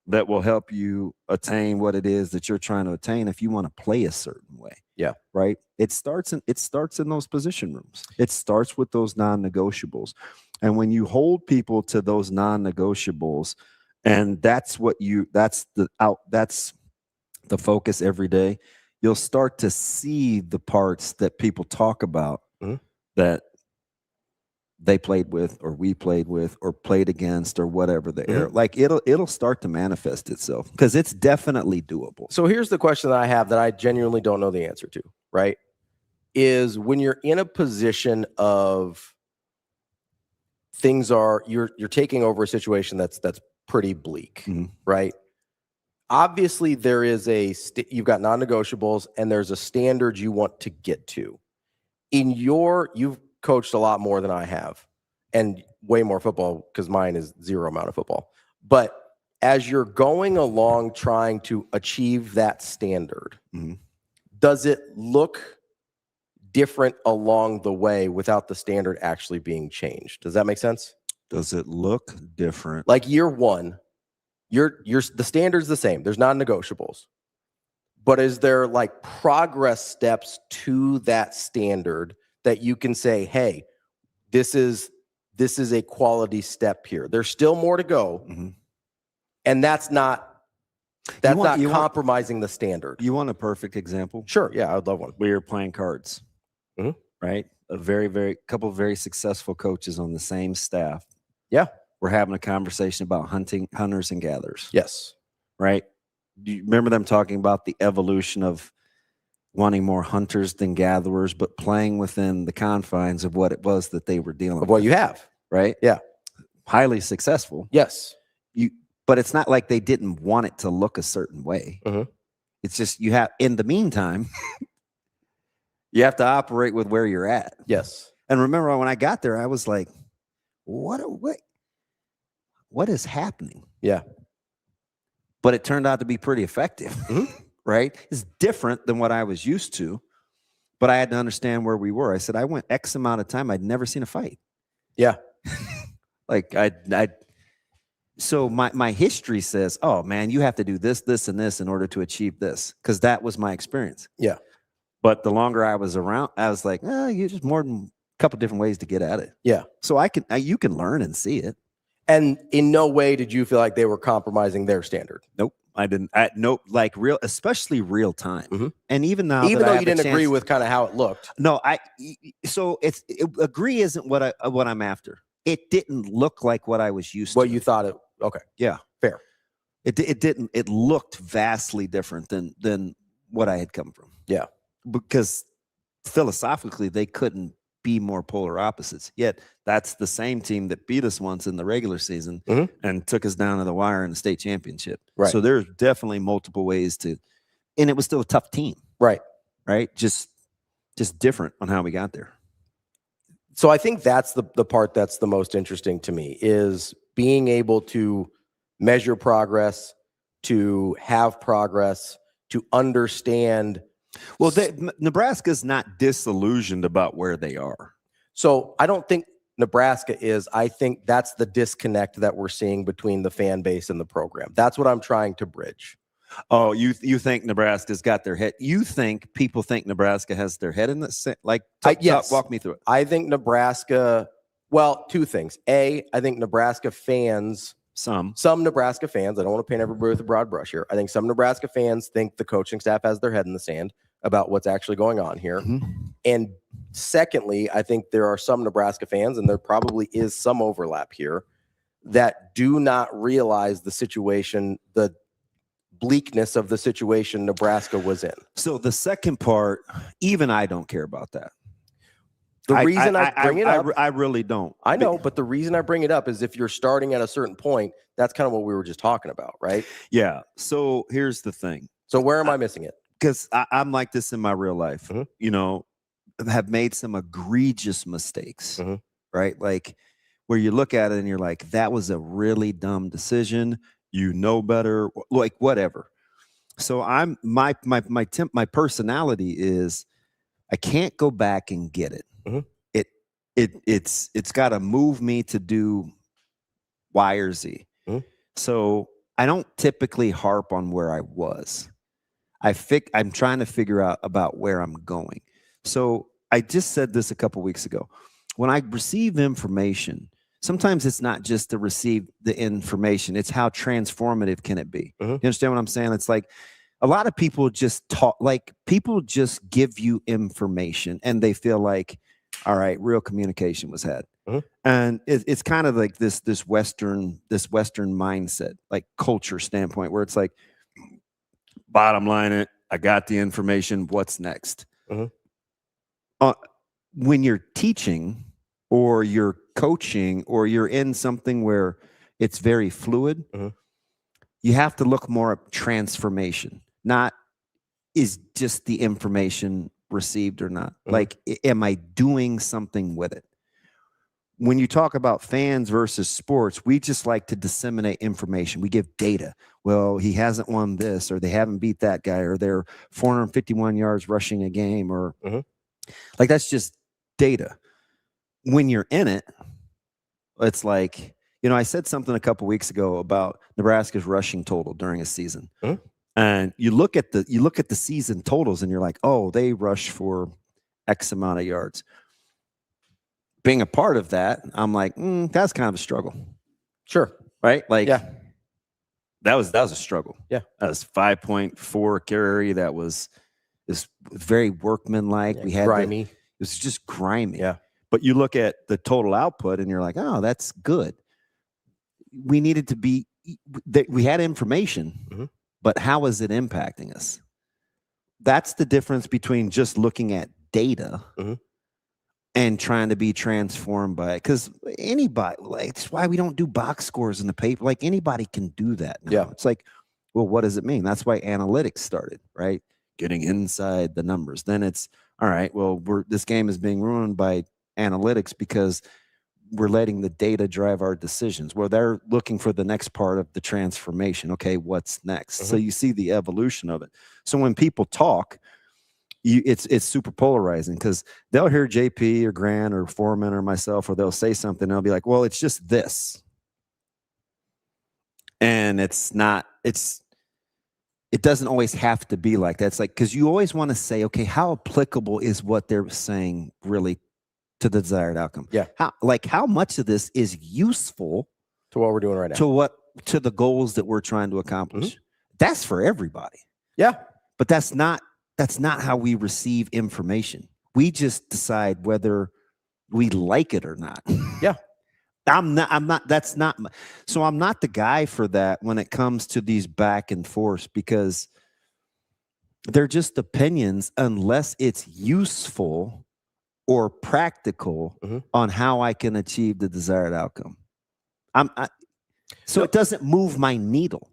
Speaker 6: that will help you attain what it is that you're trying to attain if you want to play a certain way?
Speaker 5: Yeah.
Speaker 6: Right. It starts in those position rooms. It starts with those non-negotiables. And when you hold people to those non-negotiables, and that's the focus every day, you'll start to see the parts that people talk about that they played with or we played with or played against or whatever the error. Like it'll start to manifest itself because it's definitely doable.
Speaker 5: So here's the question that I have that I genuinely don't know the answer to, right? Is when you're in a position of you're taking over a situation that's pretty bleak, right? Obviously there is you've got non-negotiables and there's a standard you want to get to. You've coached a lot more than I have and way more football because mine is zero amount of football. But as you're going along trying to achieve that standard, does it look different along the way without the standard actually being changed? Does that make sense?
Speaker 6: Does it look different?
Speaker 5: Like year one, the standard's the same. There's non-negotiables. But is there like progress steps to that standard that you can say, hey, this is a quality step here. There's still more to go. And that's not compromising the standard.
Speaker 6: You want a perfect example?
Speaker 5: Sure. Yeah, I would love one.
Speaker 6: We were playing cards, right? A couple of very successful coaches on the same staff.
Speaker 5: Yeah.
Speaker 6: We're having a conversation about hunters and gatherers.
Speaker 5: Yes.
Speaker 6: Right? Do you remember them talking about the evolution of wanting more hunters than gatherers, but playing within the confines of what it was that they were dealing with?
Speaker 5: What you have.
Speaker 6: Right?
Speaker 5: Yeah.
Speaker 6: Highly successful.
Speaker 5: Yes.
Speaker 6: But it's not like they didn't want it to look a certain way. It's just in the meantime, you have to operate with where you're at.
Speaker 5: Yes.
Speaker 6: And remember when I got there, I was like, what is happening?
Speaker 5: Yeah.
Speaker 6: But it turned out to be pretty effective. Right? It's different than what I was used to, but I had to understand where we were. I said, I went X amount of time. I'd never seen a fight.
Speaker 5: Yeah.
Speaker 6: Like so my history says, oh man, you have to do this, this, and this in order to achieve this. Cause that was my experience.
Speaker 5: Yeah.
Speaker 6: But the longer I was around, I was like, you just more than a couple different ways to get at it.
Speaker 5: Yeah.
Speaker 6: So you can learn and see it.
Speaker 5: And in no way did you feel like they were compromising their standard?
Speaker 6: Nope. I didn't. Nope. Like especially real time. And even now,
Speaker 5: even though you didn't agree with kind of how it looked.
Speaker 6: No, agree isn't what I'm after. It didn't look like what I was used to.
Speaker 5: What you thought it. Okay.
Speaker 6: Yeah.
Speaker 5: Fair.
Speaker 6: It didn't. It looked vastly different than what I had come from.
Speaker 5: Yeah.
Speaker 6: Because philosophically, they couldn't be more polar opposites. Yet that's the same team that beat us once in the regular season and took us down to the wire in the state championship.
Speaker 5: Right.
Speaker 6: So there's definitely multiple ways and it was still a tough team.
Speaker 5: Right.
Speaker 6: Right. Just different on how we got there.
Speaker 5: So I think that's the part that's the most interesting to me is being able to measure progress, to have progress, to understand.
Speaker 6: Well, Nebraska's not disillusioned about where they are.
Speaker 5: So I don't think Nebraska is. I think that's the disconnect that we're seeing between the fan base and the program. That's what I'm trying to bridge.
Speaker 6: Oh, you think Nebraska's got their head? You think people think Nebraska has their head in the like?
Speaker 5: Yes.
Speaker 6: Walk me through it.
Speaker 5: I think Nebraska Well, two things. A, I think Nebraska fans, some Nebraska fans, I don't want to paint everybody with a broad brush here. I think some Nebraska fans think the coaching staff has their head in the sand about what's actually going on here. And secondly, I think there are some Nebraska fans, and there probably is some overlap here, that do not realize the situation, the bleakness of the situation Nebraska was in.
Speaker 6: So the second part, even I don't care about that.
Speaker 5: The reason I bring it up,
Speaker 6: I really don't.
Speaker 5: I know, but the reason I bring it up is if you're starting at a certain point, that's kind of what we were just talking about, right?
Speaker 6: Yeah. So here's the thing.
Speaker 5: So where am I missing it?
Speaker 6: Because I'm like this in my real life, you know, have made some egregious mistakes, right? Like where you look at it and you're like, that was a really dumb decision. You know better, like whatever. So I'm my personality is I can't go back and get it. It's got to move me to do Y or Z. So I don't typically harp on where I was. I'm trying to figure out about where I'm going. So I just said this a couple weeks ago. When I receive information, sometimes it's not just to receive the information. It's how transformative can it be? You understand what I'm saying? It's like a lot of people just talk, like people just give you information and they feel like, all right, real communication was had. And it's kind of like this Western mindset, like culture standpoint, where it's like, bottom line it, I got the information, what's next? When you're teaching or you're coaching or you're in something where it's very fluid, you have to look more at transformation, not is just the information received or not. Like, am I doing something with it? When you talk about fans versus sports, we just like to disseminate information. We give data. Well, he hasn't won this, or they haven't beat that guy, or they're 451 yards rushing a game, or like that's just data. When you're in it, it's like, you know, I said something a couple weeks ago about Nebraska's rushing total during a season. And you look at the season totals and you're like, oh, they rush for X amount of yards. Being a part of that, I'm like, that's kind of a struggle.
Speaker 5: Sure.
Speaker 6: Right? Like,
Speaker 5: yeah.
Speaker 6: That was a struggle.
Speaker 5: Yeah.
Speaker 6: That was 5.4 carry. That was very workmanlike.
Speaker 5: Yeah,
Speaker 6: we had
Speaker 5: grimy.
Speaker 6: It was just grimy.
Speaker 5: Yeah.
Speaker 6: But you look at the total output and you're like, oh, that's good. We needed to be we had information, but how is it impacting us? That's the difference between just looking at data and trying to be transformed by it. Because anybody, like, that's why we don't do box scores in the paper. Like, anybody can do that now.
Speaker 5: Yeah.
Speaker 6: It's like, well, what does it mean? That's why analytics started, right? Getting inside the numbers. Then it's, all right, well, this game is being ruined by analytics because we're letting the data drive our decisions. Well, they're looking for the next part of the transformation. Okay, what's next? So you see the evolution of it. So when people talk, it's super polarizing because they'll hear JP or Grant or Foreman or myself, or they'll say something and they'll be like, well, it's just this. And it doesn't always have to be like that. It's like, because you always want to say, okay, how applicable is what they're saying really to the desired outcome?
Speaker 5: Yeah.
Speaker 6: How much of this is useful
Speaker 5: to what we're doing right now?
Speaker 6: To the goals that we're trying to accomplish? That's for everybody.
Speaker 5: Yeah.
Speaker 6: But that's not how we receive information. We just decide whether we like it or not.
Speaker 5: Yeah.
Speaker 6: So I'm not the guy for that when it comes to these back and forth, because they're just opinions unless it's useful or practical on how I can achieve the desired outcome. So it doesn't move my needle,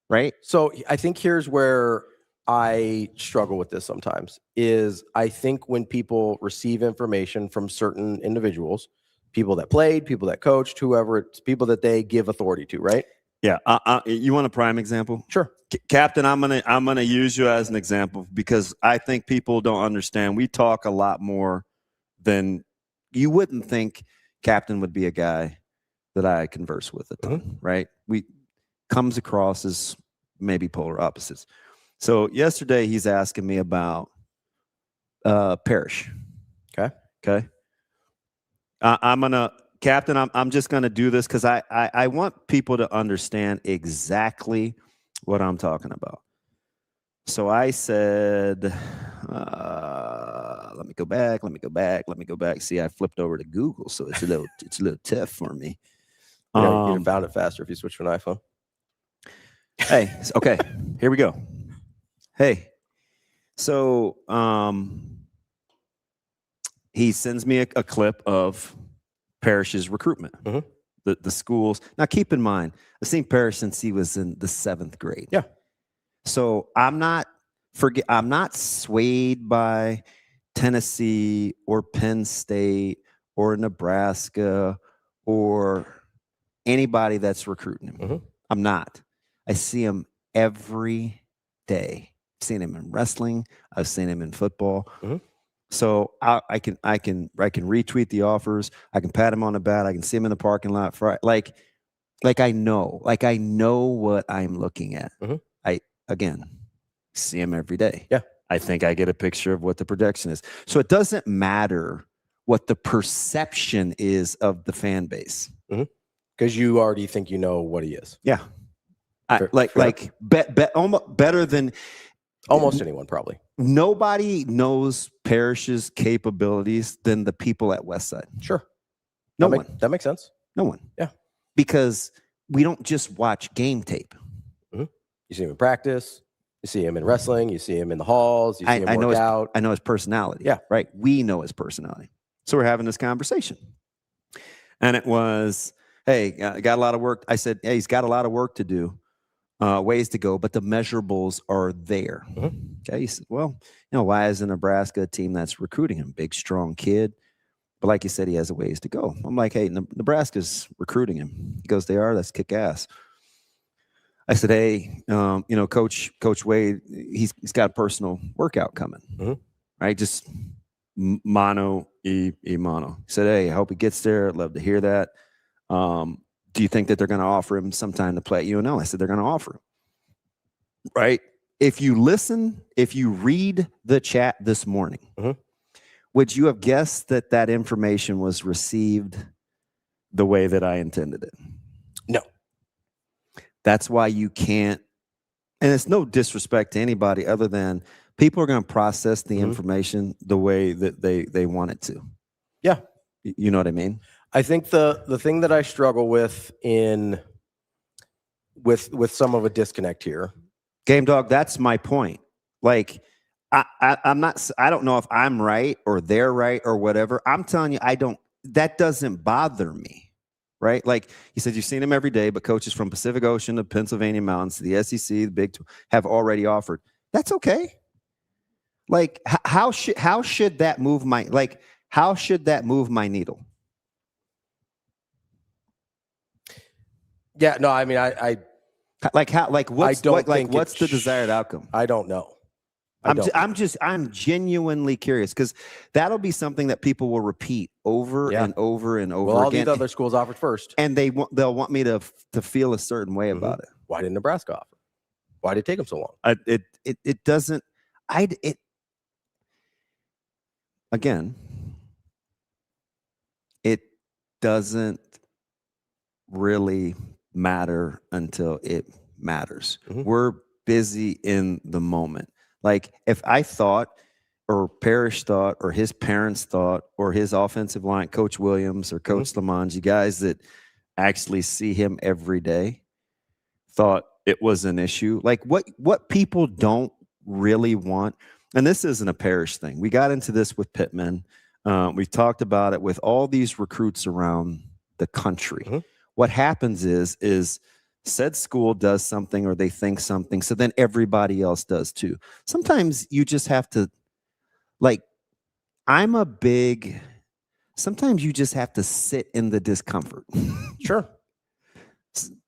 Speaker 6: right?
Speaker 5: So I think here's where I struggle with this sometimes is I think when people receive information from certain individuals, people that played, people that coached, whoever, it's people that they give authority to, right?
Speaker 6: Yeah. You want a prime example?
Speaker 5: Sure.
Speaker 6: Captain, I'm gonna use you as an example because I think people don't understand. We talk a lot more than you wouldn't think. Captain would be a guy that I converse with a ton, right? We comes across as maybe polar opposites. So yesterday he's asking me about Parrish.
Speaker 5: Okay.
Speaker 6: I'm gonna Captain, I'm just going to do this because I want people to understand exactly what I'm talking about. So I said, let me go back. See, I flipped over to Google, so it's a little tough for me.
Speaker 5: You'd have found it faster if you switched to an iPhone.
Speaker 6: Hey, okay, here we go. Hey, so he sends me a clip of Parrish's recruitment. The schools. Now, keep in mind, I've seen Parrish since he was in the 7th grade.
Speaker 5: Yeah.
Speaker 6: So I'm not swayed by Tennessee or Penn State or Nebraska or anybody that's recruiting him. I'm not. I see him every day. I've seen him in wrestling. I've seen him in football. So I can retweet the offers. I can pat him on the back. I can see him in the parking lot. Like I know what I'm looking at. I again see him every day.
Speaker 5: Yeah.
Speaker 6: I think I get a picture of what the projection is. So it doesn't matter what the perception is of the fan base.
Speaker 5: Because you already think you know what he is.
Speaker 6: Yeah. Almost better than
Speaker 5: almost anyone, probably.
Speaker 6: Nobody knows Parrish's capabilities than the people at Westside.
Speaker 5: Sure.
Speaker 6: No one.
Speaker 5: That makes sense.
Speaker 6: No one.
Speaker 5: Yeah.
Speaker 6: Because we don't just watch game tape.
Speaker 5: You see him in practice. You see him in wrestling. You see him in the halls. You see him work out.
Speaker 6: I know his personality.
Speaker 5: Yeah.
Speaker 6: Right. We know his personality. So we're having this conversation. And it was, hey, got a lot of work. I said, hey, he's got a lot of work to do. Ways to go, but the measurables are there. Okay. He said, well, why is Nebraska a team that's recruiting him? Big, strong kid. But like you said, he has a ways to go. I'm like, hey, Nebraska's recruiting him. He goes, they are? That's kick ass. I said, hey, Coach Wade, he's got a personal workout coming. Right? Just mono. He said, hey, I hope he gets there. I'd love to hear that. Do you think that they're going to offer him some time to play at UNL? I said, they're going to offer him. Right? If you read the chat this morning, would you have guessed that information was received the way that I intended it?
Speaker 5: No.
Speaker 6: That's why you can't, and it's no disrespect to anybody other than people are going to process the information the way that they want it to.
Speaker 5: Yeah.
Speaker 6: You know what I mean?
Speaker 5: I think the thing that I struggle with with some of a disconnect here.
Speaker 6: Game Dog, that's my point. Like, I don't know if I'm right or they're right or whatever. I'm telling you, that doesn't bother me. Right? Like he said, you've seen him every day, but coaches from Pacific Ocean to Pennsylvania Mountains to the SEC, the Big 12 have already offered. That's okay. Like, how should that move my needle?
Speaker 5: Yeah, no, I mean,
Speaker 6: what's the desired outcome?
Speaker 5: I don't know.
Speaker 6: I'm genuinely curious because that'll be something that people will repeat over and over and over
Speaker 5: well, all
Speaker 6: again.
Speaker 5: these other schools offered first,
Speaker 6: and they'll want me to feel a certain way about it.
Speaker 5: Why didn't Nebraska offer? Why did it take them so long?
Speaker 6: It doesn't. Again, it doesn't really matter until it matters. We're busy in the moment. Like if I thought or Parrish thought or his parents thought or his offensive line, Coach Williams or Coach Lamont, you guys that actually see him every day thought it was an issue. Like what people don't really want, and this isn't a Parrish thing. We got into this with Pittman. We've talked about it with all these recruits around the country. What happens is said school does something or they think something, so then everybody else does too. Sometimes you just have to, sometimes you just have to sit in the discomfort.
Speaker 5: Sure.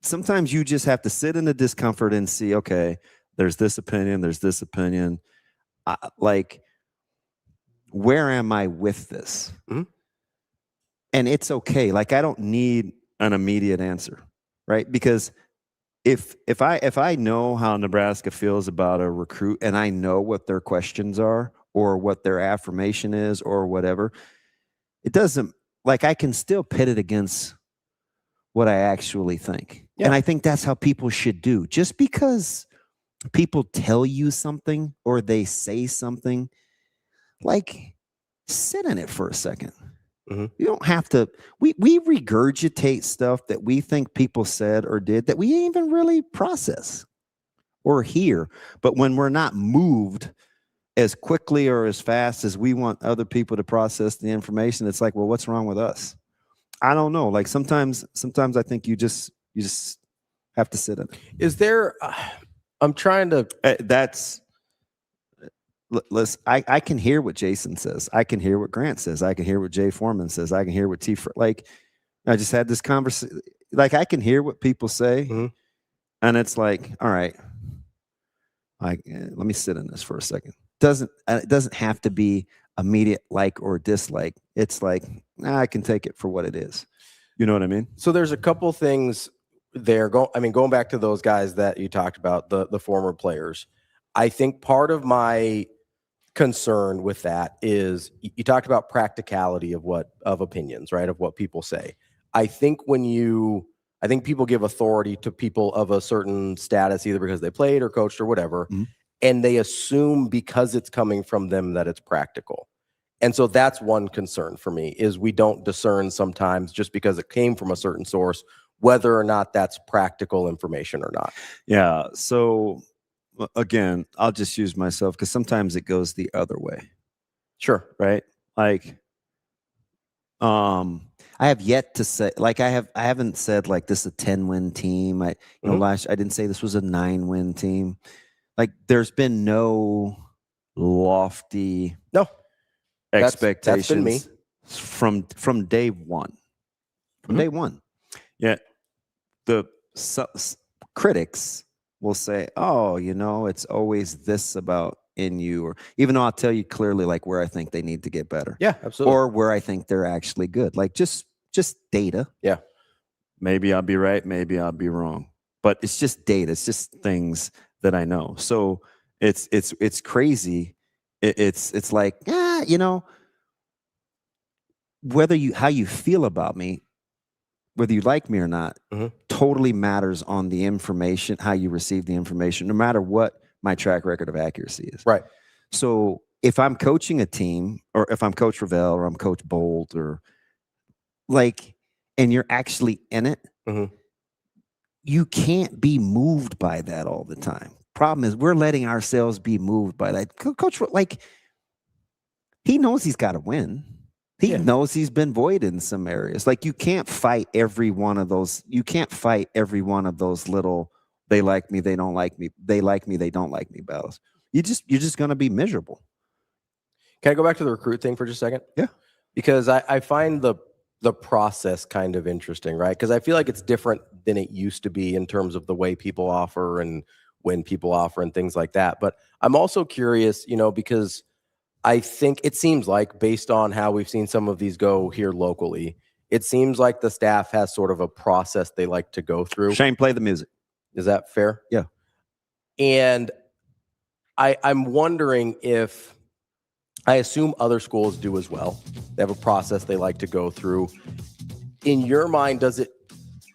Speaker 6: Sometimes you just have to sit in the discomfort and see, okay, there's this opinion, there's this opinion. Where am I with this? And it's okay. Like, I don't need an immediate answer, right? Because if I know how Nebraska feels about a recruit and I know what their questions are or what their affirmation is or whatever, it doesn't like I can still pit it against what I actually think.
Speaker 5: Yeah.
Speaker 6: And I think that's how people should do. Just because people tell you something or they say something, like sit in it for a second.
Speaker 5: Mm-hmm.
Speaker 6: You don't have to. We regurgitate stuff that we think people said or did that we ain't even really process or hear. But when we're not moved as quickly or as fast as we want other people to process the information, it's like, well, what's wrong with us? I don't know. Like sometimes I think you just have to sit in it.
Speaker 5: Is there? I'm trying to.
Speaker 6: Listen, I can hear what Jason says. I can hear what Grant says. I can hear what Jay Foreman says. I can hear what like I just had this conversation. Like I can hear what people say, and it's like, all right, let me sit in this for a second. It doesn't have to be immediate like or dislike. It's like, I can take it for what it is. You know what I mean?
Speaker 5: So there's a couple things there. Going back to those guys that you talked about, the former players. I think part of my concern with that is you talked about practicality of opinions, right? Of what people say. I think people give authority to people of a certain status, either because they played or coached or whatever. Mm-hmm. And they assume because it's coming from them that it's practical. And so that's one concern for me, is we don't discern sometimes just because it came from a certain source, whether or not that's practical information or not.
Speaker 6: Yeah. So again, I'll just use myself because sometimes it goes the other way.
Speaker 5: Sure.
Speaker 6: Right. Like, I have yet to say, like, I haven't said like this is a 10-win team. I didn't say this was a 9-win team. Like, there's been no lofty expectations. That's been me. From day one. From day one. Yeah. The critics will say, oh, it's always this about in you, or even though I'll tell you clearly like where I think they need to get better.
Speaker 5: Yeah, absolutely.
Speaker 6: Or where I think they're actually good. Like just data.
Speaker 5: Yeah.
Speaker 6: Maybe I'll be right, maybe I'll be wrong. But it's just data. It's just things that I know. So it's crazy. It's like, whether how you feel about me, whether you like me or not, totally matters on the information, how you receive the information, no matter what my track record of accuracy is.
Speaker 5: Right.
Speaker 6: So if I'm coaching a team, or if I'm Coach Ravel or I'm Coach Bolt, or like, and you're actually in it, you can't be moved by that all the time. Problem is, we're letting ourselves be moved by that. Coach, like, he knows he's got to win. He knows he's been void in some areas. Like, you can't fight every one of those. You can't fight every one of those little, they like me, they don't like me. They like me, they don't like me battles. You're just going to be miserable.
Speaker 5: Can I go back to the recruit thing for just a second?
Speaker 6: Yeah.
Speaker 5: Because I find the process kind of interesting, right? Because I feel like it's different than it used to be in terms of the way people offer and when people offer and things like that. But I'm also curious, because I think it seems like, based on how we've seen some of these go here locally, it seems like the staff has sort of a process they like to go through.
Speaker 6: Shane, play the music.
Speaker 5: Is that fair?
Speaker 6: Yeah.
Speaker 5: And I'm wondering if, I assume other schools do as well. They have a process they like to go through. In your mind, does it,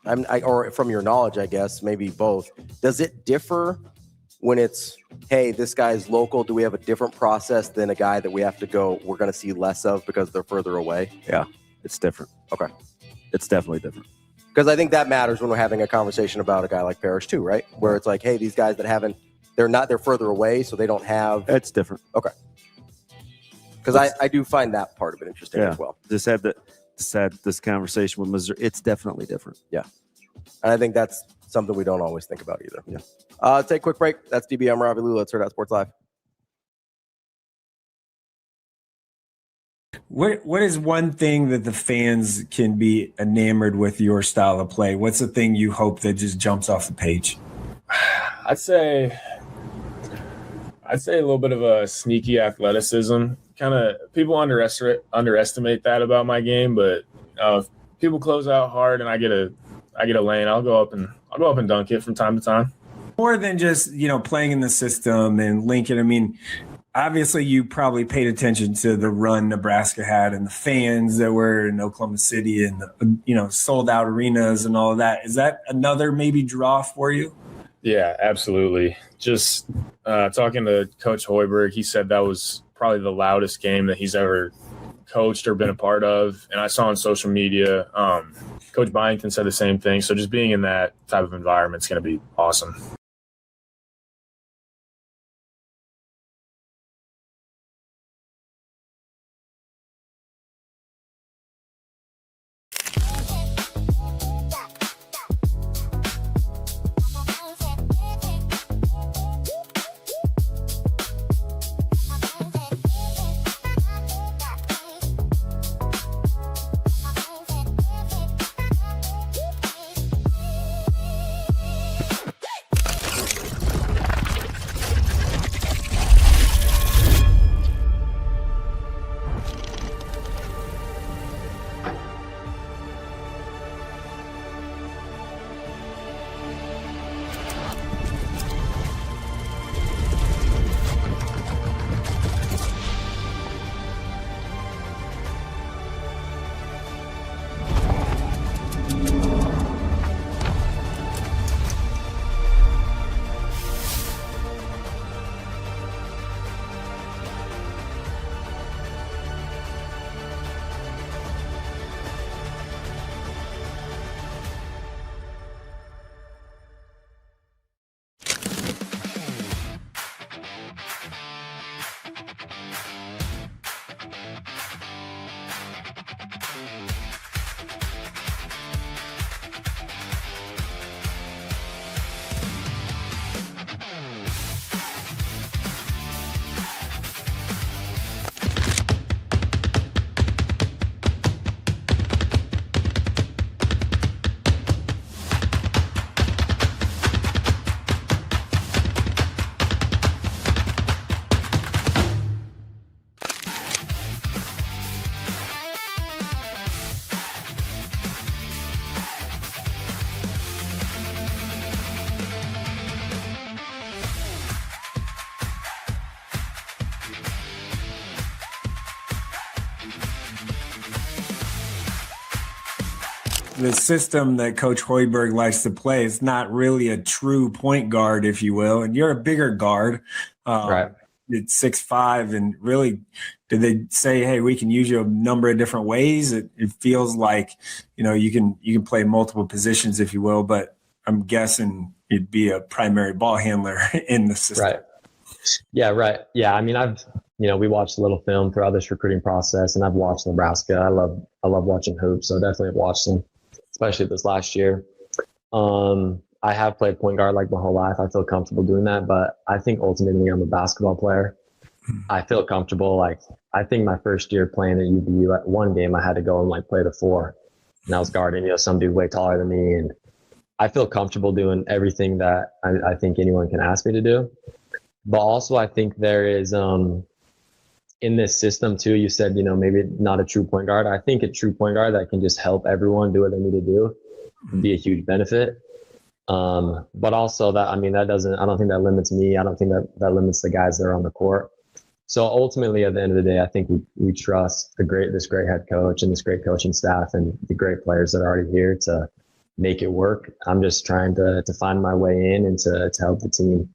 Speaker 5: or from your knowledge, I guess, maybe both, does it differ when it's, hey, this guy's local? Do we have a different process than a guy that we have to go, we're going to see less of because they're further away?
Speaker 6: Yeah, it's different.
Speaker 5: Okay.
Speaker 6: It's definitely different.
Speaker 5: Because I think that matters when we're having a conversation about a guy like Parrish too, right? Where it's like, hey, these guys that they're further away, so they don't have.
Speaker 6: It's different.
Speaker 5: Okay. Because I do find that part of it interesting as well.
Speaker 6: Just had this conversation with Missouri. It's definitely different.
Speaker 5: Yeah. And I think that's something we don't always think about either. Yeah. Take a quick break. That's DB. I'm Ravi. Lulla. It's Hurrdat Sports Live.
Speaker 11: What is one thing that the fans can be enamored with your style of play? What's the thing you hope that just jumps off the page?
Speaker 16: I'd say a little bit of a sneaky athleticism. Kind of people underestimate that about my game, but if people close out hard and I get a lane, I'll go up and dunk it from time to time.
Speaker 11: More than just playing in the system and linking. I mean, obviously you probably paid attention to the run Nebraska had and the fans that were in Oklahoma City and the, sold out arenas and all of that. Is that another maybe draw for you?
Speaker 16: Yeah, absolutely. Just talking to Coach Hoiberg, he said that was probably the loudest game that he's ever coached or been a part of. And I saw on social media, Coach Byington said the same thing. So just being in that type of environment is going to be awesome.
Speaker 11: The system that Coach Hoiberg likes to play is not really a true point guard, if you will, and you're a bigger guard.
Speaker 17: Right.
Speaker 11: It's 6'5", and really, did they say, hey, we can use you a number of different ways? It feels like, you can play multiple positions, if you will, but I'm guessing you'd be a primary ball handler in the system.
Speaker 17: Right. Yeah, right. Yeah, I mean, we watched a little film throughout this recruiting process, and I've watched Nebraska. I love watching hoops, so definitely watched them, especially this last year. I have played point guard like my whole life. I feel comfortable doing that, but I think ultimately I'm a basketball player. I feel comfortable. Like, I think my first year playing at UVU, at one game I had to go and play the 4, and I was guarding, some dude way taller than me, and I feel comfortable doing everything that I think anyone can ask me to do. But also I think there is, in this system too, you said, maybe not a true point guard. I think a true point guard that can just help everyone do what they need to do would be a huge benefit. But also that, I don't think that limits me. I don't think that limits the guys that are on the court. So ultimately at the end of the day, I think we trust this great head coach and this great coaching staff and the great players that are already here to make it work. I'm just trying to find my way in and to help the team.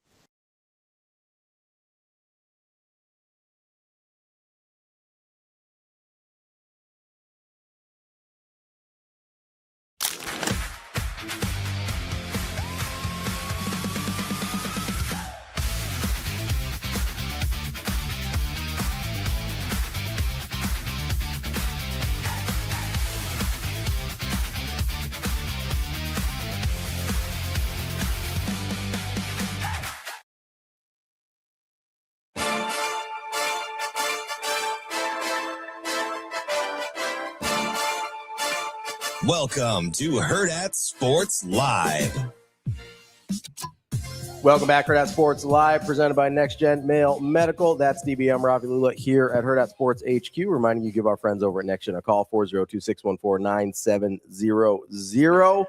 Speaker 1: Welcome to Hurrdat Sports Live.
Speaker 5: Welcome back, Hurrdat Sports Live, presented by NextGen Male Medical. That's DBM Ravi Lulla here at Hurrdat Sports HQ, reminding you to give our friends over at NextGen a call, 402-614-9700.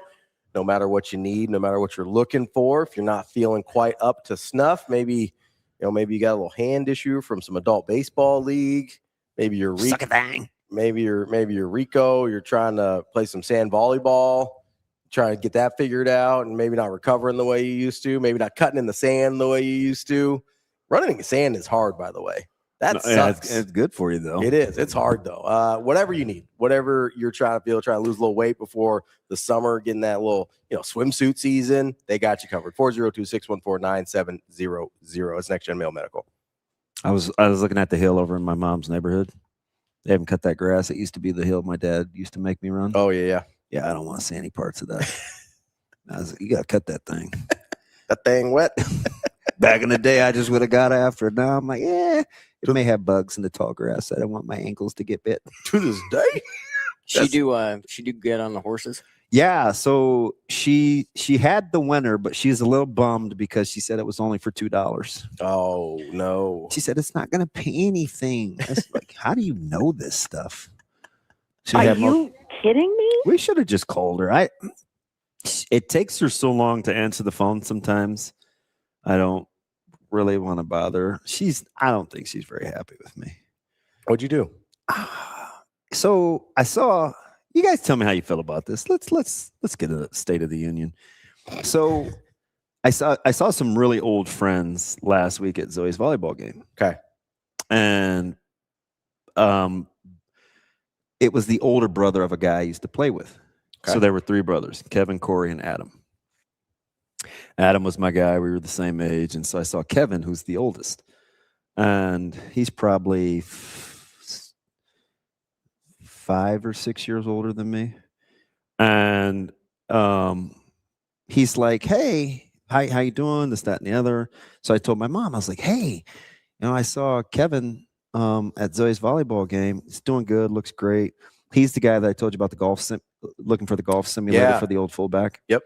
Speaker 5: No matter what you need, no matter what you're looking for, if you're not feeling quite up to snuff, maybe maybe you got a little hand issue from some adult baseball league. Maybe you're
Speaker 10: Suck a thing.
Speaker 5: Maybe you're Rico. You're trying to play some sand volleyball, trying to get that figured out, and maybe not recovering the way you used to. Maybe not cutting in the sand the way you used to. Running in the sand is hard, by the way. That sucks.
Speaker 10: It's good for you, though.
Speaker 5: It is. It's hard, though. Whatever you need, whatever you're trying to lose a little weight before the summer, getting that little, swimsuit season, they got you covered. 402-614-9700. It's NextGen Male Medical.
Speaker 6: I was looking at the hill over in my mom's neighborhood. They haven't cut that grass. It used to be the hill my dad used to make me run.
Speaker 5: Oh, yeah.
Speaker 6: Yeah, I don't want to see any parts of that. You got to cut that thing.
Speaker 5: That thing wet.
Speaker 6: Back in the day, I just would have got after it. Now I'm like, it may have bugs in the tall grass. I don't want my ankles to get bit.
Speaker 5: To this day?
Speaker 7: She do get on the horses?
Speaker 6: Yeah, so she had the winner, but she's a little bummed because she said it was only for $2.
Speaker 5: Oh no!
Speaker 6: She said it's not going to pay anything. That's like, how do you know this stuff?
Speaker 18: Are you kidding me?
Speaker 6: We should have just called her. It takes her so long to answer the phone sometimes. I don't really want to bother her. I don't think she's very happy with me.
Speaker 5: What'd you do?
Speaker 6: So I saw. You guys tell me how you feel about this. Let's get a State of the Union. So I saw some really old friends last week at Zoe's volleyball game.
Speaker 5: Okay.
Speaker 6: And it was the older brother of a guy I used to play with. Okay. So there were 3 brothers, Kevin, Corey, and Adam. Adam was my guy. We were the same age. And so I saw Kevin, who's the oldest. And he's probably 5 or 6 years older than me. And he's like, hey, how you doing? This, that, and the other. So I told my mom, I was like, hey, I saw Kevin at Zoe's volleyball game. He's doing good, looks great. He's the guy that I told you about the golf looking for the golf simulator for the old fullback.
Speaker 5: Yep.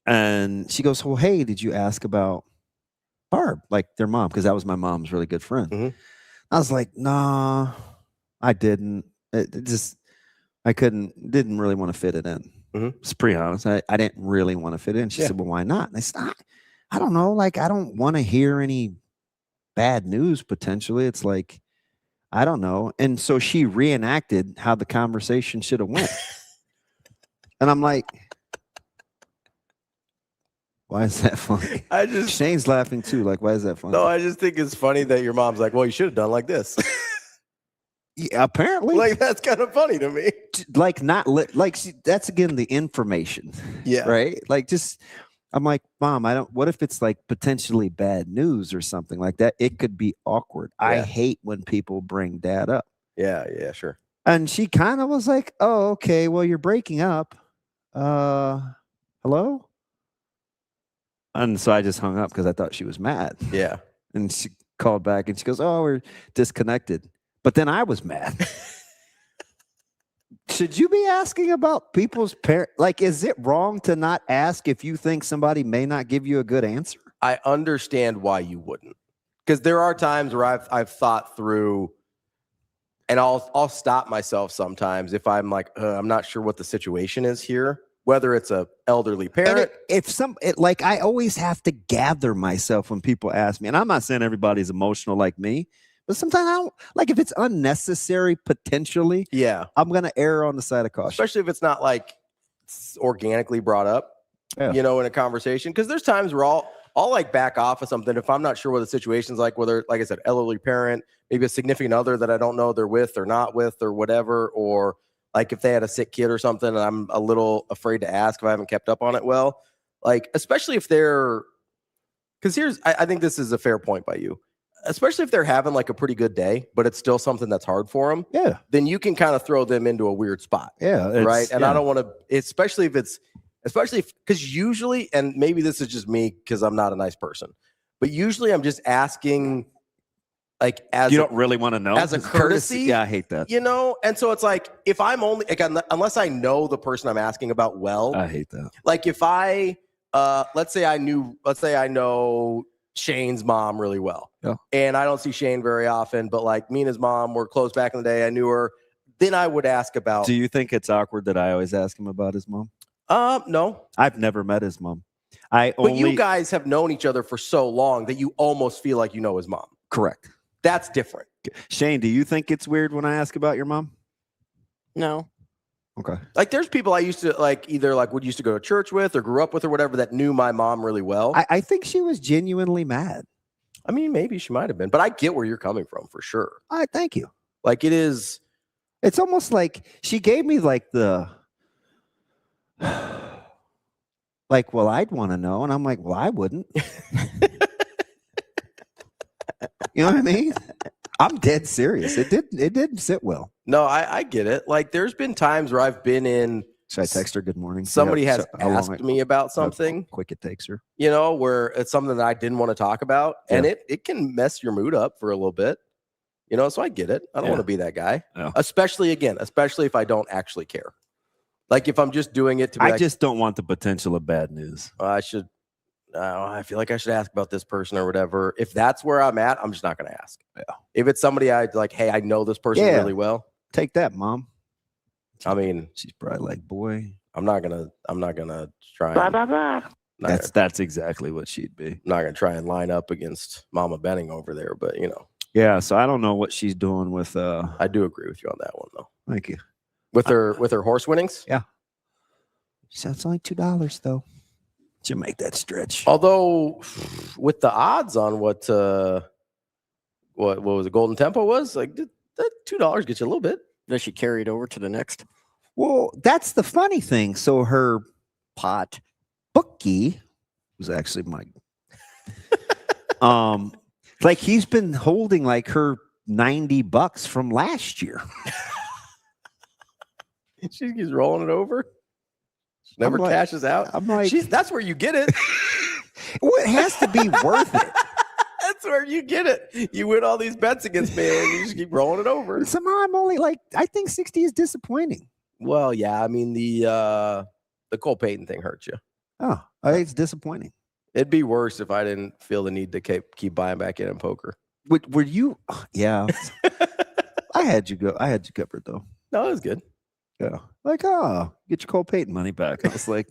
Speaker 6: And she goes, well, hey, did you ask about Barb, like their mom? Because that was my mom's really good friend.
Speaker 5: Mm-hmm.
Speaker 6: I was like, nah, I didn't. I didn't really want to fit it in.
Speaker 5: Mm-hmm.
Speaker 6: It's pretty honest. I didn't really want to fit in. She said, well, why not? And I said, I don't know. Like, I don't want to hear any bad news potentially. It's like, I don't know. And so she reenacted how the conversation should have went. And I'm like, why is that funny? Shane's laughing too. Like, why is that funny?
Speaker 5: No, I just think it's funny that your mom's like, well, you should have done like this.
Speaker 6: Yeah, apparently.
Speaker 5: Like, that's kind of funny to me.
Speaker 6: Like, that's again the information.
Speaker 5: Yeah.
Speaker 6: Right? Like, I'm like, Mom, what if it's like potentially bad news or something like that? It could be awkward. Yeah. I hate when people bring Dad up.
Speaker 5: Yeah, sure.
Speaker 6: And she kind of was like, oh, okay, well, you're breaking up. Hello? And so I just hung up because I thought she was mad.
Speaker 5: Yeah.
Speaker 6: And she called back and she goes, oh, we're disconnected. But then I was mad. Should you be asking about people's parents? Like, is it wrong to not ask if you think somebody may not give you a good answer?
Speaker 5: I understand why you wouldn't. Because there are times where I've thought through, and I'll stop myself sometimes if I'm like, I'm not sure what the situation is here. Whether it's a elderly parent.
Speaker 6: Like, I always have to gather myself when people ask me, and I'm not saying everybody's emotional like me, but sometimes I don't, like, if it's unnecessary potentially, I'm going to err on the side of caution.
Speaker 5: Especially if it's not like organically brought up, in a conversation. Because there's times where I'll like back off of something if I'm not sure what the situation's like, whether, like I said, elderly parent, maybe a significant other that I don't know they're with or not with or whatever, or like if they had a sick kid or something and I'm a little afraid to ask if I haven't kept up on it well. Like, especially if because I think this is a fair point by you. Especially if they're having like a pretty good day, but it's still something that's hard for them.
Speaker 6: Yeah.
Speaker 5: Then you can kind of throw them into a weird spot.
Speaker 6: Yeah.
Speaker 5: Right. And I don't want to, especially because usually, and maybe this is just me because I'm not a nice person, but usually I'm just asking like
Speaker 6: you don't really want to know
Speaker 5: as a courtesy.
Speaker 6: Yeah. I hate that.
Speaker 5: And so it's like, if I'm only, again, unless I know the person I'm asking about well,
Speaker 6: I hate that.
Speaker 5: Like if I, let's say I know Shane's mom really well.
Speaker 6: Yeah.
Speaker 5: And I don't see Shane very often, but like me and his mom were close back in the day. I knew her. Then I would ask about.
Speaker 6: Do you think it's awkward that I always ask him about his mom?
Speaker 5: No.
Speaker 6: I've never met his mom.
Speaker 5: But you guys have known each other for so long that you almost feel like you know his mom.
Speaker 6: Correct.
Speaker 5: That's different.
Speaker 6: Shane, do you think it's weird when I ask about your mom?
Speaker 7: No.
Speaker 6: Okay.
Speaker 5: Like there's people I used to like either like would used to go to church with or grew up with or whatever that knew my mom really well.
Speaker 6: I think she was genuinely mad.
Speaker 5: I mean, maybe she might have been, but I get where you're coming from for sure.
Speaker 6: Thank you.
Speaker 5: Like it's
Speaker 6: almost like she gave me like the like, well, I'd want to know. And I'm like, well, I wouldn't. You know what I mean? I'm dead serious. It didn't sit well.
Speaker 5: No, I get it. Like there's been times where I've been in.
Speaker 6: Should I text her good morning?
Speaker 5: Somebody has asked me about something.
Speaker 6: How quick it takes her.
Speaker 5: You know, where it's something that I didn't want to talk about. And it can mess your mood up for a little bit. You know, so I get it. I don't want to be that guy.
Speaker 6: No.
Speaker 5: Especially if I don't actually care. Like if I'm just doing it to be
Speaker 6: I just don't want the potential of bad news.
Speaker 5: I feel like I should ask about this person or whatever. If that's where I'm at, I'm just not going to ask.
Speaker 6: Yeah.
Speaker 5: If it's somebody I like, hey, I know this person really well.
Speaker 6: Take that, Mom.
Speaker 5: I mean,
Speaker 6: she's probably like, boy,
Speaker 5: I'm not gonna try.
Speaker 18: Blah, blah, blah.
Speaker 6: That's exactly what she'd be.
Speaker 5: I'm not gonna try and line up against Mama Benning over there, but you know.
Speaker 6: Yeah, so I don't know what she's doing with.
Speaker 5: I do agree with you on that one though.
Speaker 6: Thank you.
Speaker 5: With her horse winnings.
Speaker 6: Yeah. So it's only $2 though. To make that stretch.
Speaker 5: Although, with the odds on what was it, Golden Tempo was like that $2 gets you a little bit.
Speaker 7: Does she carry it over to the next?
Speaker 6: Well, that's the funny thing. So her pot bookie was actually my like he's been holding like her $90 from last year.
Speaker 5: She's rolling it over. Never cashes out.
Speaker 6: I'm like,
Speaker 5: that's where you get it.
Speaker 6: Well, it has to be worth it.
Speaker 5: That's where you get it. You win all these bets against me, and you just keep rolling it over.
Speaker 6: And somehow I'm only like, I think 60 is disappointing.
Speaker 5: Well, yeah. I mean, the Cole Payton thing hurt you.
Speaker 6: Oh, it's disappointing.
Speaker 5: It'd be worse if I didn't feel the need to keep buying back in poker.
Speaker 6: Were you? Yeah. I had you covered though.
Speaker 5: No, it was good.
Speaker 6: Yeah. Like, get your Cole Payton money back. I was like,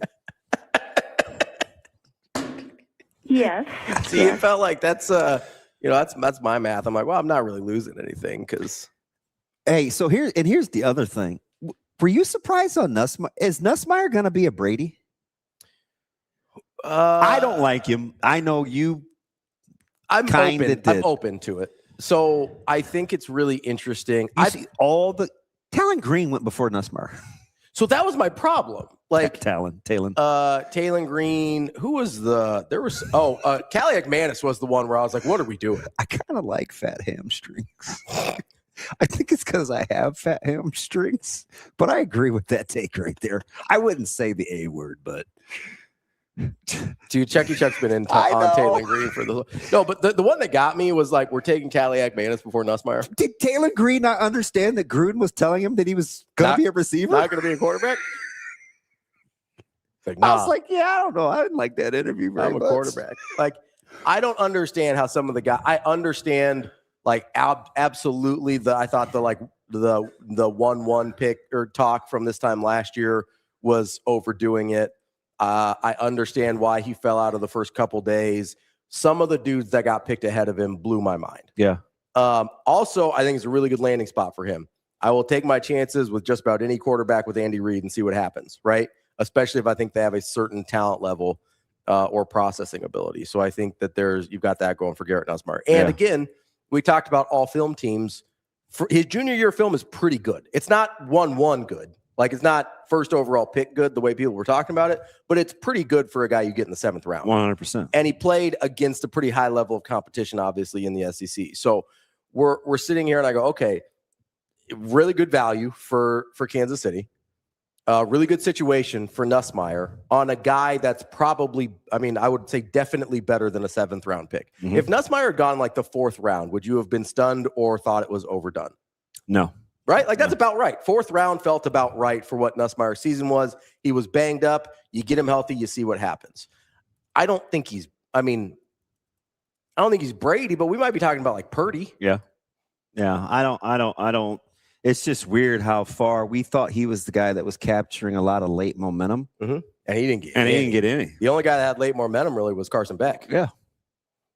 Speaker 18: yes.
Speaker 5: See, it felt like that's my math. I'm like, well, I'm not really losing anything because.
Speaker 6: Hey, so here's the other thing. Were you surprised on Nussmeier? Is Nussmeier going to be a Brady? I don't like him. I know you.
Speaker 5: I'm open to it. So I think it's really interesting.
Speaker 6: I see all the Talon Green went before Nussmeier.
Speaker 5: So that was my problem. Like
Speaker 6: Talon.
Speaker 5: Talon Green. Who was Kaliak Manis was the one where I was like, what are we doing?
Speaker 6: I kind of like fat hamstrings. I think it's because I have fat hamstrings, but I agree with that take right there. I wouldn't say the A word, but
Speaker 5: dude, Chucky Chuck's been on Talon Green for but the one that got me was like, we're taking Kaliak Manis before Nussmeier.
Speaker 6: Did Talon Green not understand that Gruden was telling him that he was going to be a receiver?
Speaker 5: Not going to be a quarterback? Like,
Speaker 6: I was like, yeah, I don't know. I didn't like that interview very much.
Speaker 5: I'm a quarterback. Like, I don't understand how some of the guys. I understand, like, absolutely. I thought the 1-1 pick or talk from this time last year was overdoing it. I understand why he fell out of the first couple days. Some of the dudes that got picked ahead of him blew my mind.
Speaker 6: Yeah.
Speaker 5: Also, I think it's a really good landing spot for him. I will take my chances with just about any quarterback with Andy Reid and see what happens, right? Especially if I think they have a certain talent level or processing ability. So I think that you've got that going for Garrett Nussmeier. And again, we talked about all film teams. For his junior year film is pretty good. It's not 1-1 good. Like, it's not first overall pick good the way people were talking about it, but it's pretty good for a guy you get in the 7th round.
Speaker 6: 100%.
Speaker 5: And he played against a pretty high level of competition, obviously, in the SEC. So we're sitting here and I go, okay, really good value for Kansas City. Really good situation for Nussmeier on a guy that's probably, I would say definitely better than a 7th round pick. Mm-hmm. If Nussmeier had gone like the 4th round, would you have been stunned or thought it was overdone?
Speaker 6: No.
Speaker 5: Right? Like, that's about right. 4th round felt about right for what Nussmeier's season was. He was banged up. You get him healthy, you see what happens. I don't think he's Brady, but we might be talking about like Purdy.
Speaker 6: Yeah. Yeah. I don't. It's just weird how far we thought he was the guy that was capturing a lot of late momentum.
Speaker 5: Mm-hmm. And he didn't get
Speaker 10: And he didn't get any.
Speaker 5: The only guy that had late momentum really was Carson Beck.
Speaker 10: Yeah.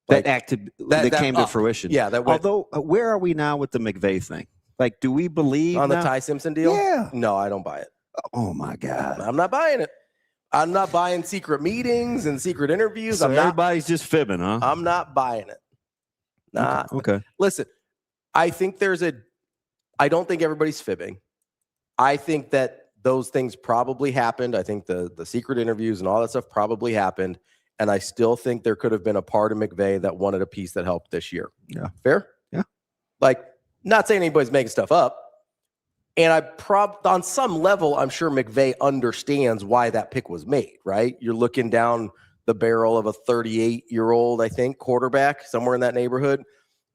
Speaker 5: Like,
Speaker 10: that came to fruition.
Speaker 5: Yeah. That went,
Speaker 10: although, where are we now with the McVay thing? Like, do we believe
Speaker 5: on the
Speaker 10: now?
Speaker 5: Ty Simpson deal?
Speaker 10: Yeah.
Speaker 5: No, I don't buy it.
Speaker 10: Oh my God.
Speaker 5: I'm not buying it. I'm not buying secret meetings and secret interviews.
Speaker 10: So everybody's just fibbing, huh?
Speaker 5: I'm not buying it. Nah.
Speaker 10: Okay.
Speaker 5: Listen, I don't think everybody's fibbing. I think that those things probably happened. I think the secret interviews and all that stuff probably happened. And I still think there could have been a part of McVay that wanted a piece that helped this year.
Speaker 10: Yeah.
Speaker 5: Fair?
Speaker 10: Yeah.
Speaker 5: Like, not saying anybody's making stuff up. And on some level, I'm sure McVay understands why that pick was made, right? You're looking down the barrel of a 38-year-old, I think, quarterback, somewhere in that neighborhood.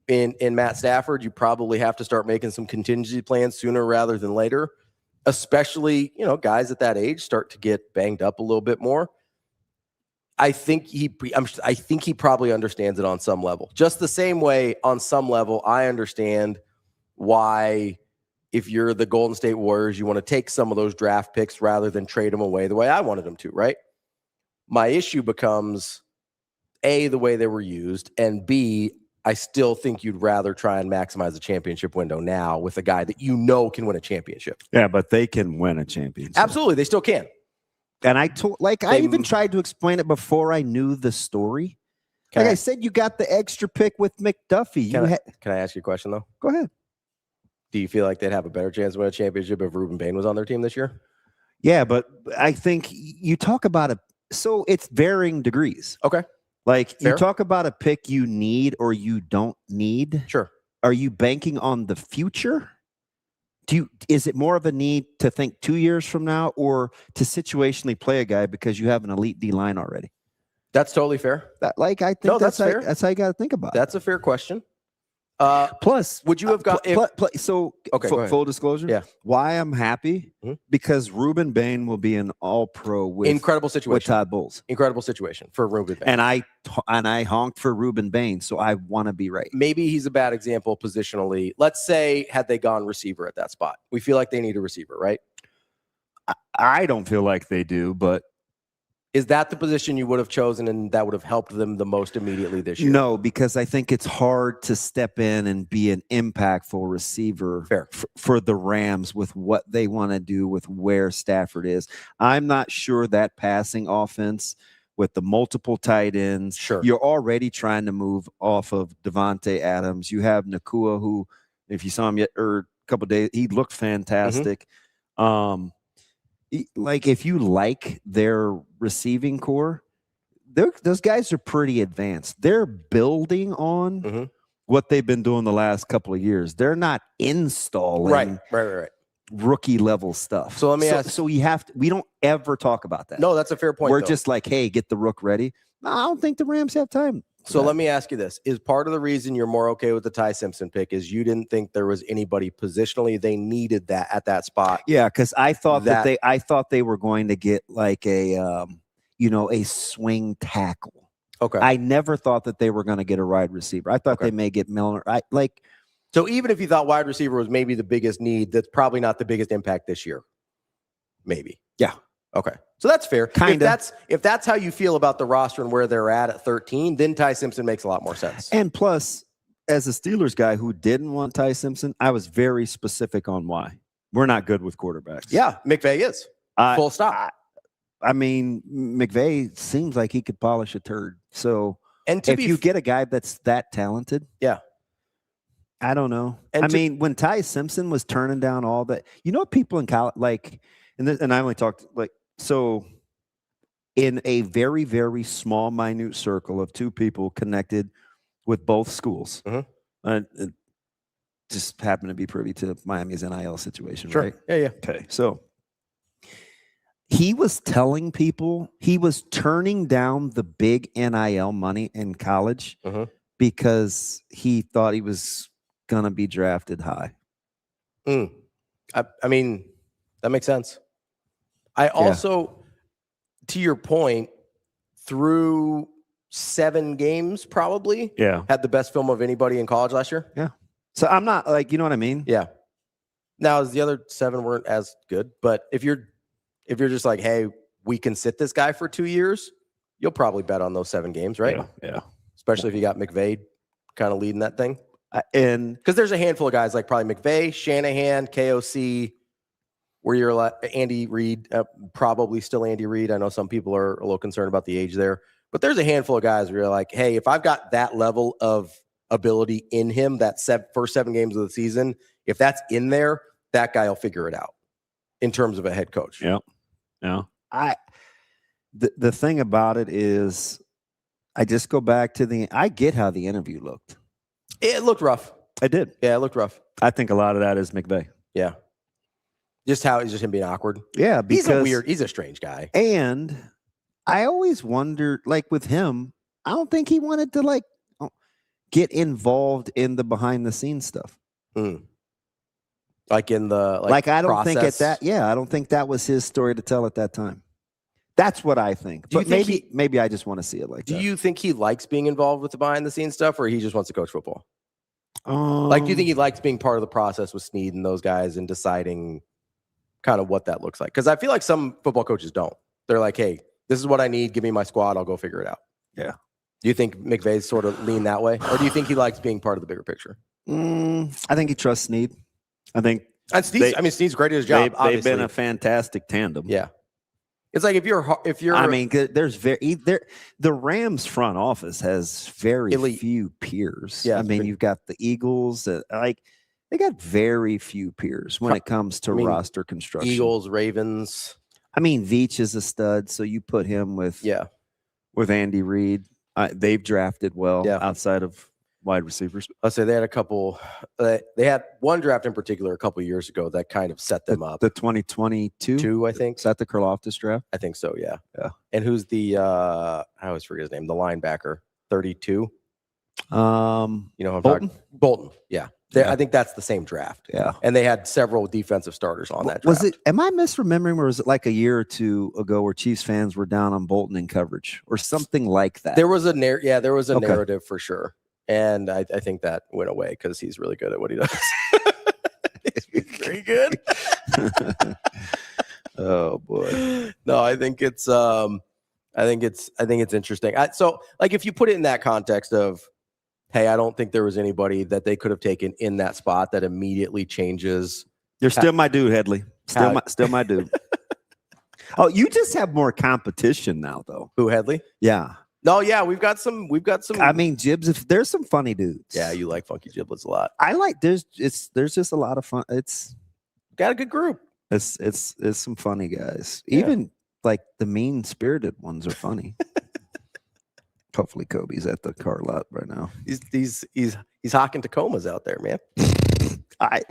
Speaker 5: In Matt Stafford, you probably have to start making some contingency plans sooner rather than later, especially, guys at that age start to get banged up a little bit more. I think he probably understands it on some level. Just the same way, on some level, I understand why, if you're the Golden State Warriors, you want to take some of those draft picks rather than trade them away the way I wanted them to, right? My issue becomes, A, the way they were used, and B, I still think you'd rather try and maximize the championship window now with a guy that can win a championship.
Speaker 10: Yeah, but they can win a championship.
Speaker 5: Absolutely, they still can.
Speaker 10: And I even tried to explain it before I knew the story. Like I said, you got the extra pick with McDuffie.
Speaker 5: Can I ask you a question, though?
Speaker 10: Go ahead.
Speaker 5: Do you feel like they'd have a better chance to win a championship if Ruben Bain was on their team this year?
Speaker 10: Yeah, but I think you talk about it. So it's varying degrees.
Speaker 5: Okay.
Speaker 10: Like
Speaker 5: Fair.
Speaker 10: you talk about a pick you need or you don't need.
Speaker 5: Sure.
Speaker 10: Are you banking on the future? Is it more of a need to think 2 years from now or to situationally play a guy because you have an elite D line already?
Speaker 5: That's totally fair.
Speaker 10: I think
Speaker 5: that's fair.
Speaker 10: That's how you got to think about it.
Speaker 5: That's a fair question.
Speaker 10: Plus,
Speaker 5: would you have got
Speaker 10: full disclosure?
Speaker 5: Yeah.
Speaker 10: Why I'm happy because Ruben Bain will be an All-Pro with
Speaker 5: incredible situation
Speaker 10: with Todd Bowles.
Speaker 5: Incredible situation for Ruben Bain.
Speaker 10: And I honked for Ruben Bain, so I want to be right.
Speaker 5: Maybe he's a bad example positionally. Let's say had they gone receiver at that spot, we feel like they need a receiver, right?
Speaker 10: I don't feel like they do, but.
Speaker 5: Is that the position you would have chosen and that would have helped them the most immediately this year?
Speaker 10: No, because I think it's hard to step in and be an impactful receiver for the Rams with what they want to do with where Stafford is. I'm not sure that passing offense with the multiple tight ends, you're already trying to move off of Devontae Adams. You have Nakua, who, if you saw him a couple of days, he looked fantastic. Like if you like their receiving core, those guys are pretty advanced. They're building on what they've been doing the last couple of years. They're not installing
Speaker 5: right.
Speaker 10: rookie level stuff.
Speaker 5: So let me ask.
Speaker 10: So we don't ever talk about that.
Speaker 5: No, that's a fair point.
Speaker 10: We're just like, hey, get the rook ready. No, I don't think the Rams have time.
Speaker 5: So let me ask you this. Is part of the reason you're more okay with the Ty Simpson pick is you didn't think there was anybody positionally they needed that at that spot?
Speaker 10: Yeah, because I thought I thought they were going to get like a swing tackle.
Speaker 5: Okay.
Speaker 10: I never thought that they were going to get a wide receiver. I thought they may get Milner.
Speaker 5: So even if you thought wide receiver was maybe the biggest need, that's probably not the biggest impact this year. Maybe.
Speaker 10: Yeah.
Speaker 5: Okay. So that's fair.
Speaker 10: Kinda.
Speaker 5: If that's how you feel about the roster and where they're at 13, then Ty Simpson makes a lot more sense.
Speaker 10: And plus, as a Steelers guy who didn't want Ty Simpson, I was very specific on why. We're not good with quarterbacks.
Speaker 5: Yeah, McVay is. Full stop.
Speaker 10: I mean, McVay seems like he could polish a turd. So
Speaker 5: and
Speaker 10: if you get a guy that's that talented, I don't know.
Speaker 5: And
Speaker 10: I mean, when Ty Simpson was turning down all that, what people in college like, and I only talked so in a very, very small, minute circle of two people connected with both schools, just happen to be privy to Miami's NIL situation, right?
Speaker 5: Yeah.
Speaker 10: Okay, so he was telling people he was turning down the big NIL money in college because he thought he was going to be drafted high.
Speaker 5: I mean, that makes sense. I also, to your point, through 7 games probably had the best film of anybody in college last year.
Speaker 10: Yeah. So I'm not you know what I mean?
Speaker 5: Yeah. Now, the other 7 weren't as good, but if you're just like, hey, we can sit this guy for 2 years, you'll probably bet on those 7 games, right?
Speaker 10: Yeah.
Speaker 5: Especially if you got McVay kind of leading that thing.
Speaker 10: And
Speaker 5: because there's a handful of guys like probably McVay, Shanahan, KOC, where you're like Andy Reid, probably still Andy Reid. I know some people are a little concerned about the age there, but there's a handful of guys where you're like, hey, if I've got that level of ability in him, that first 7 games of the season, if that's in there, that guy will figure it out in terms of a head coach.
Speaker 10: Yeah. The thing about it is, I just go back to I get how the interview looked.
Speaker 5: It looked rough.
Speaker 10: I did.
Speaker 5: Yeah, it looked rough.
Speaker 10: I think a lot of that is McVay.
Speaker 5: Yeah. Just him being awkward.
Speaker 10: Yeah, because
Speaker 5: he's a strange guy.
Speaker 10: And I always wondered, like with him, I don't think he wanted to get involved in the behind the scenes stuff.
Speaker 5: Like in the
Speaker 10: I don't
Speaker 5: process.
Speaker 10: think I don't think that was his story to tell at that time. That's what I think. But maybe I just want to see it like that.
Speaker 5: Do you think he likes being involved with the behind the scenes stuff, or he just wants to coach football? Do you think he likes being part of the process with Snead and those guys and deciding kind of what that looks like? Because I feel like some football coaches don't. They're like, hey, this is what I need. Give me my squad. I'll go figure it out.
Speaker 10: Yeah.
Speaker 5: Do you think McVay's sort of lean that way? Or do you think he likes being part of the bigger picture?
Speaker 10: I think he trusts Snead. I think.
Speaker 5: And Snead's great at his job.
Speaker 10: They've been a fantastic tandem.
Speaker 5: Yeah. It's like if you're.
Speaker 10: I mean, the Rams front office has very few peers.
Speaker 5: Yeah,
Speaker 10: I mean, you've got the Eagles. They got very few peers when it comes to roster construction.
Speaker 5: Eagles, Ravens.
Speaker 10: I mean, Veach is a stud, so you put him with Andy Reid. They've drafted well outside of wide receivers.
Speaker 5: I'll say they had a couple. They had one draft in particular a couple of years ago that kind of set them up.
Speaker 10: The 2022,
Speaker 5: I think.
Speaker 10: Is that the Karlaftis draft?
Speaker 5: I think so. Yeah.
Speaker 10: Yeah.
Speaker 5: And who's the? I always forget his name. The linebacker, 32.
Speaker 10: Bolton.
Speaker 5: Bolton. Yeah. I think that's the same draft.
Speaker 10: Yeah.
Speaker 5: And they had several defensive starters on that draft.
Speaker 10: Was it? Am I misremembering, or was it like a year or two ago where Chiefs fans were down on Bolton in coverage or something like that?
Speaker 5: There was a narrative for sure. And I think that went away because he's really good at what he does. He's very good.
Speaker 10: Oh boy.
Speaker 5: No, I think it's interesting. So like if you put it in that context of, hey, I don't think there was anybody that they could have taken in that spot that immediately changes.
Speaker 10: You're still my dude, Headley. Still my dude. Oh, you just have more competition now, though.
Speaker 5: Who, Headley?
Speaker 10: Yeah.
Speaker 5: No, yeah, we've got some.
Speaker 10: I mean, Jibs. If there's some funny dudes.
Speaker 5: Yeah, you like funky giblets a lot.
Speaker 10: I like. There's just a lot of fun. It's
Speaker 5: got a good group.
Speaker 10: It's some funny guys. Even like the mean spirited ones are funny. Hopefully, Kobe's at the car lot right now.
Speaker 5: He's hawking Tacomas out there, man.
Speaker 10: I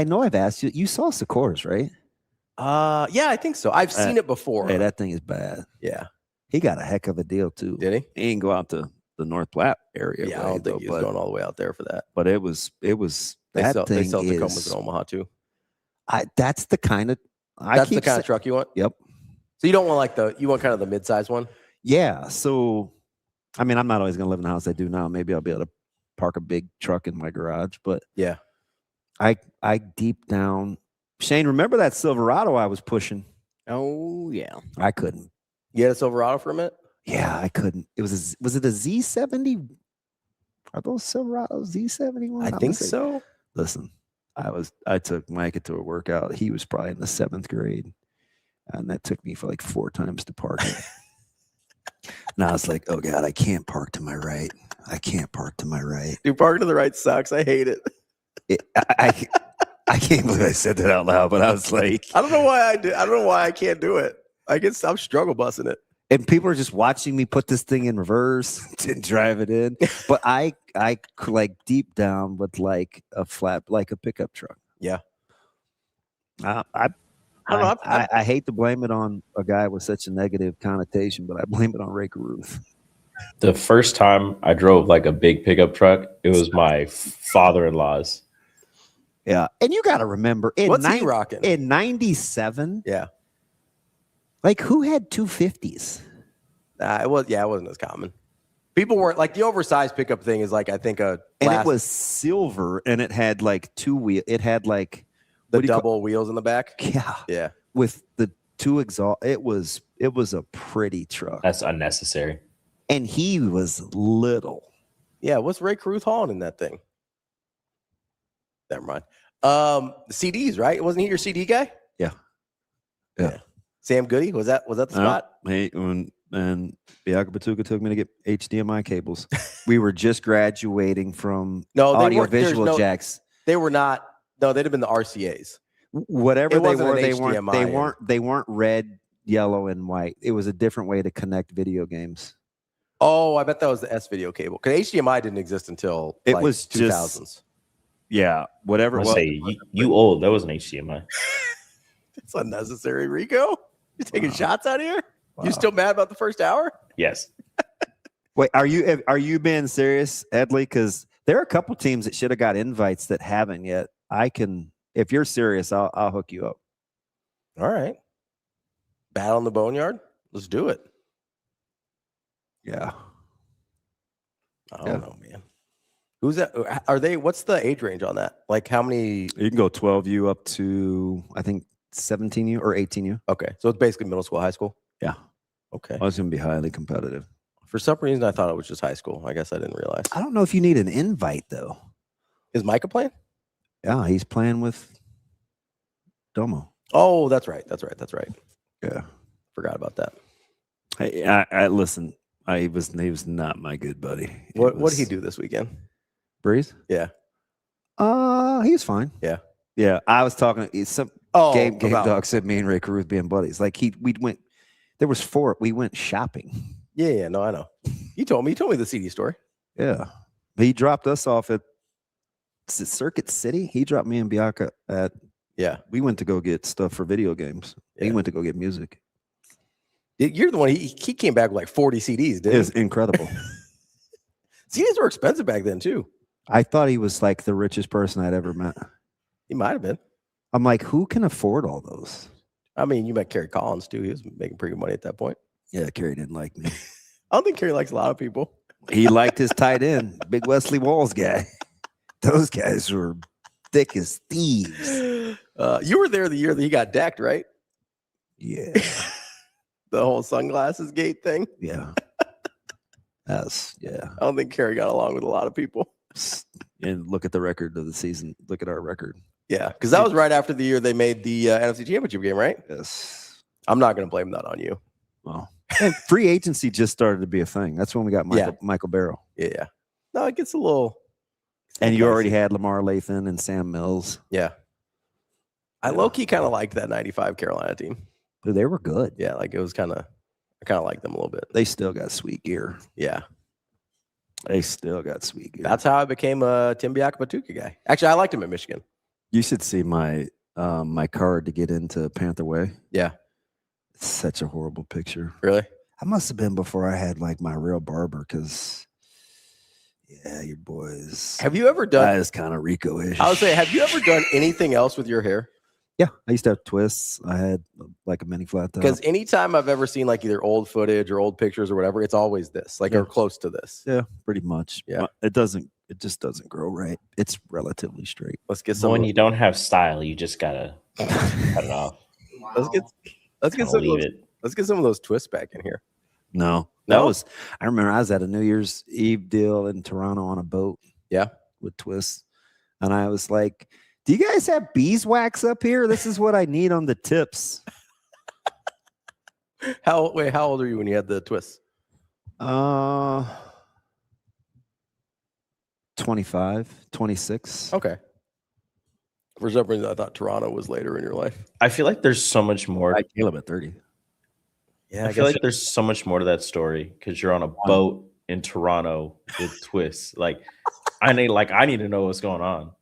Speaker 10: know I've asked you. You saw Sikors, right?
Speaker 5: Yeah, I think so. I've seen it before.
Speaker 10: Hey, that thing is bad.
Speaker 5: Yeah,
Speaker 10: he got a heck of a deal too.
Speaker 5: Did he?
Speaker 10: He didn't go out to the North Platte area.
Speaker 5: Yeah, I don't think he was going all the way out there for that.
Speaker 10: But it was.
Speaker 5: They
Speaker 10: that
Speaker 5: sell
Speaker 10: thing
Speaker 5: Tacomas in Omaha too.
Speaker 10: That's the kind of.
Speaker 5: That's the kind of truck you want.
Speaker 10: Yep.
Speaker 5: So you don't want you want kind of the mid-size one?
Speaker 10: Yeah. So, I mean, I'm not always going to live in the house I do now. Maybe I'll be able to park a big truck in my garage. But
Speaker 5: yeah,
Speaker 10: I deep down, Shane, remember that Silverado I was pushing?
Speaker 7: Oh yeah,
Speaker 10: I couldn't.
Speaker 5: You had a Silverado for a minute?
Speaker 10: Yeah, I couldn't. Was it a Z70? Are those Silverados Z71?
Speaker 5: I think so.
Speaker 10: Listen, I took Micah to a workout. He was probably in the 7th grade. And that took me for like 4 times to park it. And I was like, oh God, I can't park to my right. I can't park to my right.
Speaker 5: Dude, parking to the right sucks. I hate it.
Speaker 10: I can't believe I said that out loud, but I was like,
Speaker 5: I don't know why I do. I don't know why I can't do it. I'm struggle busing it.
Speaker 10: And people are just watching me put this thing in reverse and drive it in. But I like deep down with like a pickup truck.
Speaker 5: Yeah.
Speaker 10: I hate to blame it on a guy with such a negative connotation, but I blame it on Ray Caruth.
Speaker 8: The first time I drove like a big pickup truck, it was my father-in-law's.
Speaker 10: Yeah. And you got to remember,
Speaker 5: what's he rocking?
Speaker 10: In 97,
Speaker 5: yeah.
Speaker 10: Like who had 250s?
Speaker 5: It wasn't as common. People weren't like the oversized pickup thing is like, I think and
Speaker 10: it was silver and it had like 2 wheels. It had like
Speaker 5: the double wheels in the back.
Speaker 10: Yeah.
Speaker 5: Yeah.
Speaker 6: with the two exhaust. It was a pretty truck.
Speaker 8: That's unnecessary.
Speaker 6: And he was little.
Speaker 5: Yeah, what's Ray Caruth hauling in that thing? Never mind. CDs, right? Wasn't he your CD guy?
Speaker 6: Yeah.
Speaker 5: Sam Goody, was that the spot?
Speaker 6: Hey, and Bianca Patuca took me to get HDMI cables. We were just graduating from audio visual jacks.
Speaker 5: They were not. No, they'd have been the RCAs.
Speaker 6: Whatever they were, they
Speaker 5: weren't
Speaker 6: red, yellow, and white. It was a different way to connect video games.
Speaker 5: Oh, I bet that was the S video cable because HDMI didn't exist until
Speaker 6: it was
Speaker 5: 2000s.
Speaker 6: Yeah, whatever.
Speaker 8: I say you old. That was an HDMI.
Speaker 5: It's unnecessary, Rico. You're taking shots out of here. You still mad about the first hour?
Speaker 8: Yes.
Speaker 6: Wait, are you being serious, Edley? Because there are a couple teams that should have got invites that haven't yet. If you're serious, I'll hook you up.
Speaker 5: All right. Battle in the Boneyard. Let's do it.
Speaker 6: Yeah.
Speaker 5: I don't know, man. Who's that? Are they? What's the age range on that? Like how many?
Speaker 6: You can go 12U up to I think 17U or 18U.
Speaker 5: Okay, so it's basically middle school, high school.
Speaker 6: Yeah.
Speaker 5: Okay.
Speaker 6: Well, it's going to be highly competitive.
Speaker 5: For some reason, I thought it was just high school. I guess I didn't realize.
Speaker 6: I don't know if you need an invite though.
Speaker 5: Is Micah playing?
Speaker 6: Yeah, he's playing with Domo.
Speaker 5: Oh, that's right.
Speaker 6: Yeah.
Speaker 5: Forgot about that.
Speaker 6: Hey, I listen. He was not my good buddy.
Speaker 5: What did he do this weekend?
Speaker 6: Breeze?
Speaker 5: Yeah.
Speaker 6: He was fine.
Speaker 5: Yeah.
Speaker 6: Yeah. I was talking. Game Dog said me and Ray Caruth being buddies. Like we went. There was 4. We went shopping.
Speaker 5: Yeah. No, I know. You told me the CD story.
Speaker 6: Yeah. He dropped us off at Circuit City. He dropped me and Bianca at.
Speaker 5: Yeah.
Speaker 6: We went to go get stuff for video games. Yeah. He went to go get music.
Speaker 5: You're the one. He came back with like 40 CDs. Didn't he?
Speaker 6: It was incredible.
Speaker 5: CDs were expensive back then too.
Speaker 6: I thought he was like the richest person I'd ever met.
Speaker 5: He might have been.
Speaker 6: I'm like, who can afford all those?
Speaker 5: I mean, you met Kerry Collins too. He was making pretty good money at that point.
Speaker 6: Yeah, Kerry didn't like me.
Speaker 5: I don't think Kerry likes a lot of people.
Speaker 6: He liked his tight end, Big Wesley Walls guy. Those guys were thick as thieves.
Speaker 5: You were there the year that he got decked, right?
Speaker 6: Yeah.
Speaker 5: The whole sunglasses gate thing.
Speaker 6: Yeah. Yeah.
Speaker 5: I don't think Kerry got along with a lot of people.
Speaker 6: And look at the record of the season. Look at our record.
Speaker 5: Yeah, because that was right after the year they made the NFC Championship game, right?
Speaker 6: Yes.
Speaker 5: I'm not going to blame that on you.
Speaker 6: Well, and free agency just started to be a thing. That's when we got Michael Barrow.
Speaker 5: Yeah. No, it gets a little.
Speaker 6: And you already had Lamar Lathan and Sam Mills.
Speaker 5: Yeah. I low-key kind of liked that 95 Carolina team.
Speaker 6: They were good.
Speaker 5: Yeah, like it was I kind of liked them a little bit.
Speaker 6: They still got sweet gear.
Speaker 5: Yeah.
Speaker 6: They still got sweet gear.
Speaker 5: That's how I became a Tim Biakabatuka guy. Actually, I liked him at Michigan.
Speaker 6: You should see my my card to get into Panther Way.
Speaker 5: Yeah.
Speaker 6: It's such a horrible picture.
Speaker 5: Really?
Speaker 6: I must have been before I had like my real barber because, yeah, your boys.
Speaker 5: Have you ever done?
Speaker 6: That is kind of Rico-ish.
Speaker 5: I would say, have you ever done anything else with your hair?
Speaker 6: Yeah, I used to have twists. I had like a mini flat top.
Speaker 5: Because anytime I've ever seen like either old footage or old pictures or whatever, it's always this, like or close to this.
Speaker 6: Yeah, pretty much.
Speaker 5: Yeah,
Speaker 6: it just doesn't grow right. It's relatively straight.
Speaker 5: Let's get some.
Speaker 8: When you don't have style, you just gotta cut it off.
Speaker 5: Let's get some of those twists back in here.
Speaker 6: No, I remember I was at a New Year's Eve deal in Toronto on a boat.
Speaker 5: Yeah,
Speaker 6: with twists, and I was like, do you guys have beeswax up here? This is what I need on the tips.
Speaker 5: How old are you when you had the twists?
Speaker 6: 25, 26.
Speaker 5: Okay. For some reason, I thought Toronto was later in your life.
Speaker 8: I feel like there's so much more.
Speaker 6: I Caleb at 30.
Speaker 8: Yeah, I feel like there's so much more to that story because you're on a boat in Toronto with twists. Like, I need to know what's going on.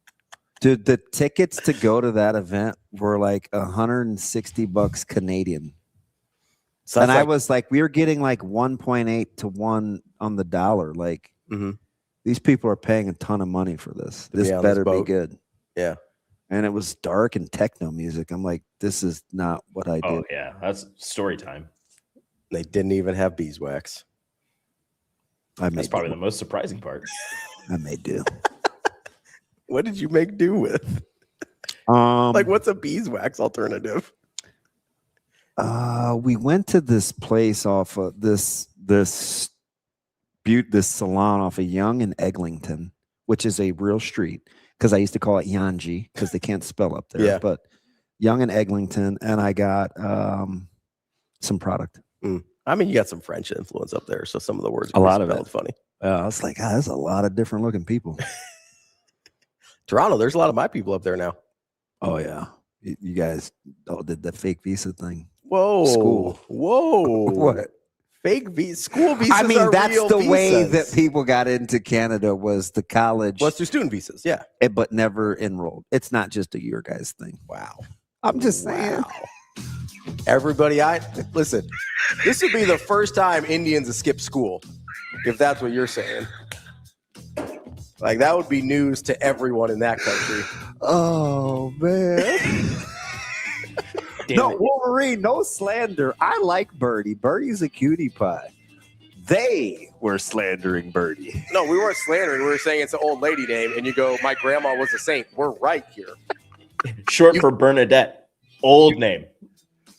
Speaker 6: Dude, the tickets to go to that event were like $160 Canadian. So and I was like, we were getting like 1.8 to 1 on the dollar. Like, these people are paying a ton of money for this. This better be good.
Speaker 5: Yeah.
Speaker 6: And it was dark and techno music. I'm like, this is not what I did.
Speaker 8: Oh, yeah. That's story time.
Speaker 5: They didn't even have beeswax.
Speaker 8: That's probably the most surprising part.
Speaker 6: I may do.
Speaker 5: What did you make do with? Like, what's a beeswax alternative?
Speaker 6: We went to this place off of this salon off of Young and Eglinton, which is a real street, because I used to call it Yanji because they can't spell up there.
Speaker 5: Yeah.
Speaker 6: But Young and Eglinton, and I got some product.
Speaker 5: I mean, you got some French influence up there, so some of the words
Speaker 6: A lot of
Speaker 5: spelled
Speaker 6: it.
Speaker 5: funny.
Speaker 6: I was like, there's a lot of different looking people.
Speaker 5: Toronto, there's a lot of my people up there now.
Speaker 6: Oh yeah, you guys did the fake visa thing.
Speaker 5: Whoa,
Speaker 6: School.
Speaker 5: Whoa,
Speaker 6: What?
Speaker 5: Fake school visas?
Speaker 6: I mean,
Speaker 5: are
Speaker 6: that's
Speaker 5: real
Speaker 6: the way
Speaker 5: visas.
Speaker 6: that people got into Canada, was the college.
Speaker 5: What's through student visas? Yeah,
Speaker 6: but never enrolled. It's not just a your guys thing.
Speaker 5: Wow.
Speaker 6: I'm just saying.
Speaker 5: Everybody, listen. This would be the first time Indians have skipped school, if that's what you're saying. Like, that would be news to everyone in that country.
Speaker 6: Oh man. No, Wolverine, no slander. I like Birdie. Birdie's a cutie pie. They were slandering Birdie.
Speaker 5: No, we weren't slandering. We were saying it's an old lady name, and you go, my grandma was a saint. We're right here.
Speaker 8: Short for Bernadette. Old name.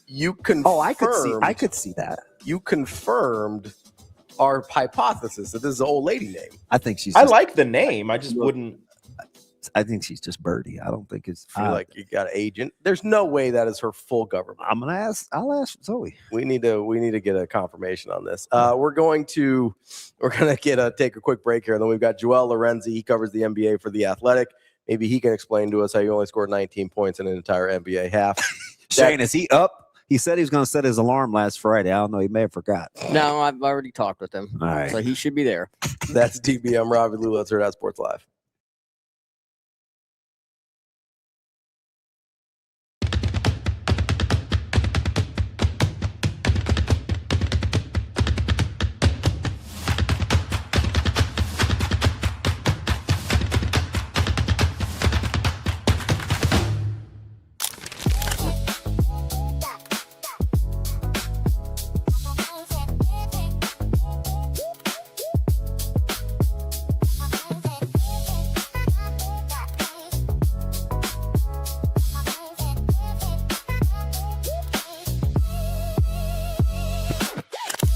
Speaker 5: You confirmed.
Speaker 6: Oh, I could see that.
Speaker 5: You confirmed our hypothesis that this is an old lady name.
Speaker 6: I think she's.
Speaker 8: I like the name. I just wouldn't.
Speaker 6: I think she's just Birdie. I don't think it's.
Speaker 5: I feel like you got an agent. There's no way that is her full government.
Speaker 6: I'll ask Zoe.
Speaker 5: We need to get a confirmation on this. We're gonna take a quick break here. And then we've got Joel Lorenzi. He covers the NBA for The Athletic. Maybe he can explain to us how you only scored 19 points in an entire NBA half.
Speaker 6: Shane, is he up? He said he was going to set his alarm last Friday. I don't know. He may have forgot.
Speaker 7: No, I've already talked with him.
Speaker 6: All right.
Speaker 7: So he should be there.
Speaker 5: That's DBM Ravi, Lulla. It's Hurrdat Sports Live.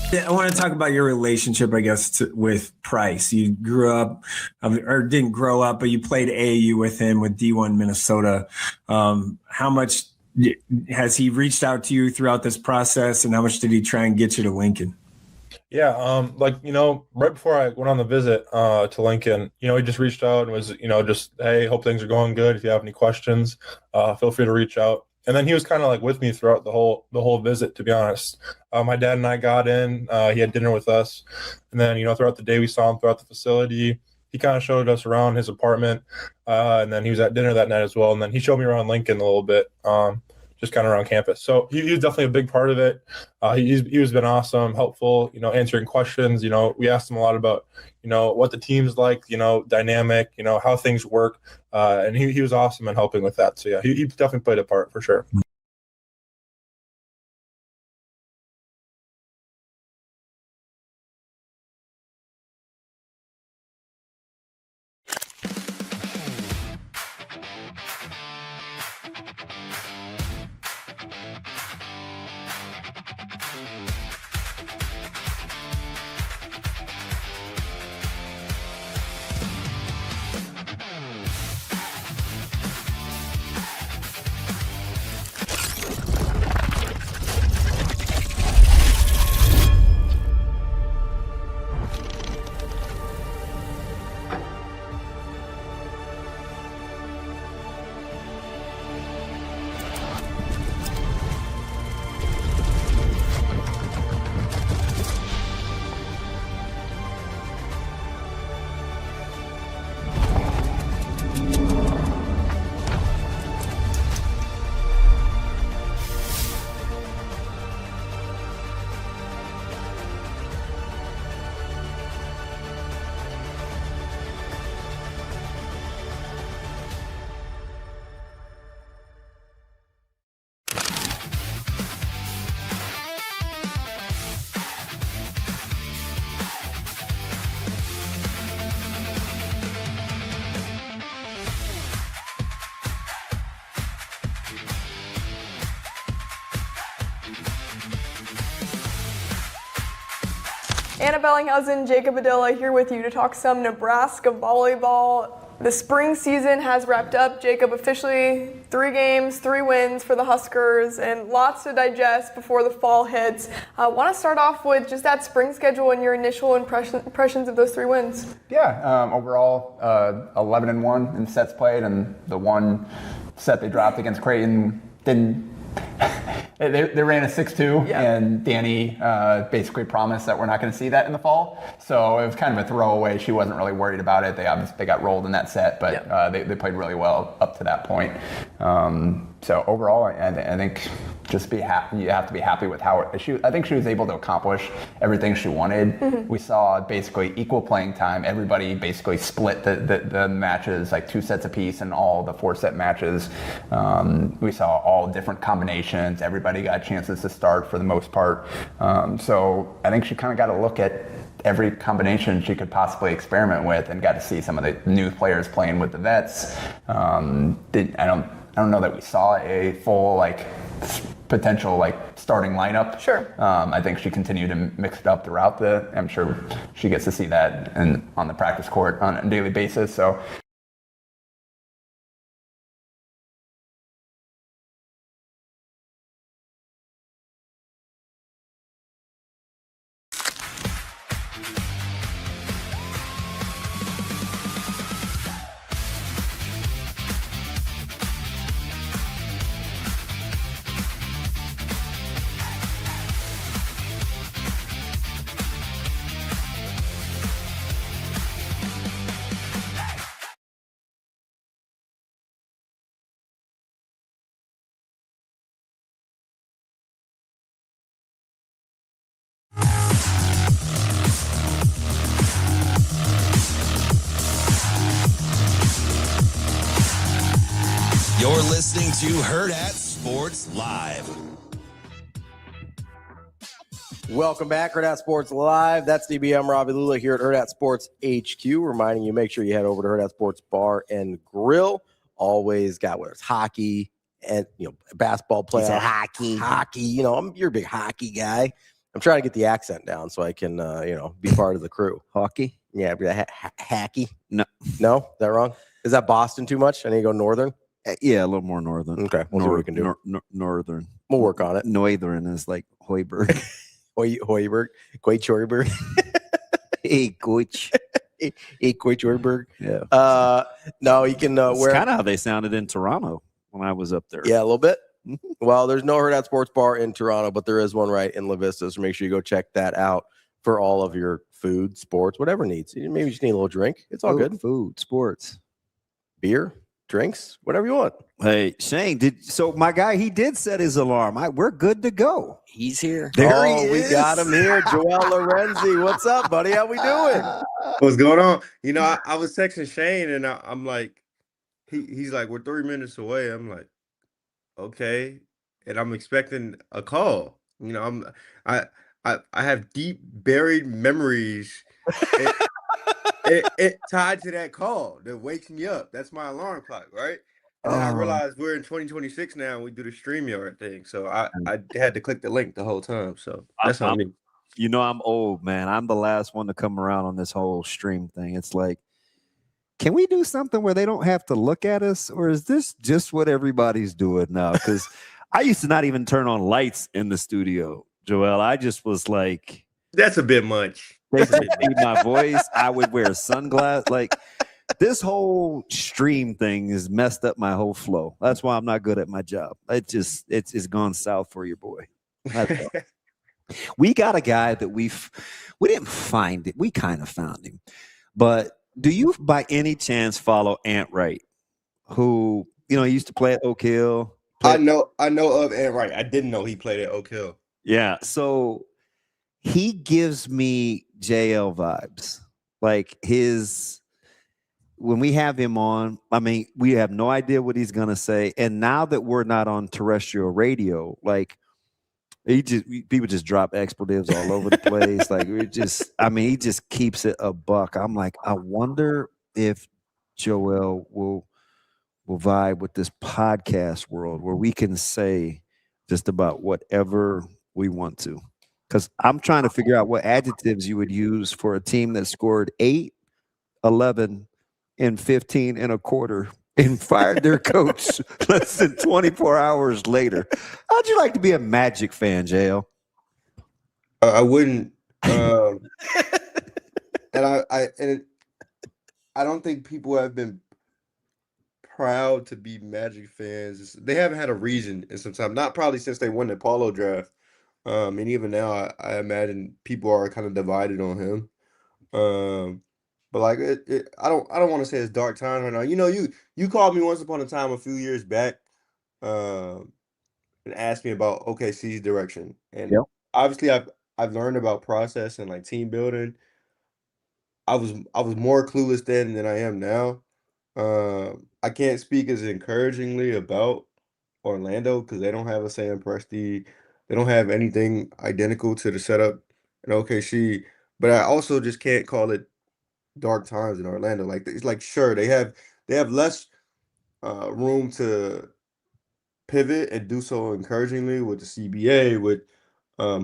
Speaker 11: I want to talk about your relationship, I guess, with Price. You grew up, or didn't grow up, but you played AAU with him with D1 Minnesota. How much has he reached out to you throughout this process, and how much did he try and get you to Lincoln?
Speaker 12: Yeah, right before I went on the visit to Lincoln, he just reached out and was, just, hey, hope things are going good. If you have any questions, feel free to reach out. And then he was kind of like with me throughout the whole visit, to be honest. My dad and I got in. He had dinner with us. And then, throughout the day, we saw him throughout the facility. He kind of showed us around his apartment. And then he was at dinner that night as well. And then he showed me around Lincoln a little bit, just kind of around campus. So he was definitely a big part of it. He was been awesome, helpful, answering questions. We asked him a lot about, what the team's like, dynamic, how things work. And he was awesome in helping with that. So, yeah, he definitely played a part for sure.
Speaker 13: Anna Bellinghausen, Jacob Adilla here with you to talk some Nebraska volleyball. The spring season has wrapped up. Jacob, officially 3 games, 3 wins for the Huskers, and lots to digest before the fall hits. I want to start off with just that spring schedule and your initial impressions of those 3 wins.
Speaker 14: Yeah, overall 11-1 in sets played, and the one set they dropped against Creighton didn't. They ran a 6-2, and Danny basically promised that we're not going to see that in the fall. So it was kind of a throwaway. She wasn't really worried about it. They got rolled in that set, but they played really well up to that point. So overall, I think just be happy. You have to be happy with how I think she was able to accomplish everything she wanted. Mm-hmm. We saw basically equal playing time. Everybody basically split the matches, like 2 sets apiece in all the 4-set matches. We saw all different combinations. Everybody got chances to start for the most part. So I think she kind of got to look at every combination she could possibly experiment with, and got to see some of the new players playing with the vets. I don't know that we saw a full potential starting lineup.
Speaker 13: Sure.
Speaker 14: I think she continued to mix it up throughout I'm sure she gets to see that on the practice court on a daily basis. So.
Speaker 1: You're listening to Hurrdat Sports Live.
Speaker 5: Welcome back, Hurrdat Sports Live. That's DBM Ravi Lulla here at Hurrdat Sports HQ, reminding you, make sure you head over to Hurrdat Sports Bar and Grill. Always got whether it's hockey and basketball playoff. Hockey. You're a big hockey guy. I'm trying to get the accent down so I can be part of the crew.
Speaker 6: Hockey?
Speaker 5: Yeah, hacky.
Speaker 6: No,
Speaker 5: is that wrong? Is that Boston too much? I need to go northern.
Speaker 6: Yeah, a little more northern.
Speaker 5: Okay, we'll see what we can do.
Speaker 6: Northern.
Speaker 5: We'll work on it.
Speaker 6: Northern is like Hoiberg.
Speaker 5: Hoiberg. Hoiberg.
Speaker 6: Hey, Coach.
Speaker 5: Hey, Coach Hoiberg.
Speaker 6: Yeah.
Speaker 5: No, you can
Speaker 6: wear. Kind of how they sounded in Toronto when I was up there.
Speaker 5: Yeah, a little bit. Well, there's no Hurrdat Sports Bar in Toronto, but there is one right in La Vista, so make sure you go check that out for all of your food, sports, whatever needs. Maybe you just need a little drink. It's all good.
Speaker 6: Food, sports,
Speaker 5: beer, drinks, whatever you want.
Speaker 6: Hey, Shane, so my guy, he did set his alarm. We're good to go.
Speaker 7: He's here.
Speaker 6: There he is.
Speaker 5: We got him here. Joel Lorenzi. What's up, buddy? How we doing?
Speaker 19: What's going on? I was texting Shane, and I'm like, he's like, we're 3 minutes away. I'm like, okay. And I'm expecting a call. I have deep buried memories it tied to that call that wakes me up. That's my alarm clock, right? And then I realized we're in 2026 now and we do the StreamYard thing. So I had to click the link the whole time. So that's on me.
Speaker 6: I'm old, man. I'm the last one to come around on this whole stream thing. It's like, can we do something where they don't have to look at us? Or is this just what everybody's doing now? Because I used to not even turn on lights in the studio, Joel. I just was like,
Speaker 19: that's a bit much.
Speaker 6: They could see my voice. I would wear sunglasses. Like, this whole stream thing has messed up my whole flow. That's why I'm not good at my job. It's gone south for your boy. We got a guy that we didn't find it. We kind of found him. But do you by any chance follow Ant Wright, who he used to play at Oak Hill?
Speaker 19: I know of Ant Wright. I didn't know he played at Oak Hill.
Speaker 6: Yeah, so he gives me JL vibes. Like when we have him on, we have no idea what he's gonna say. And now that we're not on terrestrial radio, like people just drop expletives all over the place. Like he just keeps it a buck. I'm like, I wonder if Joel will vibe with this podcast world where we can say just about whatever we want to. Because I'm trying to figure out what adjectives you would use for a team that scored 8, 11, and 15 and a quarter and fired their coach less than 24 hours later. How'd you like to be a Magic fan, JL?
Speaker 19: I wouldn't. And I don't think people have been proud to be Magic fans. They haven't had a reason in some time. Not probably since they won the Paulo draft. And even now, I imagine people are kind of divided on him. But like I don't want to say it's dark time right now. You called me once upon a time a few years back, and asked me about OKC's direction. And obviously I've learned about process and like team building. I was more clueless then than I am now. I can't speak as encouragingly about Orlando because they don't have a Sam Presti. They don't have anything identical to the setup in OKC. But I also just can't call it dark times in Orlando. Like it's like sure they have less room to pivot and do so encouragingly with the CBA, with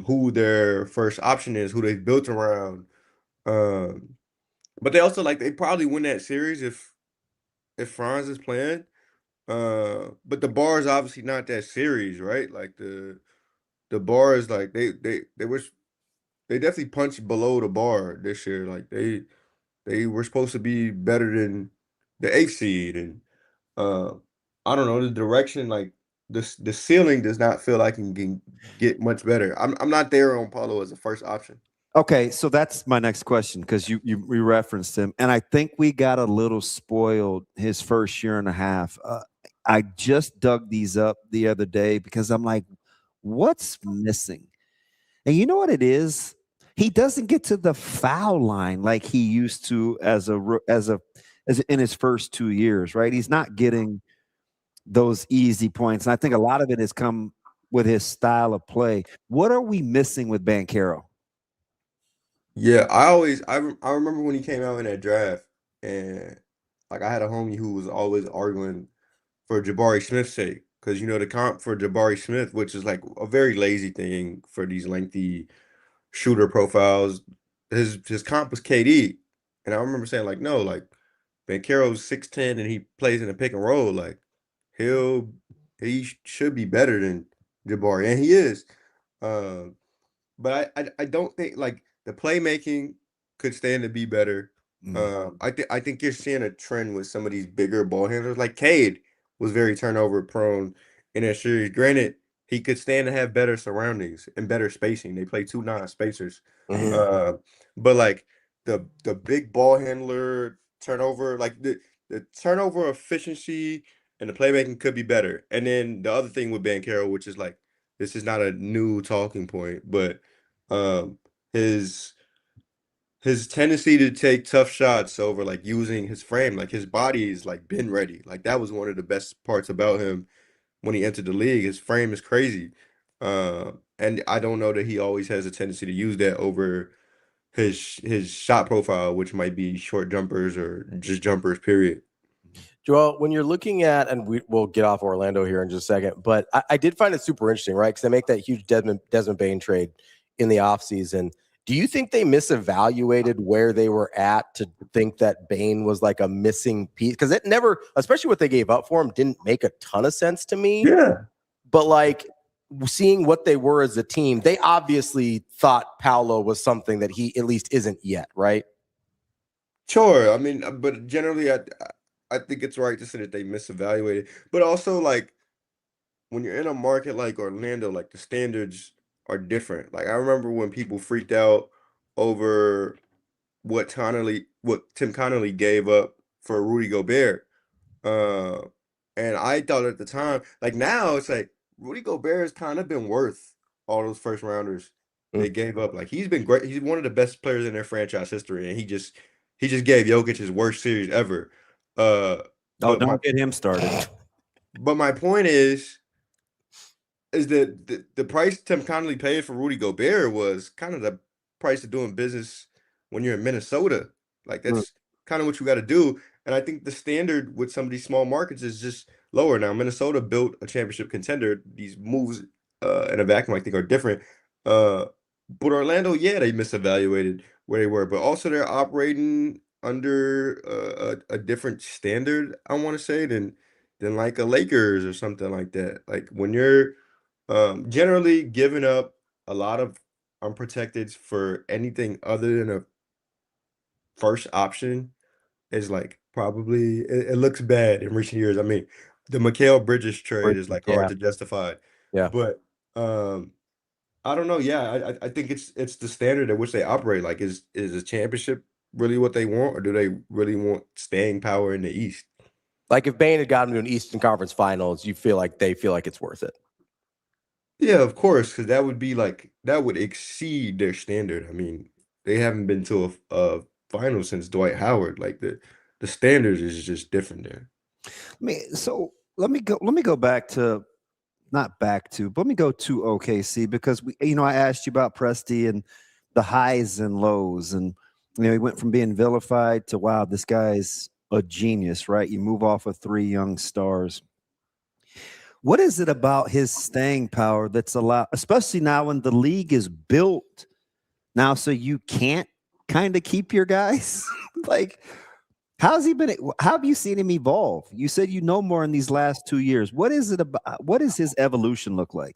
Speaker 19: who their first option is, who they've built around. But they also they probably win that series if Franz is playing. But the bar is obviously not that series, right? Like the bar is like they definitely punched below the bar this year. Like they were supposed to be better than the 8th seed, and I don't know the direction. Like the ceiling does not feel like it can get much better. I'm not there on Paulo as a first option.
Speaker 6: Okay, so that's my next question because you referenced him, and I think we got a little spoiled his first year and a half. I just dug these up the other day because I'm like, what's missing? And you know what it is? He doesn't get to the foul line like he used to as in his first 2 years, right? He's not getting those easy points, and I think a lot of it has come with his style of play. What are we missing with Banchero?
Speaker 19: Yeah, I remember when he came out in that draft, and like I had a homie who was always arguing for Jabari Smith's sake because the comp for Jabari Smith, which is like a very lazy thing for these lengthy shooter profiles, his comp was KD, and I remember saying like no, like Banchero's 6'10" and he plays in a pick and roll, like he should be better than Jabari, and he is. But I don't think like the playmaking could stand to be better. I think you're seeing a trend with some of these bigger ball handlers. Like Cade was very turnover prone in that series. Granted, he could stand to have better surroundings and better spacing. They play 2 non-spacers. But like the big ball handler turnover, like the turnover efficiency and the playmaking could be better. And then the other thing with Banchero, which is like this is not a new talking point, but his tendency to take tough shots over like using his frame, like his body is like been ready. Like that was one of the best parts about him when he entered the league. His frame is crazy. And I don't know that he always has a tendency to use that over his shot profile, which might be short jumpers or just jumpers, period.
Speaker 20: Joel, when you're looking at, and we'll get off Orlando here in just a second, but I did find it super interesting, right? Because they make that huge Desmond Bane trade in the offseason. Do you think they misevaluated where they were at to think that Bane was like a missing piece? Because it never, especially what they gave up for him, didn't make a ton of sense to me.
Speaker 19: Yeah.
Speaker 20: But like seeing what they were as a team, they obviously thought Paolo was something that he at least isn't yet, right?
Speaker 19: Sure. I mean, but generally, I think it's right to say that they misevaluated. But also, like, when you're in a market like Orlando, like the standards are different. Like I remember when people freaked out over what Tim Connolly gave up for Rudy Gobert. And I thought at the time, like now it's like Rudy Gobert has kind of been worth all those first rounders they gave up. Like he's been great. He's one of the best players in their franchise history, and he just gave Jokic his worst series ever.
Speaker 6: Don't get him started.
Speaker 19: But my point is that the price Tim Connolly paid for Rudy Gobert was kind of the price of doing business when you're in Minnesota. Like that's kind of what you got to do. And I think the standard with some of these small markets is just lower. Now, Minnesota built a championship contender. These moves in a vacuum, I think, are different. But But Orlando, yeah, they misevaluated where they were, but also they're operating under a different standard, I want to say, than like a Lakers or something like that. Like when you're generally giving up a lot of unprotected for anything other than a first option is like probably it looks bad in recent years. I mean, the Mikal Bridges trade is like hard
Speaker 20: Yeah.
Speaker 19: to justify,
Speaker 20: Yeah.
Speaker 19: but I don't know. Yeah, I think it's the standard at which they operate. Like, is a championship really what they want, or do they really want staying power in the East?
Speaker 20: Like if Bane had gotten to an Eastern Conference Finals, you feel like they feel like it's worth it.
Speaker 19: Yeah, of course, because that would be like that would exceed their standard. I mean, they haven't been to a final since Dwight Howard. Like the standards is just different there.
Speaker 6: So let me go back to not back to, but let me go to OKC because I asked you about Presti and the highs and lows, and he went from being vilified to wow, this guy's a genius, right? You move off of 3 young stars. What is it about his staying power that's allowed, especially now when the league is built now, so you can't kind of keep your guys? Like, how have you seen him evolve? You said more in these last 2 years. What is it about? What does his evolution look like?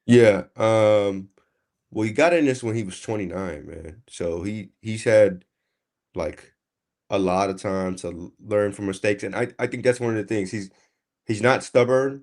Speaker 19: Yeah. Well, he got in this when he was 29, man. So he's had like a lot of time to learn from mistakes, and I think that's one of the things. He's not stubborn.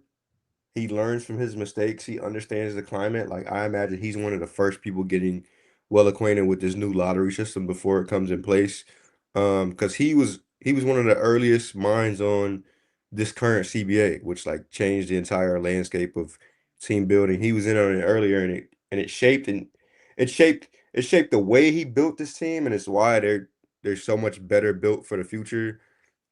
Speaker 19: He learns from his mistakes. He understands the climate. Like I imagine he's one of the first people getting well acquainted with this new lottery system before it comes in place. Because he was one of the earliest minds on this current CBA, which like changed the entire landscape of team building. He was in on it earlier, and it shaped the way he built this team, and it's why they're so much better built for the future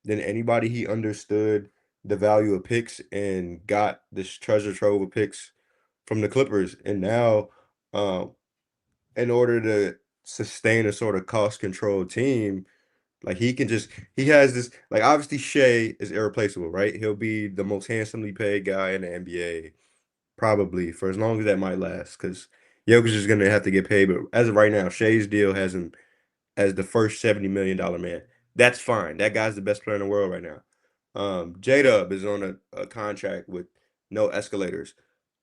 Speaker 19: than anybody. He understood the value of picks and got this treasure trove of picks from the Clippers. And now, in order to sustain a sort of cost control team, like he has this, like obviously Shea is irreplaceable, right? He'll be the most handsomely paid guy in the NBA probably for as long as that might last, because Jokic is going to have to get paid. But as of right now, Shea's deal has him as the first $70 million man. That's fine. That guy's the best player in the world right now. J-Dub is on a contract with no escalators.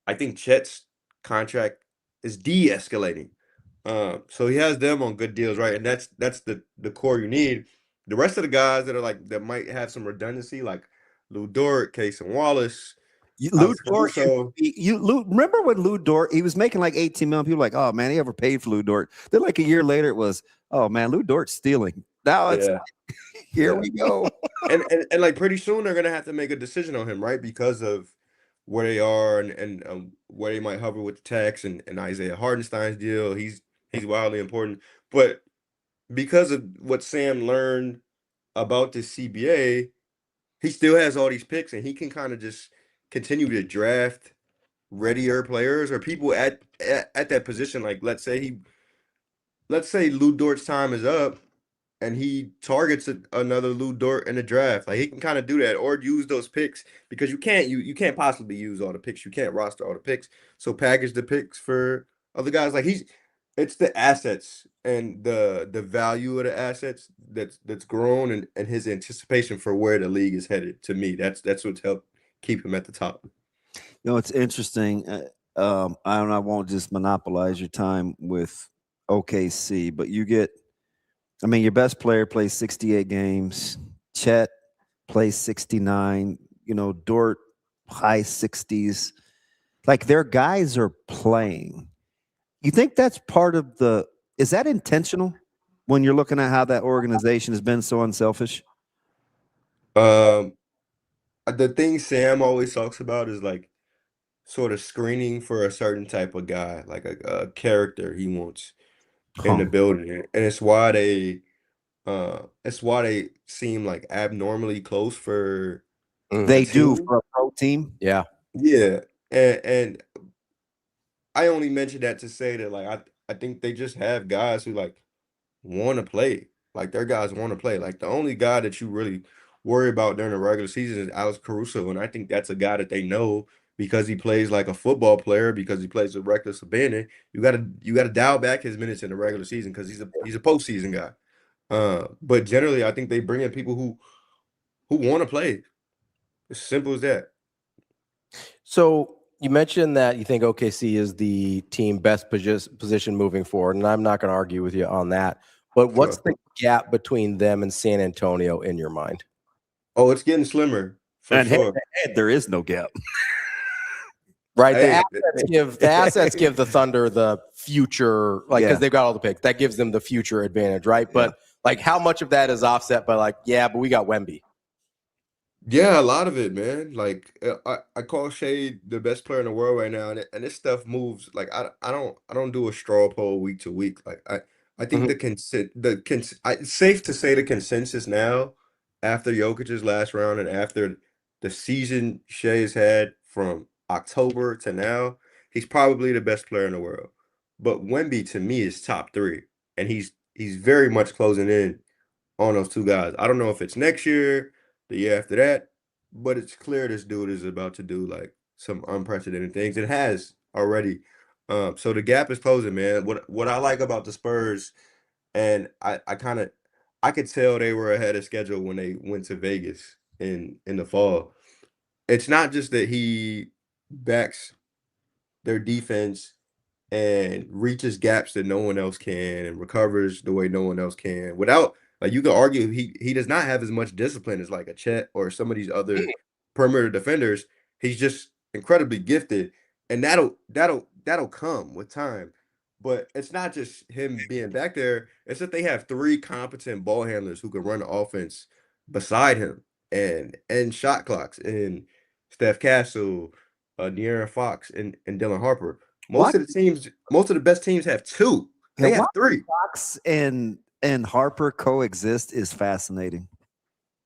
Speaker 19: I think Chet's contract is de-escalating. So he has them on good deals, right? And that's the core you need. The rest of the guys that are like that might have some redundancy, like Lou Dort, Case and Wallace,
Speaker 6: Lou Dort, remember when Lou Dort, he was making like 18 million. People were like, oh man, he ever paid for Lou Dort? Then like a year later, it was, oh man, Lou Dort's stealing. Now it's here we go.
Speaker 19: and like pretty soon they're gonna have to make a decision on him, right? Because of where they are and where they might hover with the tax and Isaiah Hardenstein's deal. He's wildly important, but because of what Sam learned about the CBA, he still has all these picks, and he can kind of just continue to draft readier players or people at that position. Like let's say Lou Dort's time is up and he targets another Lou Dort in the draft. Like he can kind of do that or use those picks, because you can't possibly use all the picks. You can't roster all the picks. So package the picks for other guys. Like it's the assets and the value of the assets that's grown, and his anticipation for where the league is headed. To me, that's what's helped keep him at the top.
Speaker 6: It's interesting. I won't just monopolize your time with OKC, but your best player plays 68 games. Chet plays 69. Dort high 60s. Like their guys are playing. You think that's part of is that intentional when you're looking at how that organization has been so unselfish?
Speaker 19: The thing Sam always talks about is like sort of screening for a certain type of guy, like a character he wants in the building. And it's why they seem like abnormally close for
Speaker 6: they do for a pro team.
Speaker 20: Yeah.
Speaker 19: Yeah. And I only mentioned that to say that like I think they just have guys who like want to play. Like their guys want to play. Like the only guy that you really worry about during the regular season is Alex Caruso, and I think that's a guy that they know because he plays like a football player, because he plays with reckless abandon. You gotta dial back his minutes in the regular season because he's a postseason guy. But generally, I think they bring in people who want to play. It's simple as that.
Speaker 20: So you mentioned that you think OKC is the team best position moving forward, and I'm not going to argue with you on that. But what's the gap between them and San Antonio in your mind?
Speaker 19: Oh, it's getting slimmer for
Speaker 10: And
Speaker 19: sure.
Speaker 10: there is no gap.
Speaker 20: Right,
Speaker 19: Hey,
Speaker 20: the assets give the Thunder the future, like because
Speaker 10: Yeah.
Speaker 20: they've got all the picks. That gives them the future advantage, right? But like, how much of that is offset by like, yeah, but we got Wemby.
Speaker 19: Yeah, a lot of it, man. Like I call Shea the best player in the world right now, and this stuff moves. Like I don't do a straw poll week to week. Like I think it's safe to say the consensus now after Jokic's last round and after the season Shea's had from October to now, he's probably the best player in the world. But Wemby to me is top 3, and he's very much closing in on those two guys. I don't know if it's next year, the year after that, but it's clear this dude is about to do like some unprecedented things. It has already. So the gap is closing, man. What I like about the Spurs, and I could tell they were ahead of schedule when they went to Vegas in the fall. It's not just that he backs their defense and reaches gaps that no one else can and recovers the way no one else can without, like, you could argue he does not have as much discipline as like a Chet or some of these other perimeter defenders. He's just incredibly gifted, and that'll come with time. But it's not just him being back there, it's that they have 3 competent ball handlers who can run the offense beside him and shot clocks and Steph Castle, De'Aaron Fox, and Dylan Harper. Most of the best teams have 2. They have 3.
Speaker 10: Fox and Harper coexist is fascinating.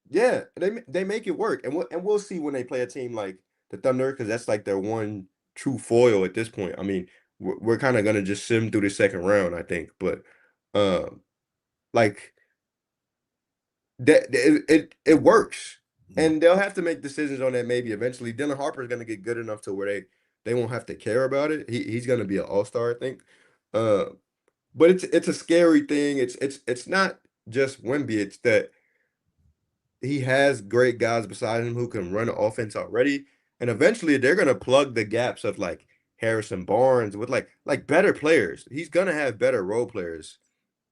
Speaker 19: Yeah, they make it work, and we'll see when they play a team like the Thunder, because that's like their one true foil at this point. I mean, we're kind of gonna just sim through the second round, I think, but like that it works, and they'll have to make decisions on that maybe eventually. Dylan Harper is gonna get good enough to where they won't have to care about it. He's gonna be an all-star, I think. But it's a scary thing. It's not just Wemby. It's that he has great guys beside him who can run the offense already, and eventually they're gonna plug the gaps of like Harrison Barnes with like better players. He's gonna have better role players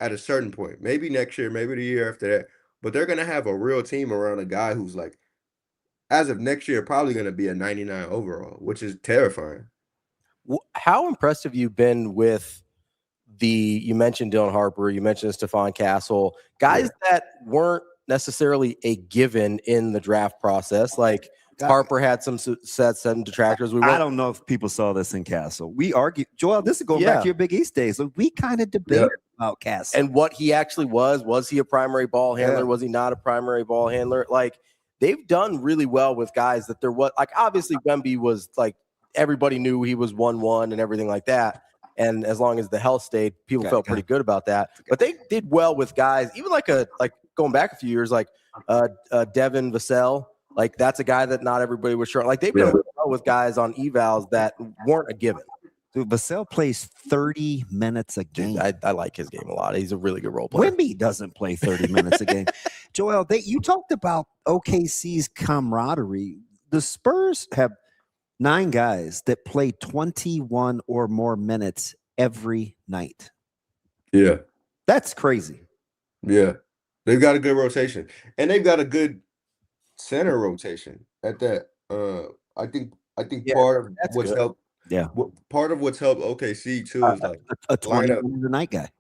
Speaker 19: at a certain point. Maybe next year, maybe the year after that. But they're gonna have a real team around a guy who's like, as of next year, probably gonna be a 99 overall, which is terrifying.
Speaker 20: How impressed have you been with you mentioned Dylan Harper, you mentioned Stephon Castle, guys that weren't necessarily a given in the draft process? Like Harper had some detractors.
Speaker 10: I don't know if people saw this in Castle. We argued, Joel, this is going back to your Big East days. So we kind of debated about Castle.
Speaker 20: And what he actually was. Was he a primary ball handler? Was he not a primary ball handler? Like, they've done really well with guys that there was, like, obviously Wemby was like, everybody knew he was 1-1 and everything like that. And as long as the health stayed, people felt pretty good about that. But they did well with guys, even like going back a few years, like Devin Vassell. Like, that's a guy that not everybody was sure. Like, they've done well with guys on evals that weren't a given.
Speaker 10: Dude, Vassell plays 30 minutes a game.
Speaker 20: Dude, I like his game a lot. He's a really good role player.
Speaker 10: Wemby doesn't play 30 minutes a game. Joel, you talked about OKC's camaraderie. The Spurs have 9 guys that play 21 or more minutes every night.
Speaker 19: Yeah.
Speaker 10: That's crazy.
Speaker 19: Yeah. They've got a good rotation. And they've got a good center rotation at that. I think part of what's helped.
Speaker 10: Yeah.
Speaker 19: Part of what's helped OKC too is like
Speaker 10: a 20 night guy.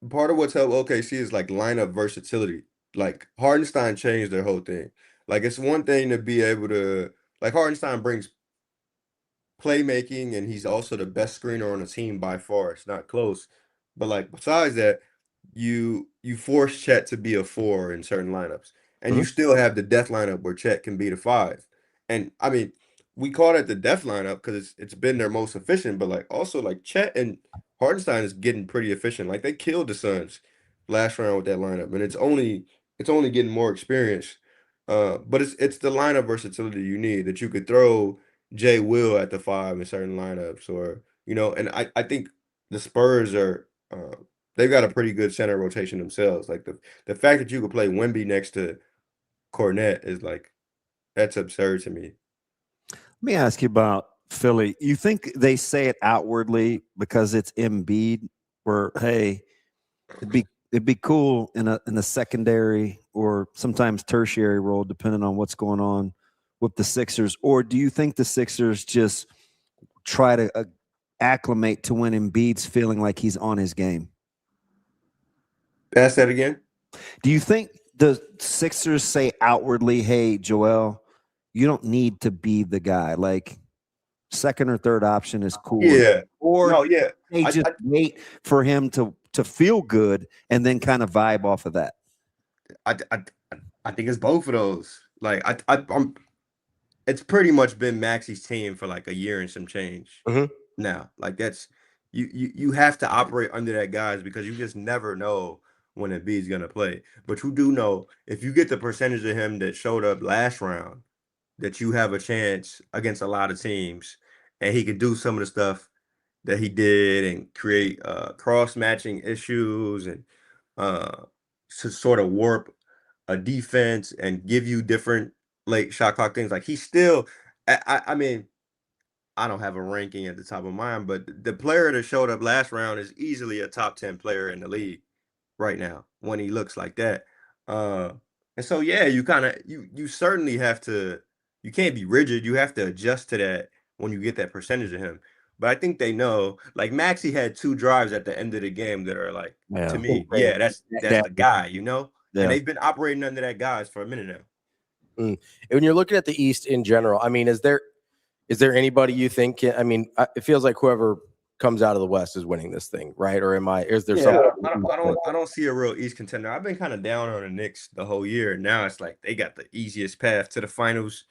Speaker 19: Part of what's helped OKC is like lineup versatility. Like, Hardenstein changed their whole thing. Like, it's one thing to be able to, like, Hardenstein brings playmaking, and he's also the best screener on the team by far. It's not close. But like, besides that, you force Chet to be a 4 in certain lineups. And you still have the death lineup where Chet can be the 5. And I mean, we call it the death lineup because it's been their most efficient, but like also like Chet and Hardenstein is getting pretty efficient. Like, they killed the Suns last round with that lineup, and it's only getting more experience. But it's the lineup versatility you need, that you could throw Jay Will at the 5 in certain lineups, or and I think the Spurs are they've got a pretty good center rotation themselves. Like the fact that you could play Wemby next to Cornette is like that's absurd to me.
Speaker 6: Let me ask you about Philly. You think they say it outwardly because it's Embiid, where hey, it'd be cool in a secondary or sometimes tertiary role, depending on what's going on with the Sixers? Or do you think the Sixers just try to acclimate to when Embiid's feeling like he's on his game?
Speaker 19: Ask that again.
Speaker 6: Do you think the Sixers say outwardly, hey, Joel, you don't need to be the guy. Like second or third option is cool.
Speaker 19: Yeah.
Speaker 6: Or
Speaker 19: no, yeah.
Speaker 6: they just wait for him to feel good and then kind of vibe off of that.
Speaker 19: I think it's both of those. Like I'm it's pretty much been Maxey's team for like a year and some change now. Like that's you have to operate under that guys because you just never know when Embiid's gonna play. But you do know if you get the percentage of him that showed up last round, that you have a chance against a lot of teams, and he could do some of the stuff that he did and create cross-matching issues and to sort of warp a defense and give you different late shot clock things. Like he's still, I mean, I don't have a ranking at the top of mine, but the player that showed up last round is easily a top 10 player in the league right now when he looks like that. And so, yeah, you kind of, you certainly have to, you can't be rigid. You have to adjust to that when you get that percentage of him. But I think they know, like Maxey had 2 drives at the end of the game that are like, to me, yeah, that's the guy,
Speaker 20: Yeah.
Speaker 19: And they've been operating under that guys for a minute now.
Speaker 20: And when you're looking at the East in general, I mean, is there anybody you think? I mean, it feels like whoever comes out of the West is winning this thing, right? Or is there something?
Speaker 19: I don't see a real East contender. I've been kind of down on the Knicks the whole year. Now it's like they got the easiest path to the finals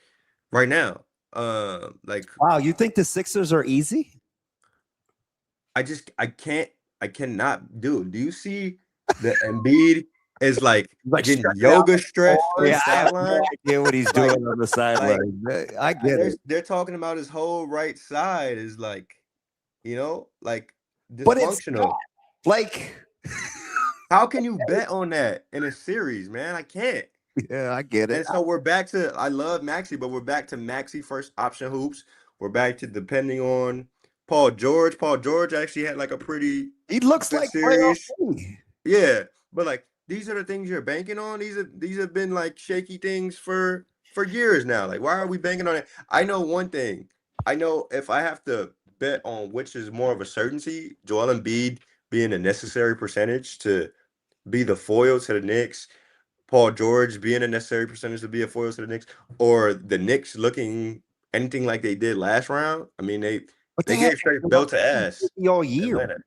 Speaker 19: right now. Like,
Speaker 6: wow, you think the Sixers are easy?
Speaker 19: I cannot do. Do you see the Embiid is like getting yoga stretch on the sideline?
Speaker 6: I get what he's doing on the sideline. I get it.
Speaker 19: They're talking about his whole right side is like, like dysfunctional.
Speaker 6: But it's not. Like,
Speaker 19: how can you bet on that in a series, man? I can't.
Speaker 6: Yeah, I get it.
Speaker 19: And so we're back to, I love Maxey, but we're back to Maxey first option hoops. We're back to depending on Paul George. Paul George actually had like a pretty
Speaker 6: he looks like
Speaker 19: series. Yeah, but like these are the things you're banking on. These have been like shaky things for years now. Like, why are we banking on it? I know one thing. I know if I have to bet on which is more of a certainty, Joel Embiid being a necessary percentage to be the foil to the Knicks, Paul George being a necessary percentage to be a foil to the Knicks, or the Knicks looking anything like they did last round. I mean, they gave straight belt to ass
Speaker 6: all year.
Speaker 19: Atlanta.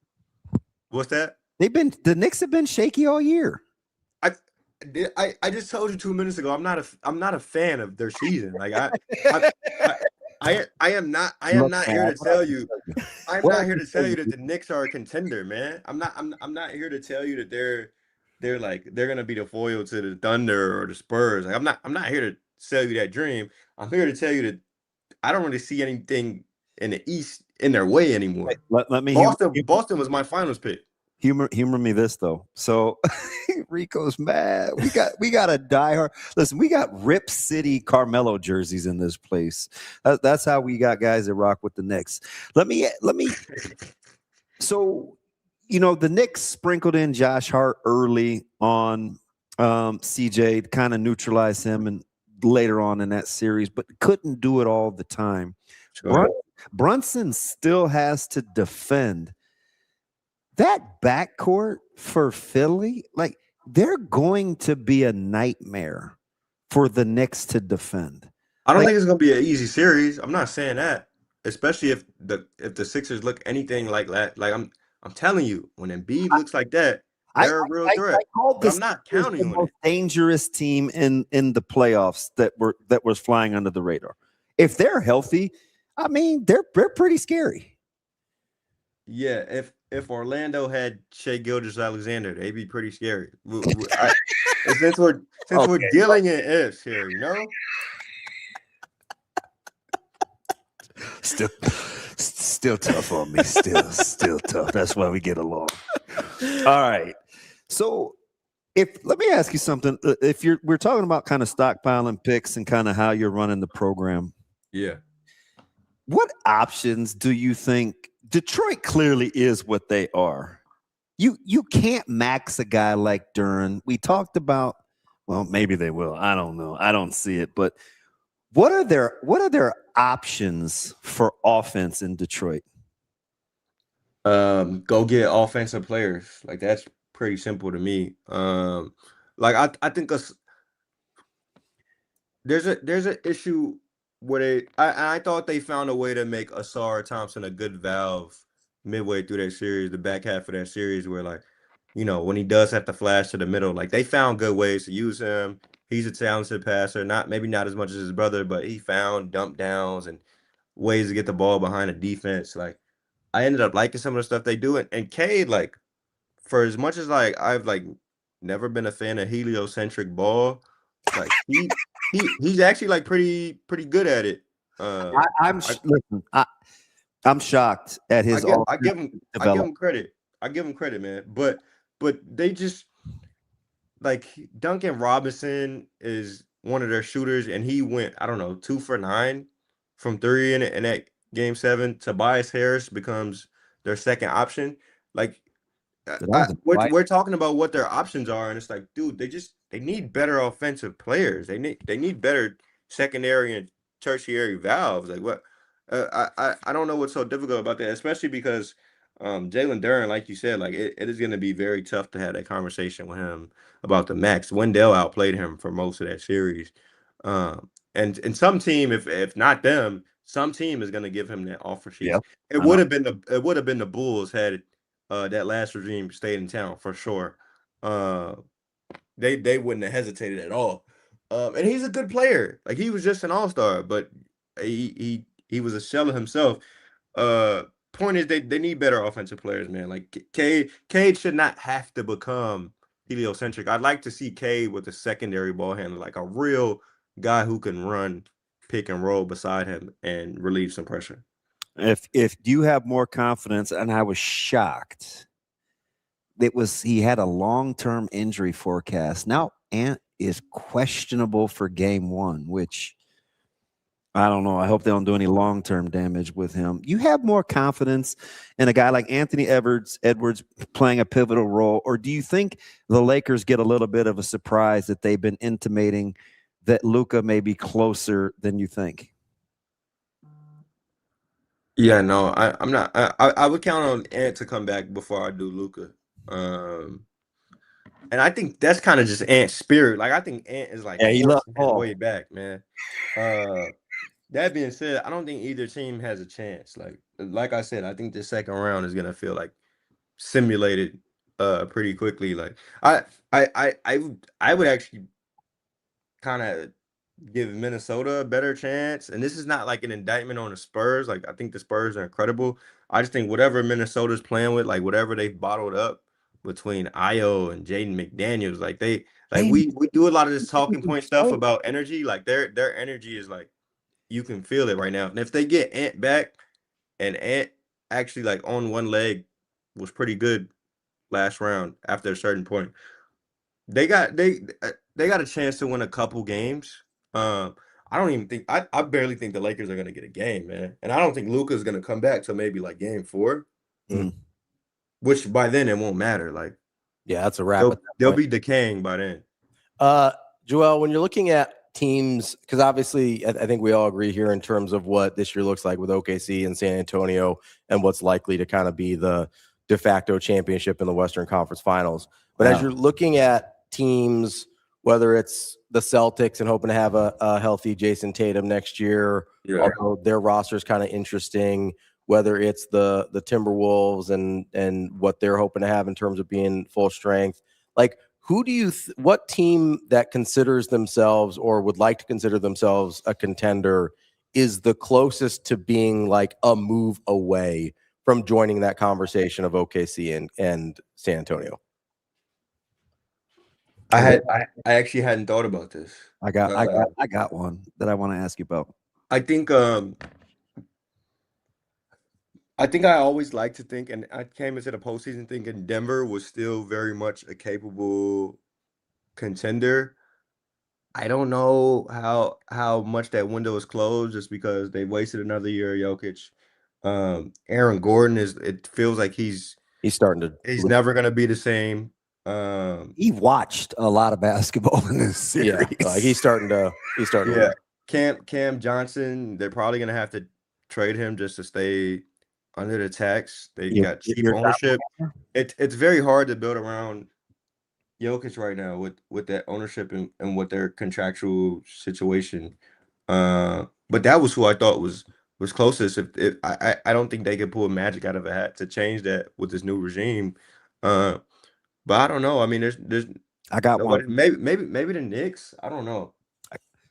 Speaker 19: What's that?
Speaker 6: The Knicks have been shaky all year.
Speaker 19: I just told you 2 minutes ago. I'm not a fan of their season. Like I am not here to tell you. I'm not here to tell you that the Knicks are a contender, man. I'm not here to tell you that they're gonna be the foil to the Thunder or the Spurs. Like, I'm not here to sell you that dream. I'm here to tell you that I don't really see anything in the East in their way anymore.
Speaker 6: Let me
Speaker 19: Boston was my finals pick.
Speaker 6: Humor me this though. So Rico's mad. We got a diehard. Listen, we got Rip City Carmelo jerseys in this place. That's how we got guys that rock with the Knicks. Let me. So, the Knicks sprinkled in Josh Hart early on CJ to kind of neutralize him and later on in that series, but couldn't do it all the time. Sure. Brunson still has to defend. That backcourt for Philly, like they're going to be a nightmare for the Knicks to defend.
Speaker 19: I don't think it's going to be an easy series. I'm not saying that, especially if the Sixers look anything like that. Like I'm telling you, when Embiid looks like that, they're a real threat. But I'm not counting on it.
Speaker 6: The most dangerous team in the playoffs that was flying under the radar. If they're healthy, I mean they're pretty scary.
Speaker 19: Yeah, if Orlando had Shai Gilgeous-Alexander, they'd be pretty scary. Since we're dealing in ifs here,
Speaker 10: Still tough on me. Still tough. That's why we get along. All right. So let me ask you something. We're talking about kind of stockpiling picks and kind of how you're running the program.
Speaker 19: Yeah.
Speaker 10: What options do you think Detroit clearly is what they are? You can't max a guy like Duren. We talked about, well, maybe they will. I don't know. I don't see it. But what are their options for offense in Detroit?
Speaker 19: Go get offensive players. Like that's pretty simple to me. I think there's an issue where I thought they found a way to make Asar Thompson a good valve midway through that series, the back half of that series, where like, when he does have to flash to the middle, like they found good ways to use him. He's a talented passer, maybe not as much as his brother, but he found dump downs and ways to get the ball behind the defense. Like I ended up liking some of the stuff they do, and Cade, like, for as much as like I've like never been a fan of heliocentric ball, like he's actually like pretty good at it.
Speaker 10: I'm shocked at his.
Speaker 19: I give him credit. I give him credit, man. But they just like Duncan Robinson is one of their shooters, and he went 2 for 9 from 3 in that game 7. Tobias Harris becomes their second option. Like we're talking about what their options are, and it's like, dude, they need better offensive players. They need better secondary and tertiary valves. Like what? I don't know what's so difficult about that, especially because Jalen Duren, like you said, like it is going to be very tough to have that conversation with him about the max. Wendell outplayed him for most of that series, and some team, if not them, some team is going to give him that offer sheet.
Speaker 10: Yep.
Speaker 19: It would have been the Bulls had that last regime stayed in town for sure. They wouldn't have hesitated at all. And he's a good player. Like he was just an all-star, but he was a shell of himself. Point is, they need better offensive players, man. Like Cade should not have to become heliocentric. I'd like to see Cade with a secondary ball handler, like a real guy who can run pick and roll beside him and relieve some pressure.
Speaker 10: If you have more confidence, and I was shocked, he had a long-term injury forecast. Now Ant is questionable for game 1, which I don't know. I hope they don't do any long-term damage with him. You have more confidence in a guy like Anthony Edwards playing a pivotal role, or do you think the Lakers get a little bit of a surprise that they've been intimating that Luka may be closer than you think?
Speaker 19: Yeah, no, I'm not. I would count on Ant to come back before I do Luka. And I think that's kind of just Ant's spirit. Like I think Ant is like
Speaker 10: he loves
Speaker 19: his way back, man. That being said, I don't think either team has a chance. Like I said, I think the second round is gonna feel like simulated pretty quickly. Like I would actually kind of give Minnesota a better chance. And this is not like an indictment on the Spurs. Like I think the Spurs are incredible. I just think whatever Minnesota's playing with, like whatever they've bottled up between Io and Jaden McDaniels, like we do a lot of this talking point stuff about energy. Like their energy is like you can feel it right now. And if they get Ant back, and Ant actually like on one leg was pretty good last round after a certain point, they got a chance to win a couple games. I don't even think I barely think the Lakers are gonna get a game, man. And I don't think Luka's gonna come back till maybe like game 4. Which by then it won't matter. Like,
Speaker 20: yeah, that's a wrap.
Speaker 19: They'll be decaying by then.
Speaker 20: Joel, when you're looking at teams, because obviously I think we all agree here in terms of what this year looks like with OKC and San Antonio and what's likely to kind of be the de facto championship in the Western Conference Finals. But as you're looking at teams, whether it's the Celtics and hoping to have a healthy Jason Tatum next year, although their roster is kind of interesting, whether it's the Timberwolves and what they're hoping to have in terms of being full strength, like who do you what team that considers themselves or would like to consider themselves a contender is the closest to being like a move away from joining that conversation of OKC and San Antonio?
Speaker 19: I actually hadn't thought about this.
Speaker 10: I got one that I want to ask you about.
Speaker 19: I think I think I always like to think, and I came into the postseason thinking Denver was still very much a capable contender. I don't know how much that window is closed just because they wasted another year of Jokic. Aaron Gordon it feels like he's
Speaker 20: starting to
Speaker 19: never gonna be the same.
Speaker 10: He watched a lot of basketball in this series.
Speaker 20: Yeah, like he's starting to
Speaker 19: Yeah. Cam Johnson, they're probably gonna have to trade him just to stay under the tax. They got cheap ownership. It's very hard to build around Jokic right now with that ownership and with their contractual situation. But that was who I thought was closest. If I don't think they could pull magic out of a hat to change that with this new regime. But I don't know. I mean, there's
Speaker 10: I got
Speaker 19: nobody,
Speaker 10: one.
Speaker 19: Maybe the Knicks. I don't know.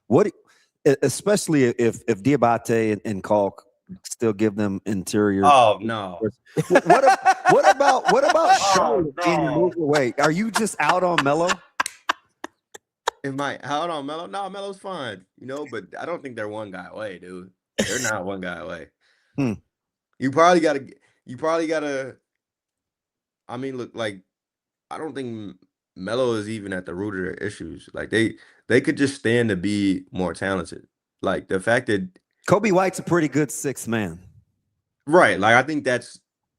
Speaker 10: What, especially if Diabate and Kalk still give them interior.
Speaker 19: Oh no.
Speaker 10: What about Charlotte being moved away? Are you just out on Melo?
Speaker 19: Am I out on Melo? No, Melo's fine. But I don't think they're one guy away, dude. They're not one guy away. You probably gotta. I mean, look, like, I don't think Melo is even at the root of their issues. Like they could just stand to be more talented. Like the fact that
Speaker 10: Kobe White's a pretty good sixth man.
Speaker 19: Right. Like I think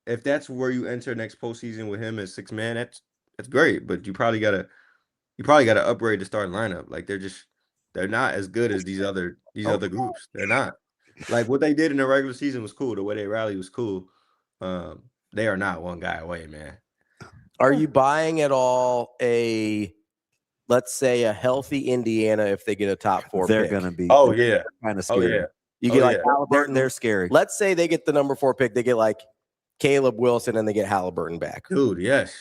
Speaker 19: if that's where you enter next postseason with him as sixth man, that's great. But you probably gotta upgrade the starting lineup. Like they're not as good as these other groups. They're not. Like what they did in the regular season was cool. The way they rallied was cool. They are not one guy away, man.
Speaker 20: Are you buying at all let's say a healthy Indiana if they get a top 4
Speaker 10: They're
Speaker 20: pick?
Speaker 10: gonna be.
Speaker 19: Oh yeah,
Speaker 10: kind of scary.
Speaker 19: Oh, yeah.
Speaker 20: You get like
Speaker 10: Halliburton. They're scary.
Speaker 20: Let's say they get the number 4 pick. They get like Caleb Wilson and they get Halliburton back.
Speaker 19: Dude, yes.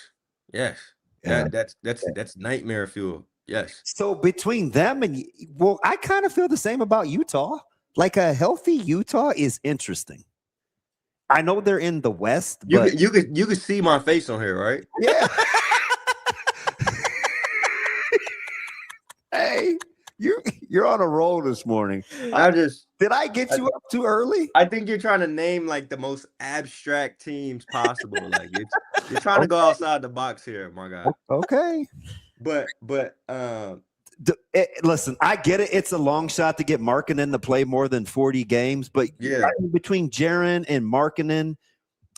Speaker 10: Yeah.
Speaker 19: That's nightmare fuel. Yes.
Speaker 10: So between them and I kind of feel the same about Utah. Like a healthy Utah is interesting. I know they're in the West, but
Speaker 19: You could see my face on here, right?
Speaker 10: yeah. Hey, you're on a roll this morning. Did I get you up too early?
Speaker 19: I think you're trying to name like the most abstract teams possible. Like you're trying to go outside the box here, my guy.
Speaker 10: Okay.
Speaker 19: But
Speaker 10: listen, I get it. It's a long shot to get Markkanen to play more than 40 games, but
Speaker 19: yeah,
Speaker 10: between Jaren and Markkanen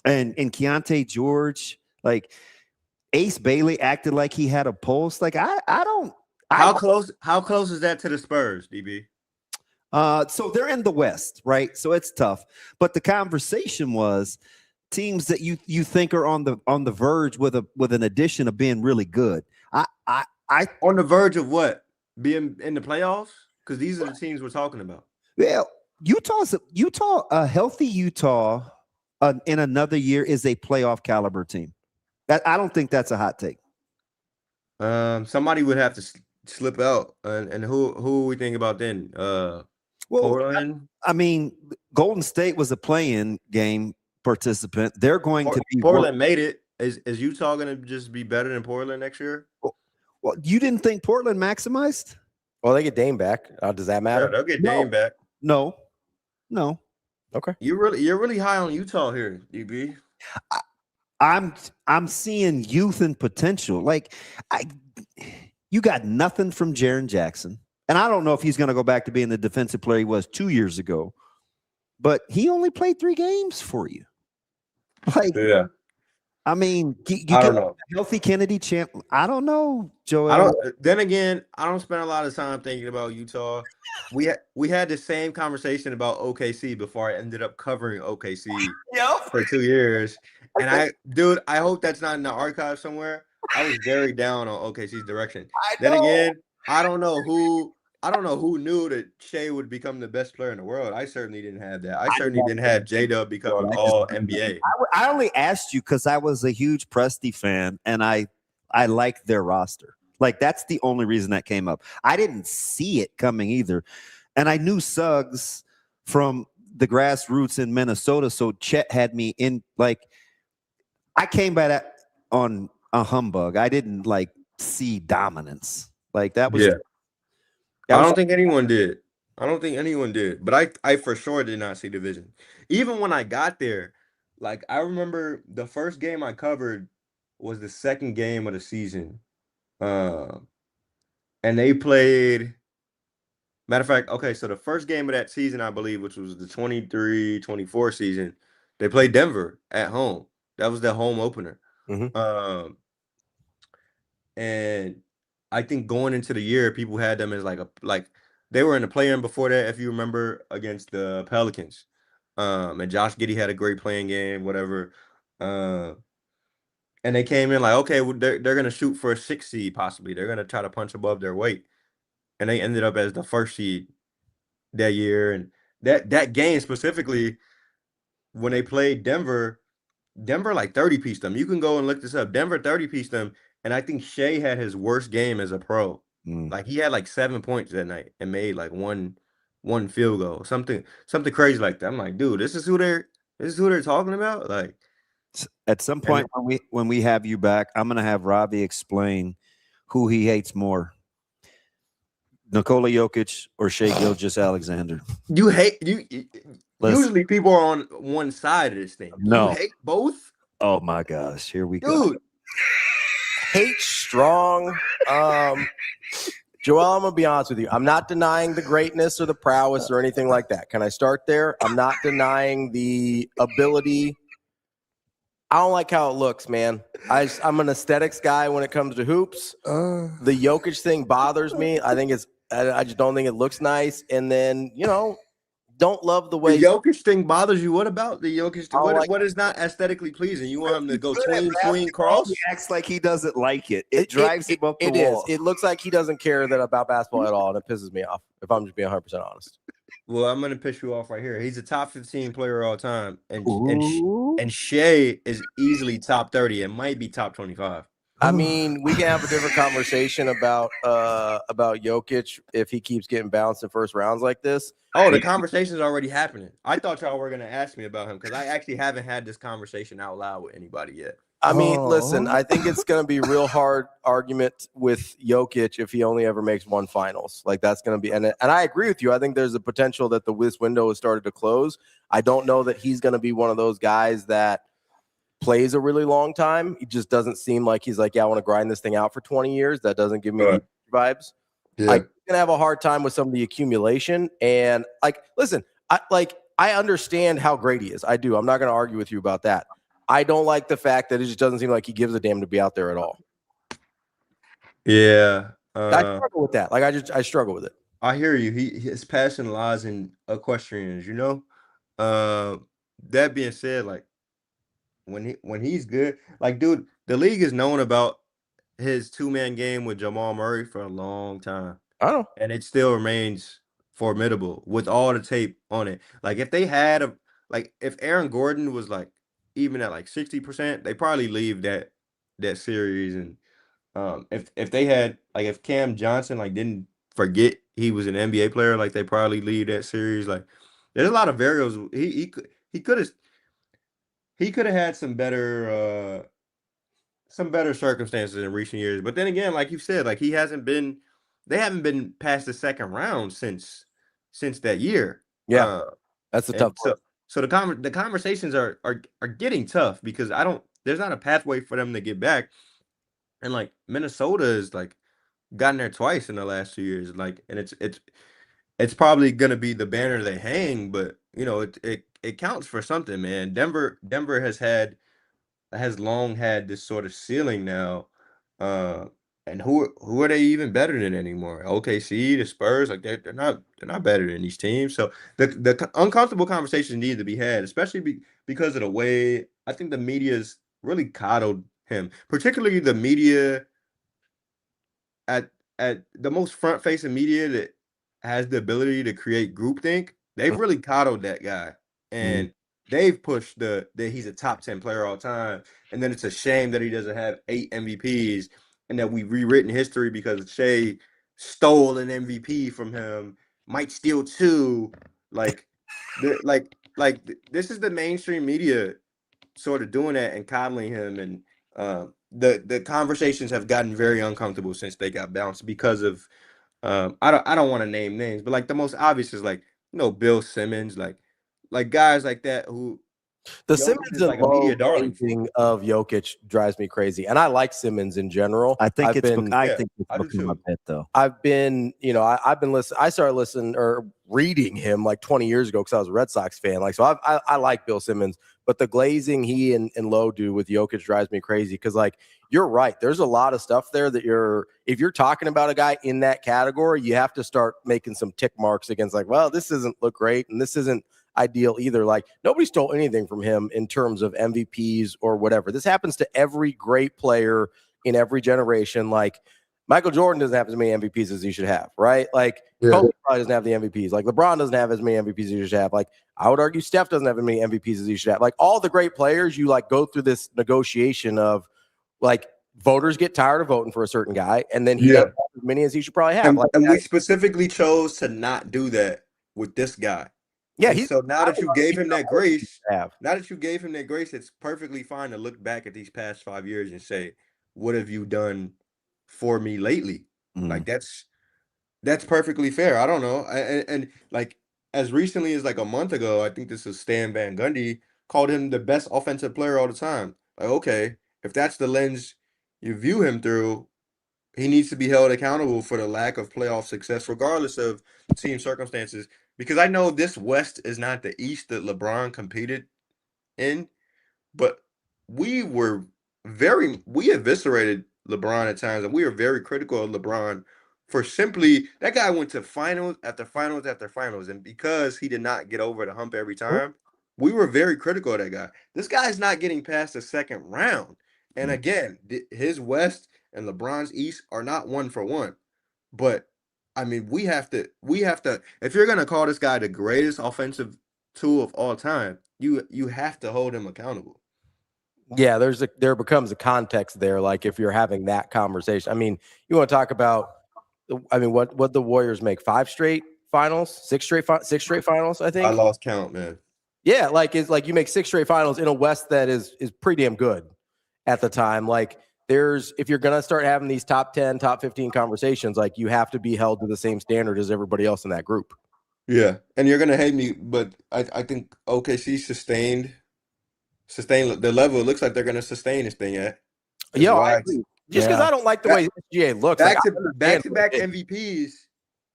Speaker 10: and Keontae George, like Ace Bailey acted like he had a pulse. Like I don't.
Speaker 19: How close is that to the Spurs, DB?
Speaker 10: So they're in the West, right? So it's tough. But the conversation was teams that you think are on the verge with an addition of being really good. I
Speaker 19: on the verge of what? Being in the playoffs? Because these are the teams we're talking about.
Speaker 10: Well, a healthy Utah in another year is a playoff caliber team. I don't think that's a hot take.
Speaker 19: Somebody would have to slip out, and who we think about then? Portland.
Speaker 10: I mean, Golden State was a play-in game participant. They're going to be.
Speaker 19: Portland made it. Is Utah going to just be better than Portland next year?
Speaker 10: Well, you didn't think Portland maximized?
Speaker 20: Well, they get Dame back. Does that matter?
Speaker 19: Yeah, they'll get Dame back.
Speaker 10: No.
Speaker 20: Okay.
Speaker 19: You're really high on Utah here, DB.
Speaker 10: I'm seeing youth and potential. Like you got nothing from Jaren Jackson. And I don't know if he's going to go back to being the defensive player he was 2 years ago. But he only played 3 games for you. Like,
Speaker 19: yeah.
Speaker 10: I mean, you
Speaker 19: I
Speaker 10: get
Speaker 19: don't know.
Speaker 10: a healthy Kennedy champ. I don't know, Joel.
Speaker 19: Then again, I don't spend a lot of time thinking about Utah. We had the same conversation about OKC before I ended up covering OKC for 2 years. And I hope that's not in the archive somewhere. I was very down on OKC's direction. Then again, I don't know who knew that Shea would become the best player in the world. I certainly didn't have that. I certainly didn't have J-Dub become all NBA.
Speaker 10: I only asked you because I was a huge Presti fan and I liked their roster. Like that's the only reason that came up. I didn't see it coming either. And I knew Suggs from the grassroots in Minnesota. So Chet had me in like I came by that on a humbug. I didn't like see dominance. Like that was
Speaker 19: I don't think anyone did. But I for sure did not see division. Even when I got there, Like I remember the first game I covered was the second game of the season. Uh, and they played. Matter of fact, okay, so the first game of that season, I believe, which was the 23-24 season, they played Denver at home. That was their home opener. Um, and I think going into the year, people had them as like they were in the play-in before that, if you remember, against the Pelicans. And Josh Giddey had a great playing game, whatever. And they came in like, okay, well, they're gonna shoot for a 6 seed possibly. They're gonna try to punch above their weight, and they ended up as the first seed that year. And that game specifically, when they played Denver, Denver like 30-pieced them. You can go and look this up. Denver 30-pieced them, and I think Shea had his worst game as a pro. Like he had like 7 points that night and made like one field goal, something crazy like that. I'm like, dude, this is who they're talking about. Like
Speaker 6: at some point when we have you back, I'm gonna have Ravi explain who he hates more. Nikola Jokic or Shea Gilgeous-Alexander.
Speaker 19: You hate you.
Speaker 6: Listen.
Speaker 19: Usually people are on one side of this thing.
Speaker 6: No.
Speaker 19: You hate both?
Speaker 6: Oh my gosh, here we go.
Speaker 19: Dude.
Speaker 20: Hate strong. Joel, I'm gonna be honest with you. I'm not denying the greatness or the prowess or anything like that. Can I start there? I'm not denying the ability. I don't like how it looks, man. I'm an aesthetics guy when it comes to hoops. The Jokic thing bothers me. I just don't think it looks nice. And then, don't love the way
Speaker 19: the Jokic thing bothers you. What about the Jokic thing?
Speaker 20: like
Speaker 19: what is not aesthetically pleasing? You want him to go tween cross?
Speaker 6: He acts like he doesn't like it. It drives him up the wall.
Speaker 20: It looks like he doesn't care about basketball at all, and it pisses me off, if I'm just being 100% honest.
Speaker 19: Well, I'm gonna piss you off right here. He's a top 15 player all time, and Shea is easily top 30. It might be top 25.
Speaker 20: I mean, we can have a different conversation about Jokic if he keeps getting bounced in first rounds like this.
Speaker 19: Oh, the conversation's already happening. I thought y'all were gonna ask me about him because I actually haven't had this conversation out loud with anybody yet.
Speaker 20: I mean, listen, I think it's going to be a real hard argument with Jokic if he only ever makes one finals. Like that's going to be, and I agree with you. I think there's a potential that this window has started to close. I don't know that he's going to be one of those guys that plays a really long time. He just doesn't seem like he's like, yeah, I want to grind this thing out for 20 years. That doesn't give me vibes.
Speaker 19: Yeah.
Speaker 20: I'm going to have a hard time with some of the accumulation. And like, listen, I understand how great he is. I do. I'm not going to argue with you about that. I don't like the fact that it just doesn't seem like he gives a damn to be out there at all.
Speaker 19: Yeah.
Speaker 20: I struggle with that. Like I struggle with it.
Speaker 19: I hear you. His passion lies in equestrians, That being said, like when he's good, like dude, the league is known about his 2-man game with Jamal Murray for a long time.
Speaker 20: I know.
Speaker 19: And it still remains formidable with all the tape on it. Like if they had if Aaron Gordon was like even at like 60%, they probably leave that series. And if they had if Cam Johnson didn't forget he was an NBA player, they probably leave that series. Like there's a lot of variables. He could have had some better circumstances in recent years. But then again, like you said, they haven't been past the second round since that year.
Speaker 20: Yeah, that's a tough part.
Speaker 19: So the conversations are getting tough because there's not a pathway for them to get back. And Minnesota has gotten there twice in the last 2 years. And it's probably gonna be the banner they hang, but it counts for something, man. Denver has long had this sort of ceiling now. And who are they even better than anymore? OKC, the Spurs, they're not better than these teams. So the uncomfortable conversations need to be had, especially because of the way I think the media's really coddled him, particularly the media at the most front-facing media that has the ability to create groupthink. They've really coddled that guy, and they've pushed that he's a top 10 player all time. And then it's a shame that he doesn't have 8 MVPs. And that we've rewritten history because Shea stole an MVP from him, might steal 2. This is the mainstream media sort of doing that and coddling him. And the conversations have gotten very uncomfortable since they got bounced because of I don't want to name names, but the most obvious is Bill Simmons, guys like that who
Speaker 20: The
Speaker 19: Jokic
Speaker 20: Simmons
Speaker 19: is
Speaker 20: and
Speaker 19: like a
Speaker 20: Lowe
Speaker 19: media darling.
Speaker 20: thing of Jokic drives me crazy, and I like Simmons in general.
Speaker 6: I think
Speaker 20: I've
Speaker 6: it's
Speaker 20: been,
Speaker 6: I think it's
Speaker 19: I do
Speaker 6: become a
Speaker 19: too.
Speaker 6: bit though.
Speaker 20: I've been, I've been listening. I started listening or reading him like 20 years ago because I was a Red Sox fan. Like, so I like Bill Simmons, but the glazing he and Lowe do with Jokic drives me crazy because, like, you're right. There's a lot of stuff there that if you're talking about a guy in that category, you have to start making some tick marks against, like, well, this doesn't look great and this isn't ideal either. Like, nobody stole anything from him in terms of MVPs or whatever. This happens to every great player in every generation. Like, Michael Jordan doesn't have as many MVPs as he should have, right? Like, Kobe probably doesn't have the MVPs. Like, LeBron doesn't have as many MVPs as he should have. Like, I would argue Steph doesn't have as many MVPs as he should have. Like, all the great players, you like go through this negotiation of, like, voters get tired of voting for a certain guy, and then he doesn't have as many as he should probably have.
Speaker 19: And we specifically chose to not do that with this guy.
Speaker 20: Yeah,
Speaker 19: and so now that you gave him that grace, it's perfectly fine to look back at these past 5 years and say, "What have you done for me lately?" Like that's perfectly fair. I don't know, and like as recently as like a month ago, I think this is Stan Van Gundy called him the best offensive player all the time. Like, okay, if that's the lens you view him through, he needs to be held accountable for the lack of playoff success, regardless of team circumstances. Because I know this West is not the East that LeBron competed in, but we eviscerated LeBron at times, and we were very critical of LeBron for simply that guy went to finals after finals after finals, and because he did not get over the hump every time, we were very critical of that guy. This guy's not getting past the second round, and again, his West and LeBron's East are not one for one, but I mean, we have to. If you're gonna call this guy the greatest offensive tool of all time, you have to hold him accountable.
Speaker 20: Yeah, there becomes a context there. Like, if you're having that conversation, I mean, you want to talk about, I mean, what the Warriors make 5 straight finals, 6 straight finals. I think
Speaker 19: I lost count, man.
Speaker 20: Yeah, like it's like you make 6 straight finals in a West that is pretty damn good at the time. Like, if you're gonna start having these top 10, top 15 conversations, like, you have to be held to the same standard as everybody else in that group.
Speaker 19: Yeah, and you're gonna hate me, but I think OKC sustained the level. It looks like they're gonna sustain this thing at.
Speaker 20: Yeah, I agree. Just because I don't like the way SGA looks.
Speaker 19: Back
Speaker 20: like,
Speaker 19: to back MVPs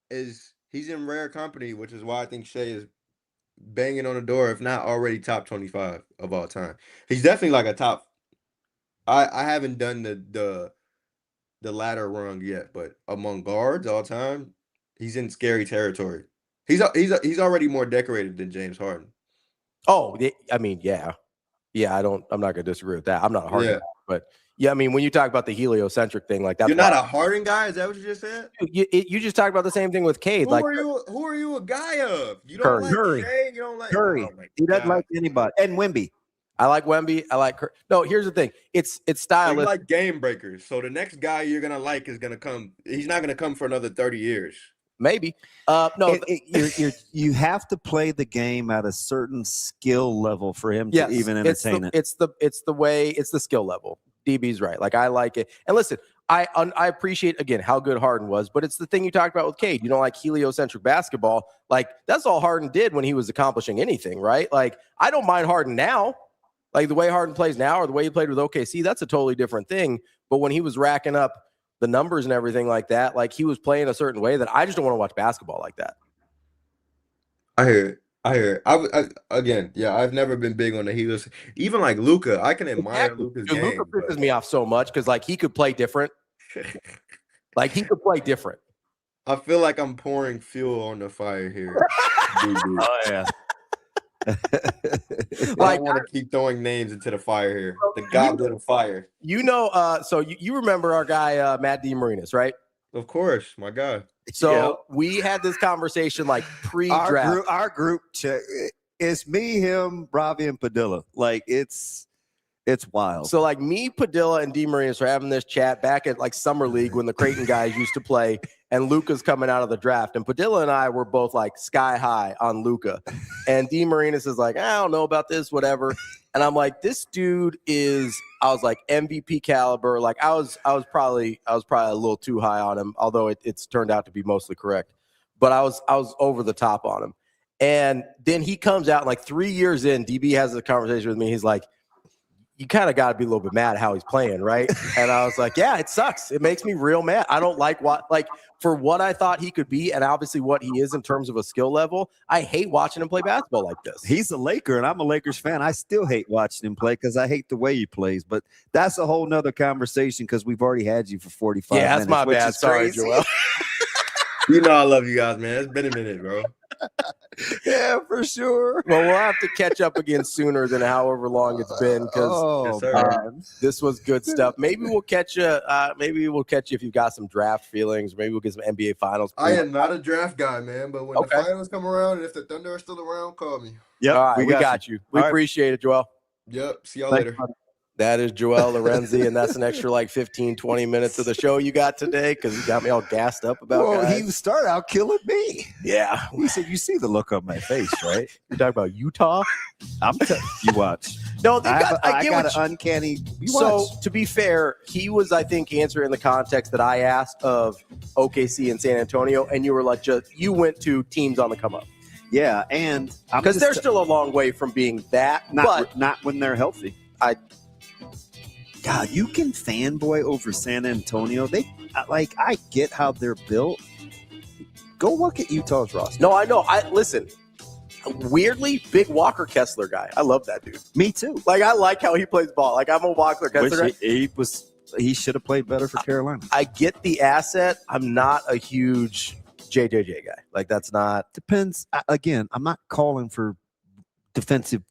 Speaker 19: he's in rare company, which is why I think Shea is banging on the door, if not already top 25 of all time. He's definitely like a top. I haven't done the ladder rung yet, but among guards all time, he's in scary territory. He's already more decorated than James Harden.
Speaker 20: Oh, I mean, yeah. I'm not gonna disagree with that. I'm not a Harden guy, but yeah, I mean, when you talk about the heliocentric thing, like, that's
Speaker 19: you're not a Harden guy. Is that what you just said?
Speaker 20: You just talked about the same thing with Cade.
Speaker 19: Who are you a guy of? You don't like Shea. You don't like
Speaker 6: Curry. He doesn't like anybody. And Wemby.
Speaker 20: I like Wemby. I like Curry. No, here's the thing. It's stylistic.
Speaker 19: You like game breakers. So the next guy you're gonna like is gonna come. He's not gonna come for another 30 years.
Speaker 20: Maybe. No,
Speaker 6: you have to play the game at a certain skill level for him to even entertain it.
Speaker 20: It's the skill level. DB's right. Like, I like it. And listen, I appreciate, again, how good Harden was, but it's the thing you talked about with Cade. You don't like heliocentric basketball. Like, that's all Harden did when he was accomplishing anything, right? Like, I don't mind Harden now. Like, the way Harden plays now or the way he played with OKC, that's a totally different thing. But when he was racking up the numbers and everything like that, like, he was playing a certain way that I just don't want to watch basketball like that.
Speaker 19: I hear it. I've never been big on the Helios. Even like Luka, I can admire Luka's game.
Speaker 20: Luka pisses me off so much because, like, he could play different. Like, he could play different.
Speaker 19: I feel like I'm pouring fuel on the fire here.
Speaker 6: Oh yeah.
Speaker 19: Like, I want to keep throwing names into the fire here. The goblet of fire.
Speaker 20: So you remember our guy Matt DeMarinis, right?
Speaker 19: Of course, my guy.
Speaker 20: So we had this conversation like pre-draft.
Speaker 6: Our group check is me, him, Ravi, and Padilla. Like, it's wild.
Speaker 20: So like me, Padilla, and DeMarinis are having this chat back at like Summer League when the Creighton guys used to play, and Luka's coming out of the draft. And Padilla and I were both like sky high on Luka. And DeMarinis is like, I don't know about this, whatever. And I'm like, this dude is, I was like, MVP caliber. Like, I was probably a little too high on him, although it's turned out to be mostly correct. But I was over the top on him. And then he comes out, like 3 years in, DB has a conversation with me. He's like, you kind of got to be a little bit mad at how he's playing, right? And I was like, yeah, it sucks. It makes me real mad. I don't like for what I thought he could be, and obviously what he is in terms of a skill level, I hate watching him play basketball like this.
Speaker 6: He's a Laker, and I'm a Lakers fan. I still hate watching him play because I hate the way he plays. But that's a whole nother conversation because we've already had you for 45 minutes.
Speaker 20: Yeah, that's my bad. Sorry, Joel.
Speaker 19: You know I love you guys, man. It's been a minute, bro.
Speaker 6: Yeah, for sure.
Speaker 20: Well, we'll have to catch up again sooner than however long it's been because this was good stuff. Maybe we'll catch you. Maybe we'll catch you if you've got some draft feelings. Maybe we'll get some NBA Finals.
Speaker 19: I am not a draft guy, man. But when the finals come around and if the Thunder are still around, call me.
Speaker 20: Yep, all right, we got you. We appreciate it, Joel.
Speaker 19: Yep. See y'all later.
Speaker 20: That is Joel Lorenzi, and that's an extra like 15, 20 minutes of the show you got today because you got me all gassed up about guys.
Speaker 6: He started out killing me.
Speaker 20: Yeah.
Speaker 6: He said, you see the look on my face, right?
Speaker 20: You're talking about Utah?
Speaker 6: You watch.
Speaker 20: No,
Speaker 6: I got an uncanny.
Speaker 20: So, to be fair, he was, I think, answering the context that I asked of OKC and San Antonio, and you were like, you went to teams on the come up.
Speaker 6: Yeah, and
Speaker 20: because they're still a long way from being that, but
Speaker 6: not when they're healthy. God, you can fanboy over San Antonio. I get how they're built. Go look at Utah's roster.
Speaker 20: No, I know. Listen. Weirdly, big Walker Kessler guy. I love that dude.
Speaker 6: Me too.
Speaker 20: Like I like how he plays ball. Like I'm a Walker Kessler guy.
Speaker 6: He should have played better for Carolina.
Speaker 20: I get the asset. I'm not a huge JJJ guy. Like that's not.
Speaker 6: Depends. Again, I'm not calling for defensive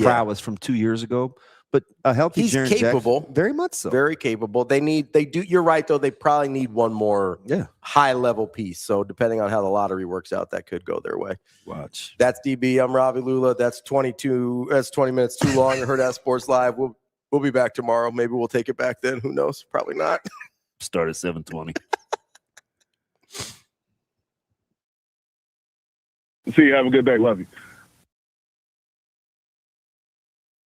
Speaker 6: prowess from 2 years ago. But a healthy
Speaker 20: He's
Speaker 6: Jaren
Speaker 20: capable.
Speaker 6: Jackson, very much so.
Speaker 20: Very capable. They do. You're right, though. They probably need one more high-level piece. So depending on how the lottery works out, that could go their way.
Speaker 6: Watch.
Speaker 20: That's DB. I'm Ravi Lulla. That's 20 minutes too long. Hurrdat Sports Live. We'll be back tomorrow. Maybe we'll take it back then. Who knows? Probably not.
Speaker 6: Start at 7:20.
Speaker 21: See you. Have a good day. Love you.